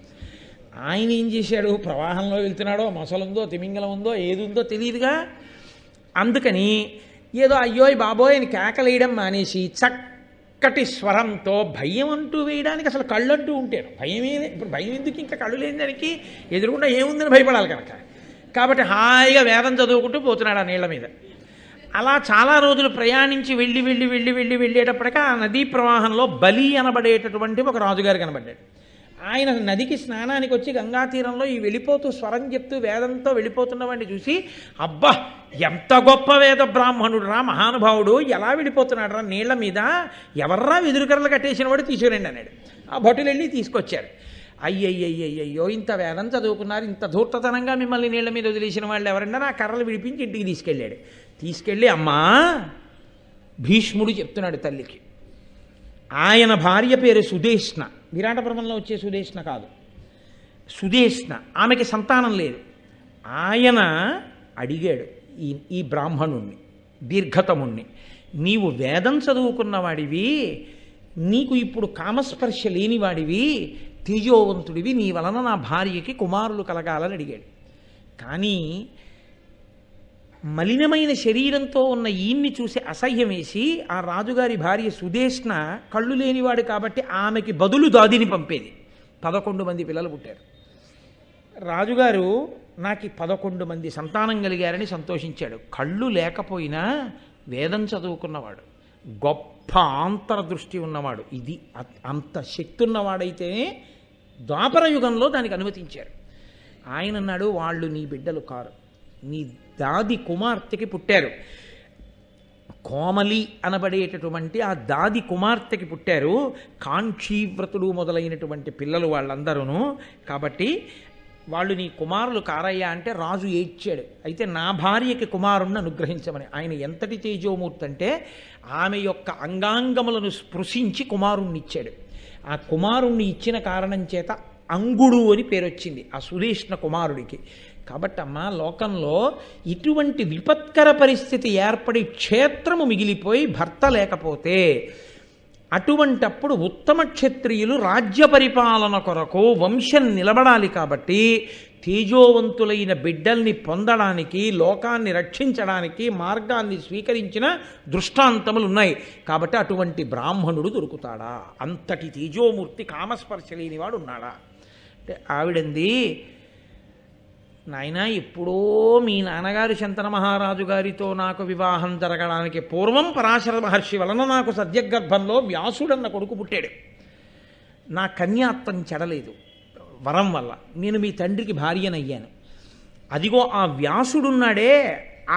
ఆయన ఏం చేశాడు? ప్రవాహంలో వెళ్తున్నాడో, మొసలుందో తిమింగలం ఉందో ఏది ఉందో తెలియదుగా. అందుకని ఏదో అయ్యోయ్ బాబోయ్ అని కేకలేయడం మానేసి చక్కటి స్వరంతో భయం అంటూ వేయడానికి అసలు కళ్ళు అంటూ ఉంటారు. భయమే, ఇప్పుడు భయం ఎందుకు? ఇంకా కళ్ళు లేని దానికి ఎదురుకుండా ఏముందని భయపడాలి కనుక. కాబట్టి హాయిగా వేదం చదువుకుంటూ పోతున్నాడు ఆ నీళ్ల మీద. అలా చాలా రోజులు ప్రయాణించి వెళ్ళేటప్పటికీ ఆ నదీ ప్రవాహంలో బలి అనబడేటటువంటి ఒక రాజుగారు కనబడ్డాడు. ఆయన నదికి స్నానానికి వచ్చి గంగా తీరంలో ఈ వెళ్ళిపోతూ స్వరం చెప్తూ వేదంతో వెళ్ళిపోతున్న వాడిని చూసి, అబ్బా ఎంత గొప్ప వేద బ్రాహ్మణుడు రా, మహానుభావుడు, ఎలా వెళ్ళిపోతున్నాడు రా నీళ్ల మీద, ఎవర్రా వెదురుకర్రలు కట్టేసిన వాడు తీసుకురండి అన్నాడు. ఆ భటులు వెళ్ళి తీసుకొచ్చారు. అయ్యయ్యయ్యయ్యో, ఇంత వేదం చదువుకున్నారు, ఇంత ధూర్తతనంగా మిమ్మల్ని నీళ్ల మీద వదిలేసిన వాళ్ళు ఎవరన్నా, నా కర్రలు విడిపించి ఇంటికి తీసుకెళ్ళాడు. తీసుకెళ్ళి, అమ్మా, భీష్ముడు చెప్తున్నాడు తల్లికి, ఆయన భార్య పేరు సుదేష్ణ, విరాటపురంలో వచ్చే సుదేష్ణ కాదు, సుదేష్ణ. ఆమెకి సంతానం లేదు. ఆయన అడిగాడు ఈ బ్రాహ్మణుణ్ణి, దీర్ఘతముణ్ణి, నీవు వేదం చదువుకున్నవాడివి, నీకు ఇప్పుడు కామస్పర్శ లేనివాడివి, తేజోవంతుడివి, నీ వలన నా భార్యకి కుమారులు కలగాలని అడిగాడు. కానీ మలినమైన శరీరంతో ఉన్న ఈయన్ని చూసి అసహ్యం వేసి ఆ రాజుగారి భార్య సుదేష్ణ కళ్ళు లేనివాడు కాబట్టి ఆమెకి బదులు దాదిని పంపేది. 11 మంది పిల్లలు పుట్టారు. రాజుగారు నాకు 11 మంది సంతానం కలిగారని సంతోషించాడు. కళ్ళు లేకపోయినా వేదం చదువుకున్నవాడు, గొప్ప ఆంతరదృష్టి ఉన్నవాడు, ఇది అంత శక్తి ఉన్నవాడైతేనే ద్వాపర యుగంలో దానికి అనుమతించారు. ఆయన అన్నాడు, వాళ్ళు నీ బిడ్డలు కారు, నీ దాది కుమార్తెకి పుట్టారు. కోమలి అనబడేటటువంటి ఆ దాది కుమార్తెకి పుట్టారు. కాంక్షీవ్రతుడు మొదలైనటువంటి పిల్లలు వాళ్ళందరూ. కాబట్టి వాళ్ళు నీ కుమారులు కారయ్యా అంటే రాజు ఏడ్చాడు. అయితే నా భార్యకి కుమారుణ్ణి అనుగ్రహించమని. ఆయన ఎంతటి తేజోమూర్తి అంటే ఆమె యొక్క అంగాంగములను స్పృశించి కుమారుణ్ణి ఇచ్చాడు. ఆ కుమారుణ్ణి ఇచ్చిన కారణం చేత అంగుడు అని పేరు వచ్చింది ఆ సుదేష్ణ కుమారుడికి. కాబట్టి అమ్మ, లోకంలో ఇటువంటి విపత్కర పరిస్థితి ఏర్పడి క్షేత్రము మిగిలిపోయి భర్త లేకపోతే, అటువంటప్పుడు ఉత్తమ క్షత్రియులు రాజ్య పరిపాలన కొరకు వంశం నిలబడాలి. కాబట్టి తేజోవంతులైన బిడ్డల్ని పొందడానికి, లోకాన్ని రక్షించడానికి మార్గాన్ని స్వీకరించిన దృష్టాంతములు ఉన్నాయి. కాబట్టి అటువంటి బ్రాహ్మణుడు దొరుకుతాడా? అంతటి తేజోమూర్తి కామస్పర్శ లేనివాడు ఉన్నాడా అంటే ఆవిడంది, నాయన ఎప్పుడో మీ నాన్నగారు శంతన మహారాజు గారితో నాకు వివాహం జరగడానికి పూర్వం పరాశర మహర్షి వలన నాకు సద్యగర్భంలో వ్యాసుడన్న కొడుకు పుట్టాడు. నా కన్యాత్వం చెడలేదు వరం వల్ల. నేను మీ తండ్రికి భార్యనయ్యాను. అదిగో ఆ వ్యాసుడున్నాడే,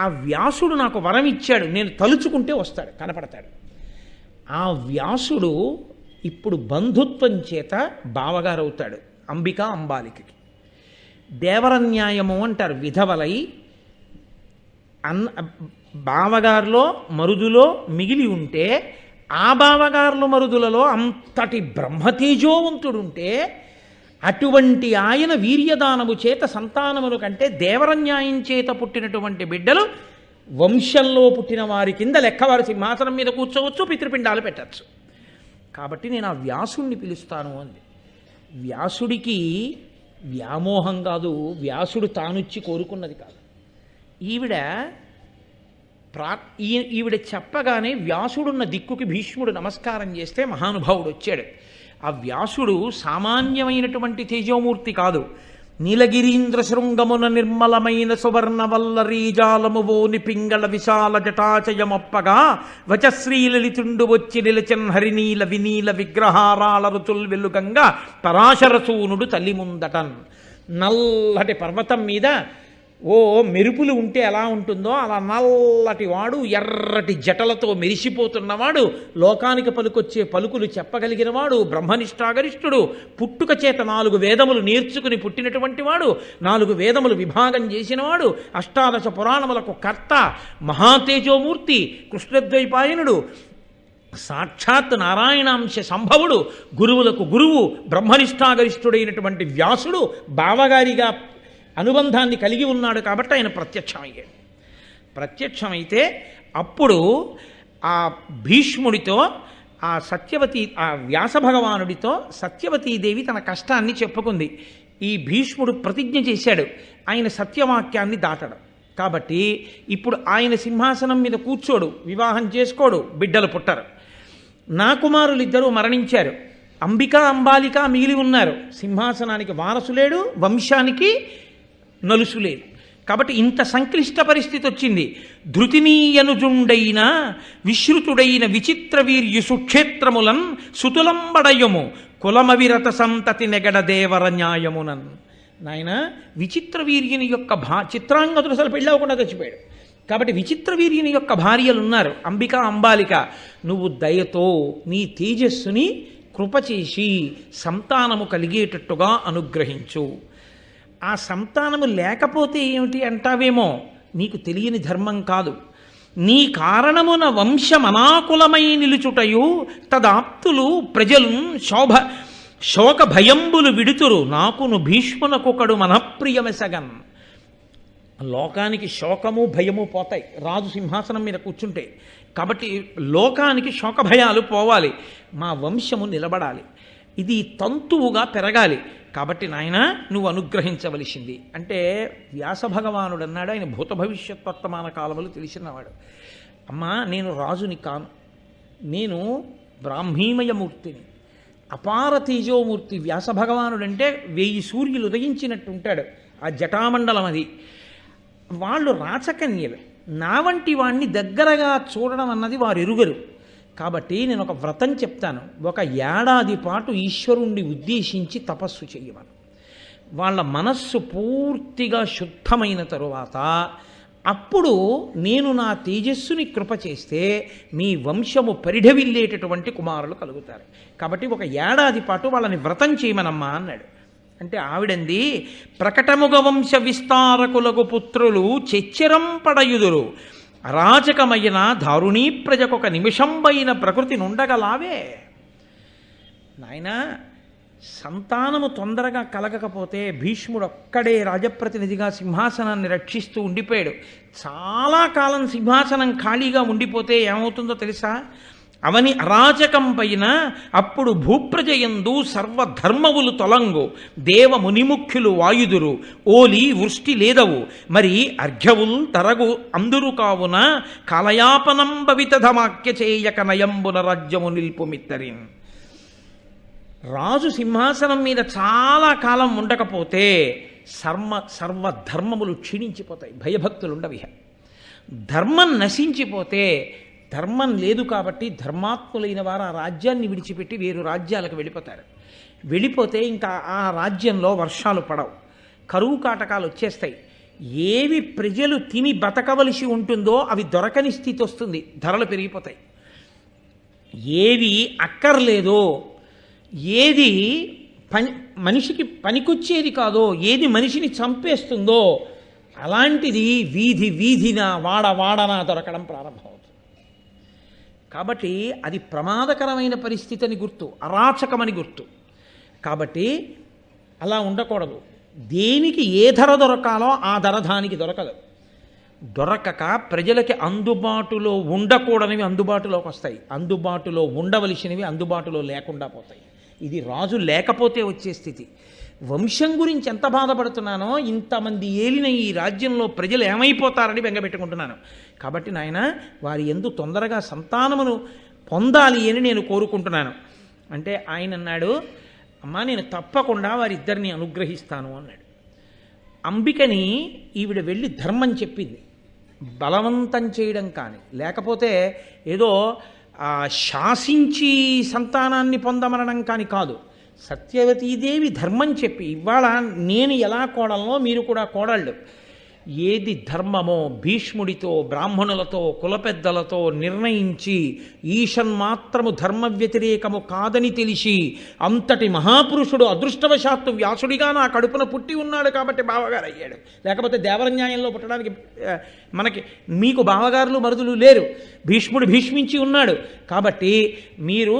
ఆ వ్యాసుడు నాకు వరం ఇచ్చాడు. నేను తలుచుకుంటే వస్తాడు, కనపడతాడు. ఆ వ్యాసుడు ఇప్పుడు బంధుత్వం చేత బావగారు అవుతాడు అంబికా అంబాలికకి. దేవరన్యాయము అంటారు. విధవలై బావగారిలో మరుదులో మిగిలి ఉంటే ఆ బావగారుల మరుదులలో అంతటి బ్రహ్మతేజోవంతుడుంటే అటువంటి ఆయన వీర్యదానము చేత సంతానముల కంటే దేవరన్యాయం చేత పుట్టినటువంటి బిడ్డలు వంశంలో పుట్టిన వారి కింద లెక్కవారి సింహాసనం మీద కూర్చోవచ్చు, పితృపిండాలు పెట్టచ్చు. కాబట్టి నేను ఆ వ్యాసుడిని పిలుస్తాను అంది. వ్యాసుడికి వ్యామోహం కాదు, వ్యాసుడు తానుచ్చి కోరుకున్నది కాదు. ఈవిడ చెప్పగానే వ్యాసుడున్న దిక్కుకి భీష్ముడు నమస్కారం చేస్తే మహానుభావుడు వచ్చాడు. ఆ వ్యాసుడు సామాన్యమైనటువంటి తేజోమూర్తి కాదు. నీలగిరీంద్ర శృంగమున నిర్మలమైన సువర్ణవల్లరీజాలమువోని పింగళ విశాల జటాచయమొప్పగా వచశ్రీలలితుండు వచ్చి నిలచన్ హరినీల వినీల విగ్రహారాల రుతుల్ వెలుగంగా పరాశరసూనుడు తల్లి ముందటన్. నల్లటి పర్వతం మీద ఓ మెరుపులు ఉంటే ఎలా ఉంటుందో అలా నల్లటి వాడు, ఎర్రటి జటలతో మెరిసిపోతున్నవాడు, లోకానికి పలుకొచ్చే పలుకులు చెప్పగలిగిన వాడు, బ్రహ్మనిష్టాగరిష్ఠుడు, పుట్టుక చేత 4 వేదములు నేర్చుకుని పుట్టినటువంటి వాడు, 4 వేదములు విభాగం చేసినవాడు, అష్టాదశ పురాణములకు కర్త, మహాతేజోమూర్తి, కృష్ణద్వైపాయనుడు, సాక్షాత్ నారాయణాంశ సంభవుడు, గురువులకు గురువు, బ్రహ్మనిష్టాగరిష్ఠుడైనటువంటి వ్యాసుడు బావగారిగా అనుబంధాన్ని కలిగి ఉన్నాడు. కాబట్టి ఆయన ప్రత్యక్షమయ్యాడు. ప్రత్యక్షమైతే అప్పుడు ఆ భీష్ముడితో ఆ వ్యాస భగవానుడితో సత్యవతీదేవి తన కష్టాన్ని చెప్పుకుంది. ఈ భీష్ముడు ప్రతిజ్ఞ చేశాడు ఆయన సత్యవాక్యాన్ని దాటడం. కాబట్టి ఇప్పుడు ఆయన సింహాసనం మీద కూర్చోడు, వివాహం చేసుకోడు, బిడ్డలు పుట్టరు. నా కుమారులిద్దరూ మరణించారు. అంబికా అంబాలిక మిగిలి ఉన్నారు. సింహాసనానికి వారసులేడు, వంశానికి నలుసులేదు. కాబట్టి ఇంత సంక్లిష్ట పరిస్థితి వచ్చింది. ధృతినీయనుజుండైన విశ్రుతుడైన విచిత్ర వీర్యు సుక్షేత్రములన్ సుతులంబడయము కులమవిరత సంతతి నెగడ దేవర న్యాయమునన్. నాయన విచిత్ర వీర్యుని యొక్క చిత్రాంగతుడు అసలు పెళ్ళవకుండా చచ్చిపోయాడు. కాబట్టి విచిత్ర వీర్యుని యొక్క భార్యలు ఉన్నారు అంబికా అంబాలిక. నువ్వు దయతో నీ తేజస్సుని కృపచేసి సంతానము కలిగేటట్టుగా అనుగ్రహించు. ఆ సంతానము లేకపోతే ఏమిటి అంటావేమో, నీకు తెలియని ధర్మం కాదు. నీ కారణమున వంశమనాకులమై నిలుచుటయు తదాప్తులు ప్రజలు శోక భయంబులు విడుతురు నాకును భీష్మునకొకడు మనఃప్రియమెసగన్. లోకానికి శోకము భయము పోతాయి రాజు సింహాసనం మీద కూర్చుంటే. కాబట్టి లోకానికి శోక భయాలు పోవాలి, మా వంశము నిలబడాలి, ఇది తంతువుగా పెరగాలి. కాబట్టి నాయన నువ్వు అనుగ్రహించవలసింది అంటే వ్యాస భగవానుడు అన్నాడు. ఆయన భూత భవిష్యత్ వర్తమాన కాలములు తెలిసినవాడు. అమ్మా నేను రాజుని కాను, నేను బ్రాహ్మీమయమూర్తిని, అపార తేజోమూర్తి. వ్యాస భగవానుడు అంటే 1000 సూర్యులు ఉదయించినట్టు ఉంటాడు. ఆ జటామండలం అది. వాళ్ళు రాచకన్యలు. నా వంటి వాణ్ణి దగ్గరగా చూడడం అన్నది వారు ఎరుగరు. కాబట్టి నేను ఒక వ్రతం చెప్తాను. 1 ఏడాది పాటు ఈశ్వరుణ్ణి ఉద్దేశించి తపస్సు చేయమను. వాళ్ళ మనస్సు పూర్తిగా శుద్ధమైన తరువాత అప్పుడు నేను నా తేజస్సుని కృప చేస్తే మీ వంశము పరిఢవిల్లేటటువంటి కుమారులు కలుగుతారు. కాబట్టి 1 ఏడాది పాటు వాళ్ళని వ్రతం చేయమనమ్మా అన్నాడు. అంటే ఆవిడంది, ప్రకటముగ వంశ విస్తారకులకు పుత్రులు చెచ్చరం పడయుదురు, అరాచకమైన దారుణీ ప్రజకొక నిమిషంబైన ప్రకృతి నుండగలావే. నాయన సంతానము తొందరగా కలగకపోతే భీష్ముడు ఒక్కడే రాజప్రతినిధిగా సింహాసనాన్ని రక్షిస్తూ ఉండిపోయాడు. చాలా కాలం సింహాసనం ఖాళీగా ఉండిపోతే ఏమవుతుందో తెలుసా? అవని అరాచకం పైన అప్పుడు భూప్రజయందు సర్వధర్మవులు తొలంగు, దేవ మునిముఖ్యులు వాయుదురు, ఓలి వృష్టి లేదవు, మరి అర్ఘ్యవుల్ తరగు అందురు కావున కాలయాపనం భవితధమాక్య చేయక నయంబున రాజ్యము నిల్పుమిత్తరిన్. రాజు సింహాసనం మీద చాలా కాలం ఉండకపోతే సర్వధర్మములు క్షీణించిపోతాయి, భయభక్తులు ఉండవిహ. ధర్మం నశించిపోతే, ధర్మం లేదు కాబట్టి ధర్మాత్ములైన వారు ఆ రాజ్యాన్ని విడిచిపెట్టి వేరు రాజ్యాలకు వెళ్ళిపోతారు. వెళ్ళిపోతే ఇంకా ఆ రాజ్యంలో వర్షాలు పడవు, కరువు కాటకాలు వచ్చేస్తాయి. ఏవి ప్రజలు తిని బతకవలసి ఉంటుందో అవి దొరకని స్థితి వస్తుంది, ధరలు పెరిగిపోతాయి. ఏవి అక్కర్లేదో, ఏది మనిషికి పనికొచ్చేది కాదో, ఏది మనిషిని చంపేస్తుందో అలాంటిది వీధి వీధిన వాడన దొరకడం ప్రారంభమవుతుంది. కాబట్టి అది ప్రమాదకరమైన పరిస్థితి అని గుర్తు, అరాచకమని గుర్తు. కాబట్టి అలా ఉండకూడదు. దేనికి ఏ ధర దొరకాలో ఆ ధర దానికి దొరకదు. దొరకక ప్రజలకి అందుబాటులో ఉండకూడనివి అందుబాటులోకి వస్తాయి, అందుబాటులో ఉండవలసినవి అందుబాటులో లేకుండా పోతాయి. ఇది రాజు లేకపోతే వచ్చే స్థితి. వంశం గురించి ఎంత బాధపడుతున్నానో, ఇంతమంది ఏలిన ఈ రాజ్యంలో ప్రజలు ఏమైపోతారని బెంగపెట్టుకుంటున్నాను. కాబట్టి నాయన వారి యందు తొందరగా సంతానమును పొందాలి అని నేను కోరుకుంటున్నాను. అంటే ఆయన అన్నాడు, అమ్మా నేను తప్పకుండా వారిద్దరిని అనుగ్రహిస్తాను అన్నాడు. అంబికని ఈవిడ వెళ్ళి ధర్మం చెప్పింది, బలవంతం చేయడం కానీ, లేకపోతే ఏదో శాసించి సంతానాన్ని పొందమనడం కానీ కాదు. సత్యవతీదేవి ధర్మం చెప్పి, ఇవాళ నేను ఎలా కోడలనో మీరు కూడా కోడళ్ళు. ఏది ధర్మమో భీష్ముడితో, బ్రాహ్మణులతో, కులపెద్దలతో నిర్ణయించి ఈషన్మాత్రము ధర్మ వ్యతిరేకము కాదని తెలిసి, అంతటి మహాపురుషుడు అదృష్టవశాత్తు వ్యాసుడిగా నా కడుపున పుట్టి ఉన్నాడు కాబట్టి బావగారు అయ్యాడు. లేకపోతే దేవరన్యాయంలో పుట్టడానికి మీకు బావగారులు మరుదులు లేరు. భీష్ముడు భీష్మించి ఉన్నాడు కాబట్టి మీరు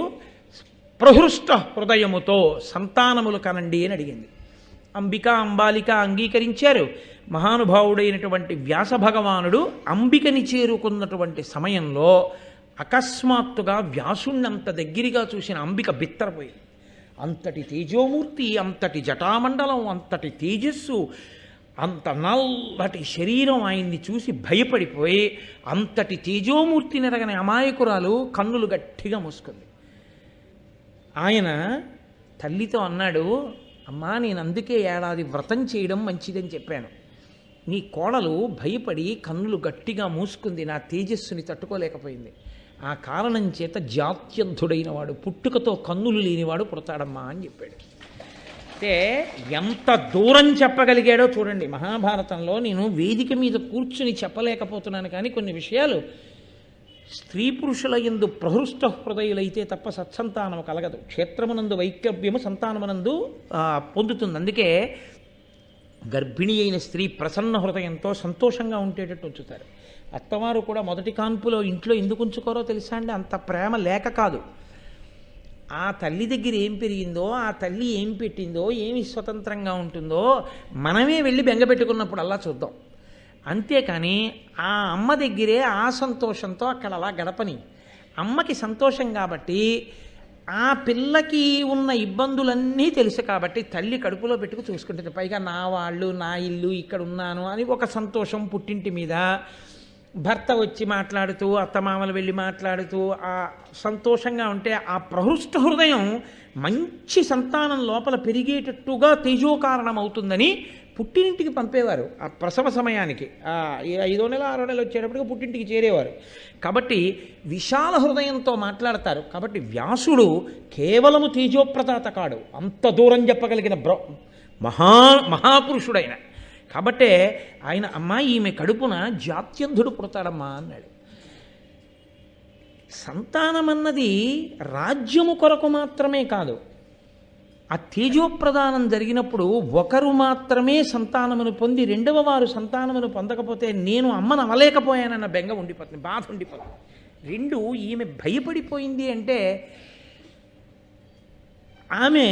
ప్రహృష్ట హృదయముతో సంతానములు కనండి అని అడిగింది. అంబిక అంబాలిక అంగీకరించారు. మహానుభావుడైనటువంటి వ్యాస భగవానుడు అంబికని చేరుకున్నటువంటి సమయంలో అకస్మాత్తుగా వ్యాసుణ్ణంత దగ్గరగా చూసిన అంబిక బిత్తరపోయింది. అంతటి తేజోమూర్తి, అంతటి జటామండలం, అంతటి తేజస్సు, అంత నల్లటి శరీరం ఆయన్ని చూసి భయపడిపోయి, అంతటి తేజోమూర్తి నెరగని అమాయకురాలు కన్నులు గట్టిగా మూసుకుంది. ఆయన తల్లితో అన్నాడు, అమ్మా నేను అందుకే ఏడాది వ్రతం చేయడం మంచిదని చెప్పాను. నీ కోడలు భయపడి కన్నులు గట్టిగా మూసుకుంది, నా తేజస్సుని తట్టుకోలేకపోయింది. ఆ కారణం చేత జాత్యంధుడైన వాడు, పుట్టుకతో కన్నులు లేనివాడు పుడతాడమ్మా అని చెప్పాడు. అంటే ఎంత దూరం చెప్పగలిగాడో చూడండి. మహాభారతంలో నేను వేదిక మీద కూర్చుని చెప్పలేకపోతున్నాను, కానీ కొన్ని విషయాలు స్త్రీ పురుషుల యందు ప్రహృష్ట హృదయులైతే తప్ప సత్సంతానము కలగదు. క్షేత్రమునందు వైక్లభ్యము సంతానమునందు పొందుతుంది. అందుకే గర్భిణి అయిన స్త్రీ ప్రసన్న హృదయంతో సంతోషంగా ఉండేటట్టు ఉంచుతారు. అత్తవారు కూడా మొదటి కాన్పులో ఇంట్లో ఎందుకు ఉంచుకోరో తెలుసా అండి? అంత ప్రేమ లేక కాదు. ఆ తల్లి దగ్గర ఏం పెరిగిందో, ఆ తల్లి ఏం పెట్టిందో, ఏమి స్వతంత్రంగా ఉంటుందో మనమే వెళ్ళి బెంగపెట్టుకున్నప్పుడు అలా చూద్దాం. అంతేకాని ఆ అమ్మ దగ్గరే ఆ సంతోషంతో అక్కడ అలా గడపని. అమ్మకి సంతోషం కాబట్టి, ఆ పిల్లకి ఉన్న ఇబ్బందులన్నీ తెలుసు కాబట్టి తల్లి కడుపులో పెట్టుకు చూసుకుంటుంది. పైగా నా వాళ్ళు, నా ఇల్లు, ఇక్కడ ఉన్నాను అని ఒక సంతోషం పుట్టింటి మీద. భర్త వచ్చి మాట్లాడుతూ, అత్తమామలు వెళ్ళి మాట్లాడుతూ ఆ సంతోషంగా ఉంటే ఆ ప్రహృష్ట హృదయం మంచి సంతానం లోపల పెరిగేటట్టుగా తేజోకారణం అవుతుందని పుట్టినింటికి పంపేవారు. ఆ ప్రసవ సమయానికి 5వ నెల 6వ నెల వచ్చేటప్పటికి పుట్టింటికి చేరేవారు. కాబట్టి విశాల హృదయంతో మాట్లాడతారు. కాబట్టి వ్యాసుడు కేవలము తేజోప్రతాత కాడు, అంత దూరం చెప్పగలిగిన మహాపురుషుడైన. కాబట్టే ఆయన అమ్మా ఈమె కడుపున జాత్యంధుడు పుడతాడమ్మా అన్నాడు. సంతానమన్నది రాజ్యము కొరకు మాత్రమే కాదు. ఆ తేజోప్రదానం జరిగినప్పుడు ఒకరు మాత్రమే సంతానమును పొంది రెండవ వారు సంతానమును పొందకపోతే నేను అమ్మను అవలేకపోయానన్న బెంగ ఉండిపోతుంది, బాధ ఉండిపోతుంది. 2 ఈమె భయపడిపోయింది అంటే ఆమె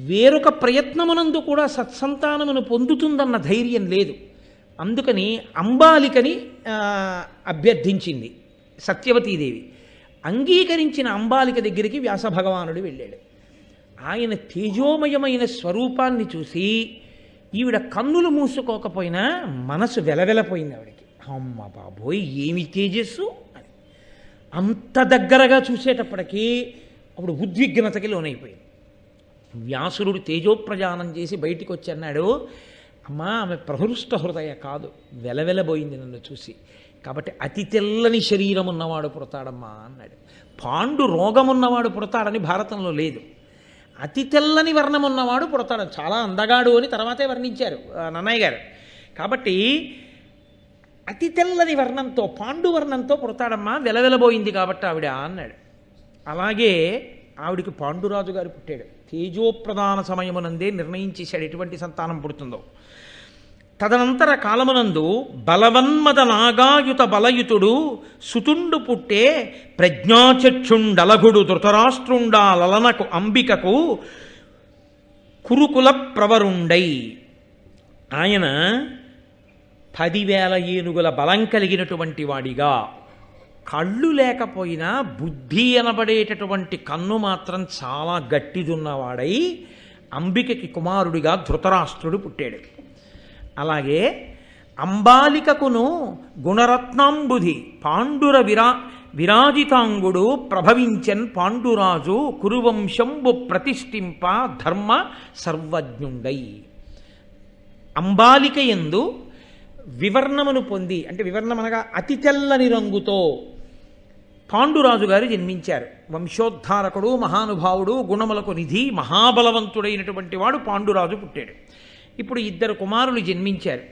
వేరొక ప్రయత్నమునందు కూడా సత్సంతానమును పొందుతుందన్న ధైర్యం లేదు. అందుకని అంబాలికని అభ్యర్థించింది సత్యవతీదేవి. అంగీకరించిన అంబాలిక దగ్గరికి వ్యాస భగవానుడు వెళ్ళాడు. ఆయన తేజోమయమైన స్వరూపాన్ని చూసి ఈవిడ కన్నులు మూసుకోకపోయినా మనసు వెలవెలపోయింది ఆవిడకి. అమ్మ బాబోయ్ ఏమి తేజస్సు అని. అంత దగ్గరగా చూసేటప్పటికీ అప్పుడు ఉద్విగ్నతకి లోనైపోయింది. వ్యాసురుడు తేజోప్రజానం చేసి బయటికి వచ్చి అన్నాడు, అమ్మా ఆమె ప్రహృష్ట హృదయ కాదు, వెలవెలబోయింది నన్ను చూసి. కాబట్టి అతి తెల్లని శరీరం ఉన్నవాడు పుడతాడమ్మా అన్నాడు. పాండు రోగమున్నవాడు పుడతాడని భారతంలో లేదు. అతి తెల్లని వర్ణం ఉన్నవాడు పుడతాడు, చాలా అందగాడు అని తర్వాతే వర్ణించారు నన్నయ్య గారు. కాబట్టి అతి తెల్లని వర్ణంతో, పాండు వర్ణంతో పుడతాడమ్మా, వెలవెలబోయింది కాబట్టి ఆవిడ అన్నాడు. అలాగే ఆవిడికి పాండురాజు గారు పుట్టాడు. తేజోప్రధాన సమయమునందే నిర్ణయించేశాడు ఎటువంటి సంతానం పుడుతుందో. తదనంతర కాలమునందు బలవన్మద నాగాయుత బలయుతుడు సుతుండు పుట్టే ప్రజ్ఞాచక్షుండలగుడు ధృతరాష్ట్రుండా లలనకు అంబికకు కురుకుల ప్రవరుండై. ఆయన 10,000 ఏనుగుల బలం కలిగినటువంటి వాడిగా, కళ్ళు లేకపోయినా బుద్ధి అనబడేటటువంటి కన్ను మాత్రం చాలా గట్టిదున్నవాడై అంబికకి కుమారుడిగా ధృతరాష్ట్రుడు పుట్టాడు. అలాగే అంబాలికకును గుణరత్నాంబుధి పాండుర విరాజితాంగుడు ప్రభవించన్ పాండురాజు కురువంశంబు ప్రతిష్ఠింప ధర్మ సర్వజ్ఞుండై. అంబాలిక యందు వివర్ణమును పొంది, అంటే వివర్ణం అనగా అతి తెల్లని రంగుతో పాండురాజు గారు జన్మించారు. వంశోద్ధారకుడు, మహానుభావుడు, గుణములకు నిధి, మహాబలవంతుడైనటువంటి వాడు పాండురాజు పుట్టాడు. ఇప్పుడు 2 కుమారులు జన్మించారు.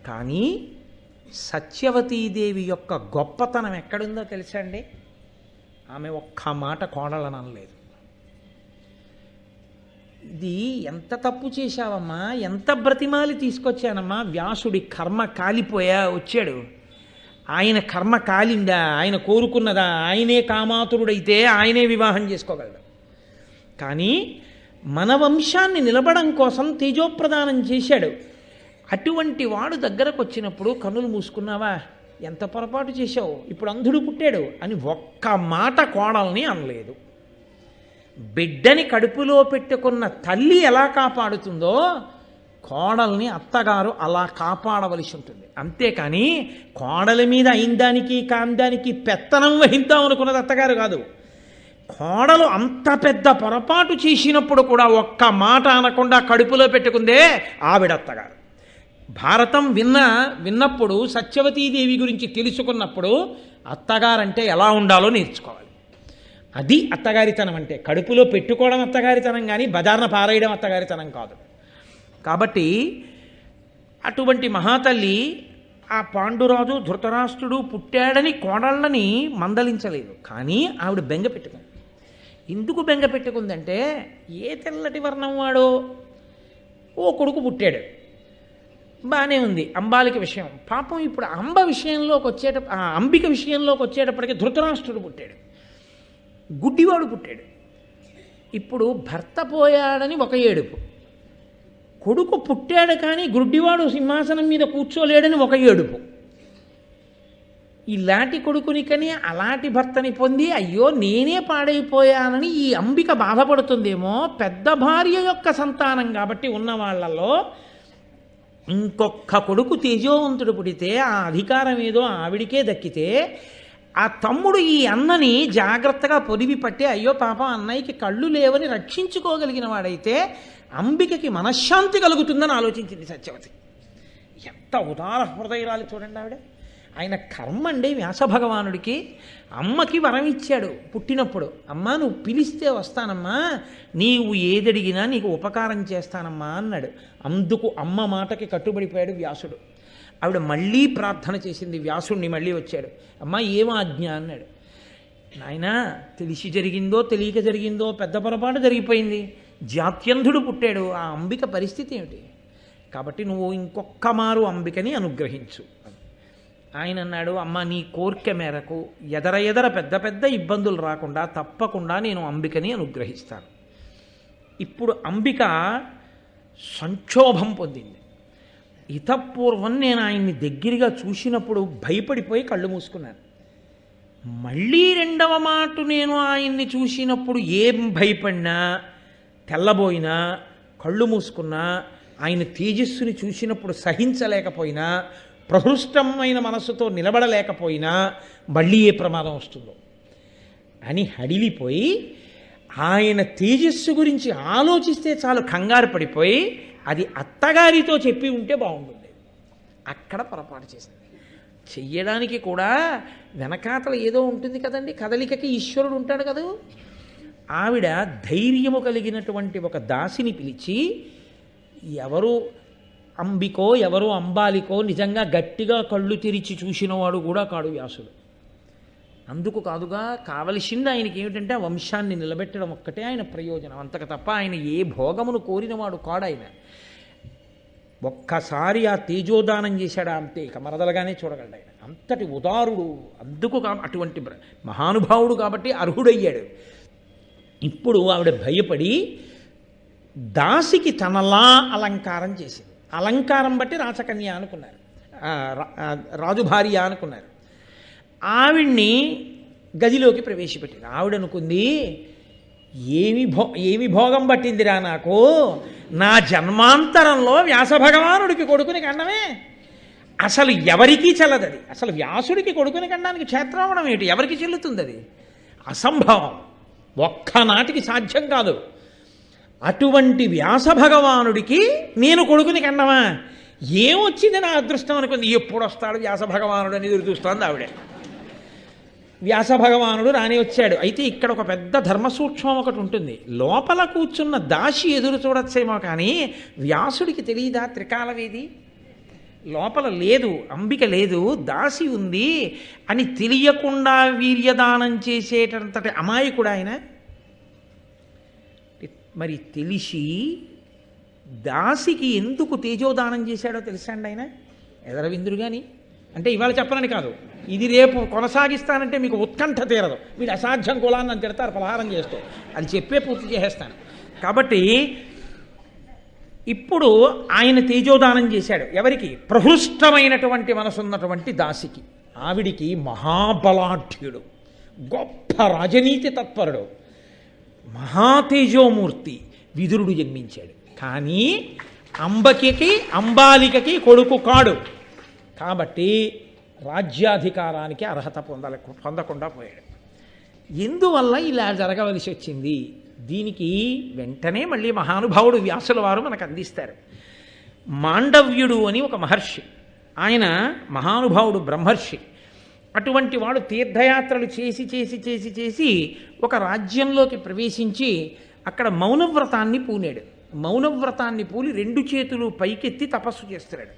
కానీ సత్యవతీదేవి యొక్క గొప్పతనం ఎక్కడుందో తెలుసా అండి? ఆమె ఒక్క మాట కోడలనలేదు. ఇది ఎంత తప్పు చేశావమ్మా, ఎంత బ్రతిమాలి తీసుకొచ్చానమ్మా, వ్యాసుడి కర్మ కాలిపోయా వచ్చాడు. ఆయన కర్మ కాలిందా, ఆయన కోరుకున్నదా, ఆయనే కామాతురుడైతే ఆయనే వివాహం చేసుకోగలడు. కానీ మన వంశాన్ని నిలబడం కోసం తేజోప్రదానం చేశాడు. అటువంటి వాడు దగ్గరకు వచ్చినప్పుడు కన్నులు మూసుకున్నావా, ఎంత పొరపాటు చేశావు, ఇప్పుడు అంధుడు పుట్టాడు అని ఒక్క మాట కోడల్ని అనలేదు. బిడ్డని కడుపులో పెట్టుకున్న తల్లి ఎలా కాపాడుతుందో కోడల్ని అత్తగారు అలా కాపాడవలసి ఉంటుంది. అంతేకాని కోడలి మీద అయిందానికి కాందానికి పెత్తనం వహిద్దాం అనుకున్నది అత్తగారు కాదు. కోడలు అంత పెద్ద పొరపాటు చేసినప్పుడు కూడా ఒక్క మాట అనకుండా కడుపులో పెట్టుకుందే ఆవిడత్తగారు. భారతం విన్నప్పుడు సత్యవతీదేవి గురించి తెలుసుకున్నప్పుడు అత్తగారంటే ఎలా ఉండాలో నేర్చుకోవాలి. అది అత్తగారితనం అంటే. కడుపులో పెట్టుకోవడం అత్తగారితనం కానీ బజార్న పారేయడం అత్తగారితనం కాదు. కాబట్టి అటువంటి మహాతల్లి ఆ పాండురాజు ధృతరాష్ట్రుడు పుట్టాడని కోడళ్ళని మందలించలేదు. కానీ ఆవిడ బెంగ పెట్టుకుంది. ఎందుకు బెంగ పెట్టుకుందంటే, ఏ తెల్లటి వర్ణం వాడో ఓ కొడుకు పుట్టాడు, బాగానే ఉంది అంబాలిక విషయం. పాపం ఇప్పుడు అంబిక విషయంలోకి వచ్చేటప్పటికి ధృతరాష్ట్రుడు పుట్టాడు, గుడ్డివాడు పుట్టాడు. ఇప్పుడు భర్త పోయాడని ఒక ఏడుపు, కొడుకు పుట్టాడు కానీ గుడ్డివాడు సింహాసనం మీద కూర్చోలేడని ఒక ఏడుపు. ఇలాంటి కొడుకుని కని అలాంటి భర్తని పొంది అయ్యో నేనే పాడైపోయానని ఈ అంబిక బాధపడుతుందేమో. పెద్ద భార్య యొక్క సంతానం కాబట్టి ఉన్న వాళ్ళల్లో ఇంకొక కొడుకు తేజోవంతుడు పుడితే ఆ అధికారం ఏదో ఆవిడికే దక్కితే, ఆ తమ్ముడు ఈ అన్నని జాగ్రత్తగా పొదివి పట్టి అయ్యో పాపం అన్నయ్యకి కళ్ళు లేవని రక్షించుకోగలిగిన వాడైతే అంబికకి మనశ్శాంతి కలుగుతుందని ఆలోచించింది సత్యవతి. ఎంత ఉదార హృదయరాలు చూడండి ఆవిడ. ఆయన కర్మ అండి వ్యాసభగవానుడికి. అమ్మకి వరం ఇచ్చాడు పుట్టినప్పుడు, అమ్మా నువ్వు పిలిస్తే వస్తానమ్మా, నీవు ఏదడిగినా నీకు ఉపకారం చేస్తానమ్మా అన్నాడు. అందుకు అమ్మ మాటకి కట్టుబడిపోయాడు వ్యాసుడు. ఆవిడ మళ్ళీ ప్రార్థన చేసింది, వ్యాసుడిని మళ్ళీ వచ్చాడు, అమ్మా ఏం ఆజ్ఞ అన్నాడు. నాయనా తెలిసి జరిగిందో తెలియక జరిగిందో పెద్ద పొరపాటు జరిగిపోయింది, జాత్యంధుడు పుట్టాడు, ఆ అంబిక పరిస్థితి ఏమిటి, కాబట్టి నువ్వు ఇంకొక్క మారు అంబికని అనుగ్రహించు. ఆయన అన్నాడు, అమ్మ నీ కోరిక మేరకు ఎదర పెద్ద పెద్ద ఇబ్బందులు రాకుండా తప్పకుండా నేను అంబికని అనుగ్రహిస్తాను. ఇప్పుడు అంబిక సంక్షోభం పొందింది. ఇతపూర్వం నేను ఆయన్ని దగ్గరగా చూసినప్పుడు భయపడిపోయి కళ్ళు మూసుకున్నాను. మళ్ళీ రెండవ మాట నేను ఆయన్ని చూసినప్పుడు ఏం భయపడినా, తెల్లబోయినా, కళ్ళు మూసుకున్నా, ఆయన తేజస్సుని చూసినప్పుడు సహించలేకపోయినా, ప్రహృష్టమైన మనస్సుతో నిలబడలేకపోయినా మళ్ళీ ఏ ప్రమాదం వస్తుందో అని హడిలిపోయి ఆయన తేజస్సు గురించి ఆలోచిస్తే చాలు కంగారు పడిపోయి అది అత్తగారితో చెప్పి ఉంటే బాగుంటుంది. అక్కడ పొరపాటు చేసింది. చెయ్యడానికి కూడా వెనకాతల ఏదో ఉంటుంది కదండి, కదలికకి ఈశ్వరుడు ఉంటాడు కదా. ఆవిడ ధైర్యము కలిగినటువంటి ఒక దాసిని పిలిచి, ఎవరు అంబికో ఎవరు అంబాలికో నిజంగా గట్టిగా కళ్ళు తెరిచి చూసినవాడు కూడా కాడు వ్యాసుడు. అందుకు కాదుగా, కావలసింది ఆయనకి ఏమిటంటే ఆ వంశాన్ని నిలబెట్టడం ఒక్కటే ఆయన ప్రయోజనం, అంతకు తప్ప ఆయన ఏ భోగమును కోరినవాడు కాడు. ఆయన ఒక్కసారి ఆ తేజోదానం చేశాడా అంతే, ఇక మరదలుగానే చూడగలడు ఆయన. అంతటి ఉదారుడు, అందుకు అటువంటి మహానుభావుడు కాబట్టి అర్హుడయ్యాడు. ఇప్పుడు ఆవిడ భయపడి దాసికి తనలా అలంకారం చేసింది. అలంకారం బట్టి రాచకన్య అనుకున్నారు, రాజుభార్య అనుకున్నారు. ఆవిడ్ని గదిలోకి ప్రవేశపెట్టింది. ఆవిడనుకుంది, ఏమి భోగం పట్టిందిరా నాకు, నా జన్మాంతరంలో వ్యాస భగవానుడికి కొడుకుని కన్నమే. అసలు ఎవరికీ చెల్లదు అది. అసలు వ్యాసుడికి కొడుకుని కనడానికి క్షేత్రావడం ఏమిటి, ఎవరికి చెల్లుతుంది అది? అసంభవం, ఒక్కనాటికి సాధ్యం కాదు. అటువంటి వ్యాస భగవానుడికి నేను కొడుకుని కన్నమా, ఏమొచ్చింది నా అదృష్టం అనుకుంది. ఎప్పుడు వస్తాడు వ్యాస భగవానుడు అని ఎదురు చూస్తోంది ఆవిడే. వ్యాస భగవానుడు రాని వచ్చాడు. అయితే ఇక్కడ ఒక పెద్ద ధర్మసూక్ష్మం ఒకటి ఉంటుంది. లోపల కూర్చున్న దాసి ఎదురు చూడొచ్చేమో కానీ వ్యాసుడికి తెలియదా త్రికాలవేది లోపల లేదు, అంబిక లేదు, దాసి ఉంది అని తెలియకుండా వీర్యదానం చేసేటంతటి అమాయకుడు ఆయన. మరి తెలిసి దాసికి ఎందుకు తేజోదానం చేశాడో తెలుసా అండి ఆయన? ఎదరవిందురు కానీ అంటే ఇవాళ చెప్పనని కాదు, ఇది రేపు కొనసాగిస్తానంటే మీకు ఉత్కంఠ తీరదు. వీడు అసాధ్యం కులాన్ని అని తిడతారు పలహారం చేస్తూ, అది చెప్పే పూర్తి చేసేస్తాను. కాబట్టి ఇప్పుడు ఆయన తేజోదానం చేశాడు. ఎవరికి? ప్రహృష్టమైనటువంటి మనసున్నటువంటి దాసికి. ఆవిడికి మహాబలాఢ్యుడు, గొప్ప రాజనీతి తత్పరుడు, మహాతేజోమూర్తి విదురుడు జన్మించాడు. కానీ అంబాలికకి కొడుకు కాడు. కాబట్టి రాజ్యాధికారానికి అర్హత పొందకుండా పోయాడు. ఎందువల్ల ఇలా జరగవలసి వచ్చింది? దీనికి వెంటనే మళ్ళీ మహానుభావుడు వ్యాసుల వారు మనకు అందిస్తారు. మాండవ్యుడు అని ఒక మహర్షి, ఆయన మహానుభావుడు బ్రహ్మర్షి. అటువంటి వాడు తీర్థయాత్రలు చేసి చేసి చేసి చేసి ఒక రాజ్యంలోకి ప్రవేశించి అక్కడ మౌనవ్రతాన్ని పూనాడు. మౌనవ్రతాన్ని పూలి 2 చేతులు పైకెత్తి తపస్సు చేస్తున్నాడు.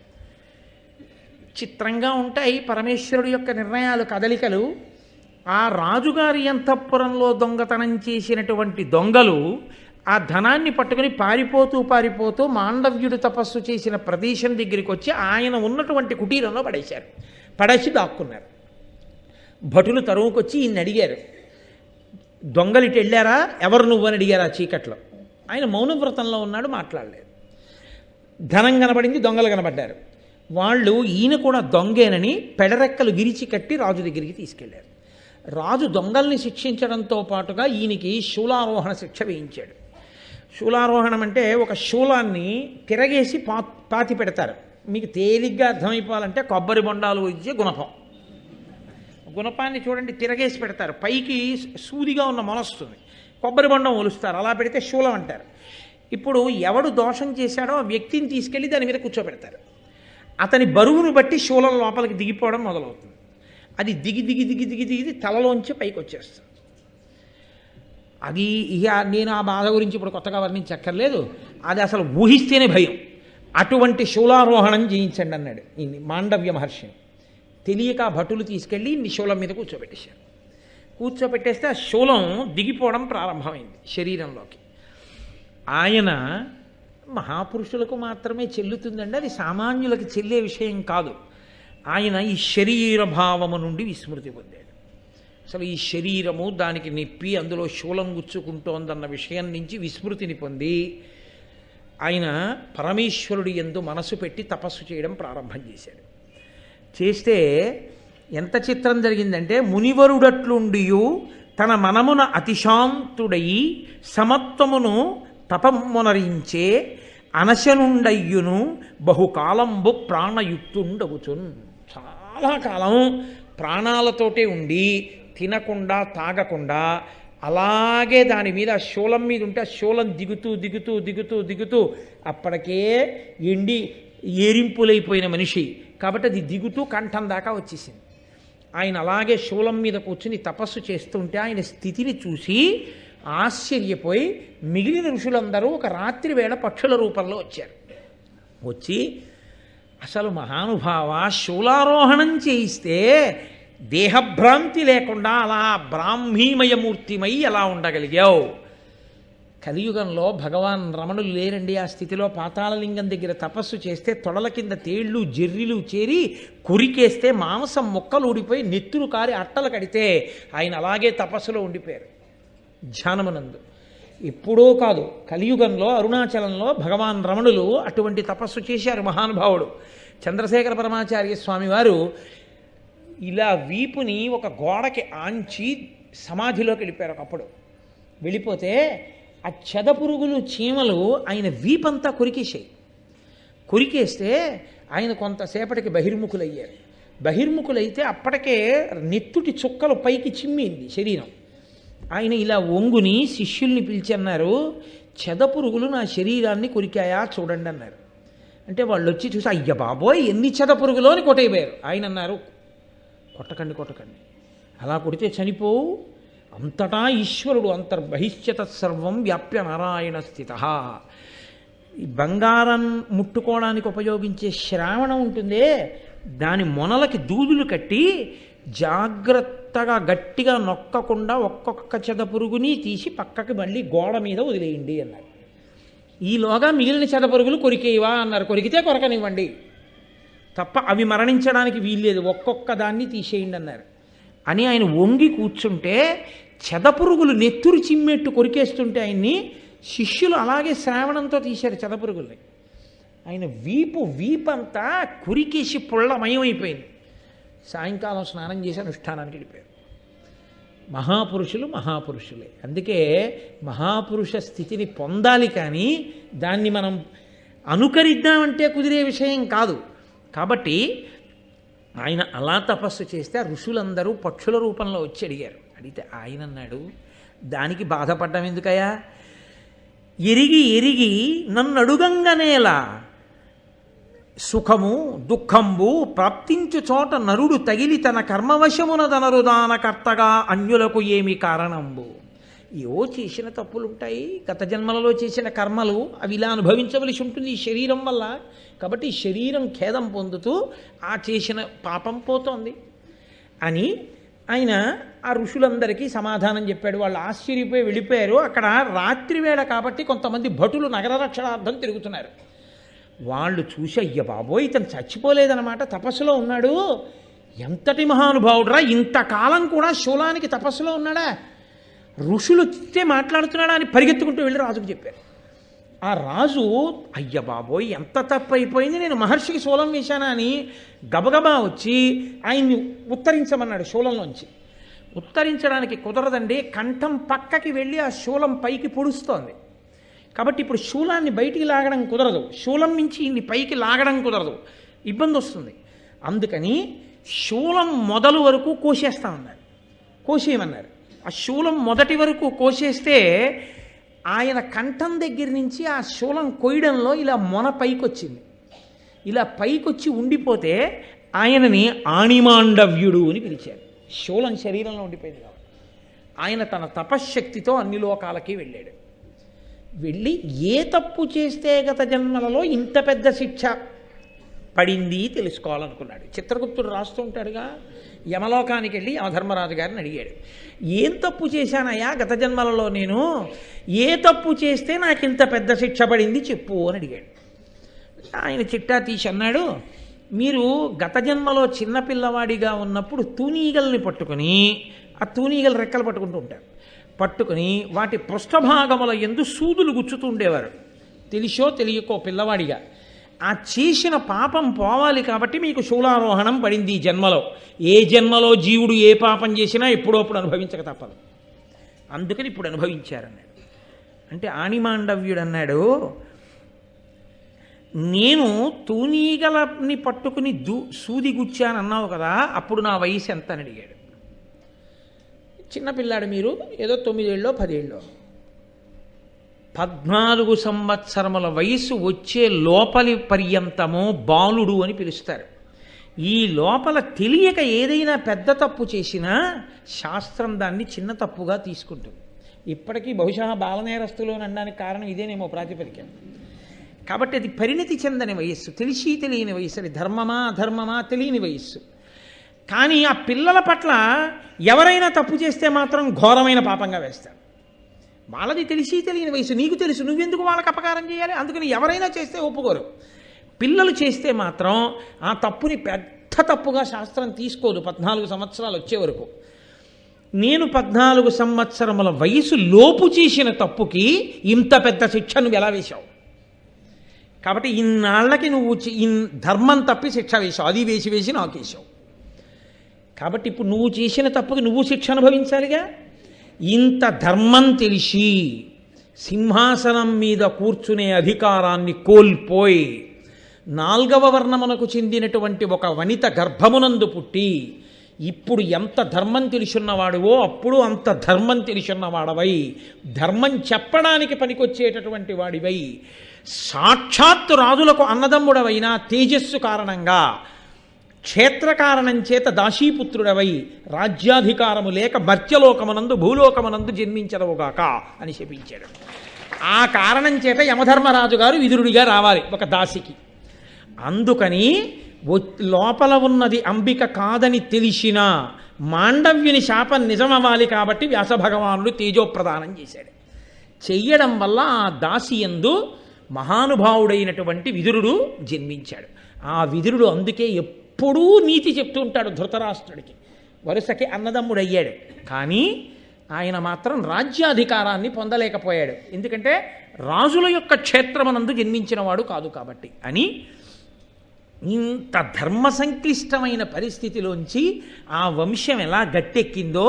చిత్రంగా ఉంటాయి పరమేశ్వరుడు యొక్క నిర్ణయాలు, కదలికలు. ఆ రాజుగారి అంతఃపురంలో దొంగతనం చేసినటువంటి దొంగలు ఆ ధనాన్ని పట్టుకుని పారిపోతూ మాండవ్యుడు తపస్సు చేసిన ప్రదేశం దగ్గరికి వచ్చి ఆయన ఉన్నటువంటి కుటీరంలో పడేసి దాక్కున్నారు. భటులు తరువుకొచ్చి ఈయన్ని అడిగారు, దొంగలిటి వెళ్ళారా, ఎవరు నువ్వు అని అడిగారు ఆ చీకట్లో. ఆయన మౌనవ్రతంలో ఉన్నాడు, మాట్లాడలేదు. ధనం కనబడింది, దొంగలు కనబడ్డారు. వాళ్ళు ఈయన కూడా దొంగేనని పెడరెక్కలు విరిచి కట్టి రాజు దగ్గరికి తీసుకెళ్లారు. రాజు దొంగల్ని శిక్షించడంతో పాటుగా ఈయనకి శూలారోహణ శిక్ష వేయించాడు. శూలారోహణం అంటే ఒక శూలాన్ని తిరగేసి పాతి పెడతారు. మీకు తేలిగ్గా అర్థమైపోవాలంటే కొబ్బరి బొండాలు ఇచ్చే గుణపాన్ని చూడండి, తిరగేసి పెడతారు. పైకి సూదిగా ఉన్న మొలస్తుంది, కొబ్బరి బొండం ఒలుస్తారు, అలా పెడితే శూలం అంటారు. ఇప్పుడు ఎవడు దోషం చేశాడో ఆ వ్యక్తిని తీసుకెళ్ళి దాని మీద కూర్చోబెడతారు. అతని బరువును బట్టి శూలం లోపలికి దిగిపోవడం మొదలవుతుంది. అది దిగి తలలోంచి పైకి వచ్చేస్తుంది. అది ఇక నేను ఆ బాధ గురించి ఇప్పుడు కొత్తగా వర్ణించక్కర్లేదు, అది అసలు ఊహిస్తేనే భయం. అటువంటి శూలారోహణం చేయించండి అన్నాడు ఈ మాండవ్య మహర్షిని. తెలియక భటులు తీసుకెళ్ళి ఇన్ని శూలం మీద కూర్చోబెట్టేశారు. కూర్చోబెట్టేస్తే ఆ శూలం దిగిపోవడం ప్రారంభమైంది శరీరంలోకి. ఆయన మహాపురుషులకు మాత్రమే చెల్లుతుందండి, అది సామాన్యులకు చెల్లే విషయం కాదు. ఆయన ఈ శరీర భావము నుండి విస్మృతి పొందాడు. అసలు ఈ శరీరము, దానికి నొప్పి, అందులో శూలం గుచ్చుకుంటోందన్న విషయం నుంచి విస్మృతిని పొంది ఆయన పరమేశ్వరుడి యందు మనసు పెట్టి తపస్సు చేయడం ప్రారంభం చేశాడు. చేస్తే ఎంత చిత్రం జరిగిందంటే, మునివరుడట్లుండియు తన మనమున అతిశాంతుడై సమత్వమును తపమునరించే అనశనుండయ్యును బహుకాలంబు ప్రాణయుక్తుండవుచున్. చాలా కాలం ప్రాణాలతోటే ఉండి తినకుండా తాగకుండా అలాగే దాని మీద శూలం మీద ఉంటే ఆ శూలం దిగుతూ దిగుతూ దిగుతూ దిగుతూ అప్పటికే ఎండి ఏరింపులైపోయిన మనిషి కాబట్టి అది దిగుతూ కంఠం దాకా వచ్చేసింది. ఆయన అలాగే శూలం మీద కూర్చుని తపస్సు చేస్తుంటే ఆయన స్థితిని చూసి ఆశ్చర్యపోయి మిగిలిన ఋషులందరూ ఒక రాత్రి వేళ పక్షుల రూపంలో వచ్చారు. వచ్చి అసలు మహానుభావ శూలారోహణం చేయిస్తే దేహభ్రాంతి లేకుండా అలా బ్రాహ్మీమయమూర్తిమై ఎలా ఉండగలిగావు? కలియుగంలో భగవాన్ రమణులు లేరండి ఆ స్థితిలో. పాతాళలింగం దగ్గర తపస్సు చేస్తే తొడల కింద తేళ్లు జర్రిలు చేరి కొరికేస్తే మాంసం ముక్కలు ఊడిపోయి నెత్తురు కారి అట్టలు కడితే ఆయన అలాగే తపస్సులో ఉండిపోయారు ధ్యానమునందు. ఎప్పుడో కాదు, కలియుగంలో అరుణాచలంలో భగవాన్ రమణులు అటువంటి తపస్సు చేశారు మహానుభావుడు. చంద్రశేఖర పరమాచార్య స్వామివారు ఇలా వీపుని ఒక గోడకి ఆంచి సమాధిలోకి వెళ్ళిపోయారు. ఒకప్పుడు వెళ్ళిపోతే ఆ చెదపురుగులు చీమలు ఆయన వీపంతా కొరికేసాయి. కొరికేస్తే ఆయన కొంతసేపటికి బహిర్ముఖులయ్యారు. బహిర్ముఖులైతే అప్పటికే నెత్తుటి చుక్కలు పైకి చిమ్మింది శరీరం. ఆయన ఇలా ఒంగుని శిష్యుల్ని పిలిచి అన్నారు, చెదపురుగులు నా శరీరాన్ని కొరికాయా చూడండి అన్నారు. అంటే వాళ్ళు వచ్చి చూసి అయ్య బాబోయ్ ఎన్ని చెదపురుగులో అని కొట్టయిపోయారు. ఆయన అన్నారు, కొట్టకండి కొట్టకండి, అలా కొడితే చనిపోవు, అంతటా ఈశ్వరుడు అంతర్బహిష్యత సర్వం వ్యాప్య నారాయణ స్థిత. ఈ బంగారం ముట్టుకోవడానికి ఉపయోగించే శ్రావణం ఉంటుందే, దాని మొనలకి దూదులు కట్టి జాగ్రత్తగా గట్టిగా నొక్కకుండా ఒక్కొక్క చెదపురుగుని తీసి పక్కకి మళ్ళీ గోడ మీద వదిలేయండి అన్నారు. ఈలోగా మిగిలిన చెదపురుగులు కొరికేవా అన్నారు. కొరికితే కొరకనివ్వండి తప్ప అవి మరణించడానికి వీల్లేదు, ఒక్కొక్క దాన్ని తీసేయండి అన్నారు. అని ఆయన వంగి కూర్చుంటే చెదపురుగులు నెత్తురు చిమ్మెట్టు కొరికేస్తుంటే ఆయన్ని శిష్యులు అలాగే శ్రావణంతో తీశారు చెదపురుగుల్ని. ఆయన వీపంతా కురికేసి పుల్లమయమైపోయింది. సాయంకాలం స్నానం చేసి అనుష్ఠానానికి వెళ్ళిపోయారు. మహాపురుషులు మహాపురుషులే. అందుకే మహాపురుష స్థితిని పొందాలి, కానీ దాన్ని మనం అనుకరిద్దామంటే కుదిరే విషయం కాదు. కాబట్టి ఆయన అలా తపస్సు చేస్తే ఆ ఋషులందరూ పక్షుల రూపంలో వచ్చి అడిగారు. అడిగితే ఆయన అన్నాడు, దానికి బాధపడ్డం ఎందుకయ్యా? ఎరిగి ఎరిగి నన్ను అడుగంగనేలా సుఖము దుఃఖంబు ప్రాప్తించు చోట నరుడు తగిలి తన కర్మవశమున దనరుదానకర్తగా అన్యులకు ఏమి కారణంబు. ఏవో చేసిన తప్పులుంటాయి, గత జన్మలలో చేసిన కర్మలు, అవి ఇలా అనుభవించవలసి ఉంటుంది ఈ శరీరం వల్ల. కాబట్టి ఈ శరీరం ఖేదం పొందుతూ ఆ చేసిన పాపం పోతోంది అని ఆయన ఆ ఋషులందరికీ సమాధానం చెప్పాడు. వాళ్ళు ఆశ్చర్యపోయి వెళ్ళిపోయారు. అక్కడ రాత్రి వేళ కాబట్టి కొంతమంది భటులు నగర రక్షణార్థం తిరుగుతున్నారు. వాళ్ళు చూసి అయ్య బాబోయ్ ఇతను చచ్చిపోలేదన్నమాట, తపస్సులో ఉన్నాడు, ఎంతటి మహానుభావుడురా, ఇంతకాలం కూడా శూలానికి తపస్సులో ఉన్నాడా, ఋషులు వచ్చే మాట్లాడుతున్నాడా అని పరిగెత్తుకుంటూ వెళ్ళి రాజుకు చెప్పారు. ఆ రాజు అయ్య బాబోయ్ ఎంత తప్పు అయిపోయింది, నేను మహర్షికి శూలం వేశానా అని గబగబా వచ్చి ఆయన్ని ఉత్తరించమన్నాడు. శూలంలోంచి ఉత్తరించడానికి కుదరదండి, కంఠం పక్కకి వెళ్ళి ఆ శూలం పైకి పొడుస్తోంది. కాబట్టి ఇప్పుడు శూలాన్ని బయటికి లాగడం కుదరదు, శూలం నుంచి ఇన్ని పైకి లాగడం కుదరదు, ఇబ్బంది వస్తుంది. అందుకని శూలం మొదలు వరకు కోసేస్తామన్నారు, కోసేయమన్నారు. ఆ శూలం మొదటి వరకు కోసేస్తే ఆయన కంఠం దగ్గర నుంచి ఆ శూలం కొయ్యడంలో ఇలా మొన పైకి వచ్చింది. ఇలా పైకొచ్చి ఉండిపోతే ఆయనని ఆణిమాండవ్యుడు అని పిలిచారు. శూలం శరీరంలో ఉండిపోయింది కాబట్టి ఆయన తన తపశ్శక్తితో అన్ని లోకాలకి వెళ్ళాడు. వెళ్ళి ఏ తప్పు చేస్తే గత జన్మలలో ఇంత పెద్ద శిక్ష పడింది తెలుసుకోవాలనుకున్నాడు. చిత్రగుప్తుడు రాస్తూ ఉంటాడుగా, యమలోకానికి వెళ్ళి యమధర్మరాజు గారిని అడిగాడు, ఏం తప్పు చేశానయ్యా గత జన్మలలో, నేను ఏ తప్పు చేస్తే నాకు ఇంత పెద్ద శిక్ష పడింది చెప్పు అని అడిగాడు. ఆయన చిట్టా తీసి అన్నాడు, మీరు గత జన్మలో చిన్నపిల్లవాడిగా ఉన్నప్పుడు తూనీగల్ని పట్టుకొని, ఆ తూనీగలు రెక్కలు పట్టుకుంటూ ఉంటారు, పట్టుకుని వాటి పృష్ఠభాగముల యందు సూదులు గుచ్చుతూ ఉండేవారు, తెలిసో తెలియకో పిల్లవాడిగా. ఆ చేసిన పాపం పోవాలి కాబట్టి మీకు శూలారోహణం పడింది ఈ జన్మలో. ఏ జన్మలో జీవుడు ఏ పాపం చేసినా ఎప్పుడోప్పుడు అనుభవించక తప్పదు, అందుకని ఇప్పుడు అనుభవించారన్నాడు. అంటే ఆణిమాండవ్యుడు అన్నాడు, నేను తూనీగలని పట్టుకుని సూది గుచ్చానన్నావు కదా, అప్పుడు నా వయసు ఎంత అని అడిగాడు. చిన్నపిల్లాడు మీరు, ఏదో 9 ఏళ్ళో 10 ఏళ్ళో. 14 సంవత్సరముల వయసు వచ్చే లోపలి పర్యంతము బాలుడు అని పిలుస్తారు. ఈ లోపల తెలియక ఏదైనా పెద్ద తప్పు చేసినా శాస్త్రం దాన్ని చిన్న తప్పుగా తీసుకుంటుంది. ఇప్పటికీ బహుశా బాలనేరస్తులు అని అనడానికి కారణం ఇదేనేమో ప్రాతిపదిక. కాబట్టి అది పరిణతి చెందని వయస్సు, తెలిసి తెలియని వయస్సు, అది ధర్మమా అధర్మమా తెలియని వయస్సు. కానీ ఆ పిల్లల పట్ల ఎవరైనా తప్పు చేస్తే మాత్రం ఘోరమైన పాపంగా వేస్తారు. వాళ్ళది తెలిసి తెలియని వయసు, నీకు తెలుసు, నువ్వెందుకు వాళ్ళకి అపకారం చేయాలి? అందుకని ఎవరైనా చేస్తే ఒప్పుకోరు. పిల్లలు చేస్తే మాత్రం ఆ తప్పుని పెద్ద తప్పుగా శాస్త్రం తీసుకోదు 14 సంవత్సరాలు వచ్చే వరకు. నేను 14 సంవత్సరముల వయసు లోపు చేసిన తప్పుకి ఇంత పెద్ద శిక్ష నువ్వు ఎలా వేశావు? కాబట్టి ఇన్నాళ్ళకి నువ్వు ధర్మం తప్పి శిక్ష వేశావు, అది వేసి నాకు వేశావు. కాబట్టి ఇప్పుడు నువ్వు చేసిన తప్పుకి నువ్వు శిక్ష అనుభవించాలిగా. ఇంత ధర్మం తెలిసి సింహాసనం మీద కూర్చునే అధికారాన్ని కోల్పోయి 4వ వర్ణమునకు చెందినటువంటి ఒక వనిత గర్భమునందు పుట్టి ఇప్పుడు ఎంత ధర్మం తెలిసున్నవాడువో అప్పుడు అంత ధర్మం తెలిసున్నవాడవై ధర్మం చెప్పడానికి పనికొచ్చేటటువంటి వాడివై సాక్షాత్తు రాజులకు అన్నదమ్ముడవైన తేజస్సు కారణంగా క్షేత్రకారణం చేత దాసీపుత్రుడవై రాజ్యాధికారము లేక మర్త్యలోకమునందు భూలోకమునందు జన్మించదవుగాక అని శపించాడు. ఆ కారణం చేత యమధర్మరాజు గారు విదురుడిగా రావాలి ఒక దాసికి. అందుకని లోపల ఉన్నది అంబిక కాదని తెలిసిన మాండవ్యుని శాపం నిజమవ్వాలి కాబట్టి వ్యాసభగవానుడు తేజోప్రదానం చేశాడు. చెయ్యడం వల్ల ఆ దాసియందు మహానుభావుడైనటువంటి విదురుడు జన్మించాడు. ఆ విదురుడు అందుకే ఎప్పుడూ నీతి చెప్తూ ఉంటాడు ధృతరాష్ట్రుడికి. వరుసకి అన్నదమ్ముడయ్యాడు, కానీ ఆయన మాత్రం రాజ్యాధికారాన్ని పొందలేకపోయాడు. ఎందుకంటే రాజుల యొక్క క్షేత్రమునందు జన్మించిన వాడు కాదు కాబట్టి అని. ఇంత ధర్మ సంక్లిష్టమైన పరిస్థితిలోంచి ఆ వంశం ఎలా గట్టెక్కిందో,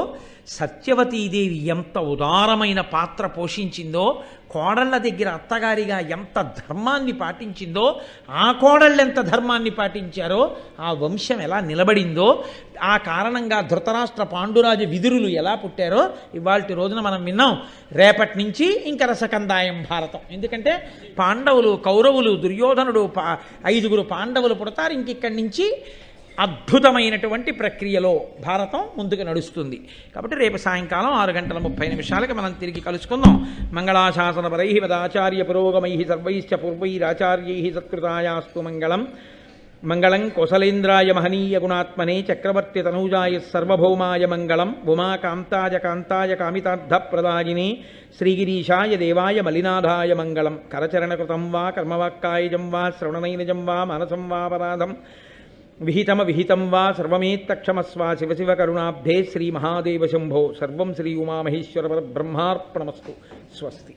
సత్యవతీదేవి ఎంత ఉదారమైన పాత్ర పోషించిందో, కోడళ్ళ దగ్గర అత్తగారిగా ఎంత ధర్మాన్ని పాటించిందో, ఆ కోడళ్ళు ఎంత ధర్మాన్ని పాటించారో ఆ వంశం ఎలా నిలబడిందో, ఆ కారణంగా ధృతరాష్ట్ర పాండురాజు విదురులు ఎలా పుట్టారో ఇవాల్టి రోజున మనం విన్నాం. రేపటి నుంచి ఇంకా రసకందాయం భారతం. ఎందుకంటే పాండవులు, కౌరవులు, దుర్యోధనుడు, 5గురు పాండవులు పుడతారు. ఇంకిక్కడి నుంచి అద్భుతమైనటువంటి ప్రక్రియలో భారతం ముందుకు నడుస్తుంది. కాబట్టి రేపు సాయంకాలం 6:30 మనం తిరిగి కలుసుకుందాం. మంగళాశాసనపరై మదాచార్య పురోగమై సర్వైశ్చ పూర్వైరాచార్యై సత్కృతాయాస్తు మంగళం. మంగళం కోసలేంద్రాయ మహనీయ గుణాత్మనే చక్రవర్తి తనూజాయ సర్వభౌమాయ మంగళం. ఉమాకాంతాయ కాంతాయ కామితార్థప్రదాయినే శ్రీగిరీశాయ దేవాయ మలినాథాయ మంగళం. కరచరణకృతం వా కర్మవాక్కాయజం వా శ్రవణనైనజం వా మనసం వాపరాధం విహితం వా సర్వమేత్తక్షమస్వ. శివ శివ కరుణాబ్ధే శ్రీ మహాదేవ శంభో. సర్వం శ్రీ ఉమామహేశ్వర బ్రహ్మార్పణమస్తు. స్వస్తి.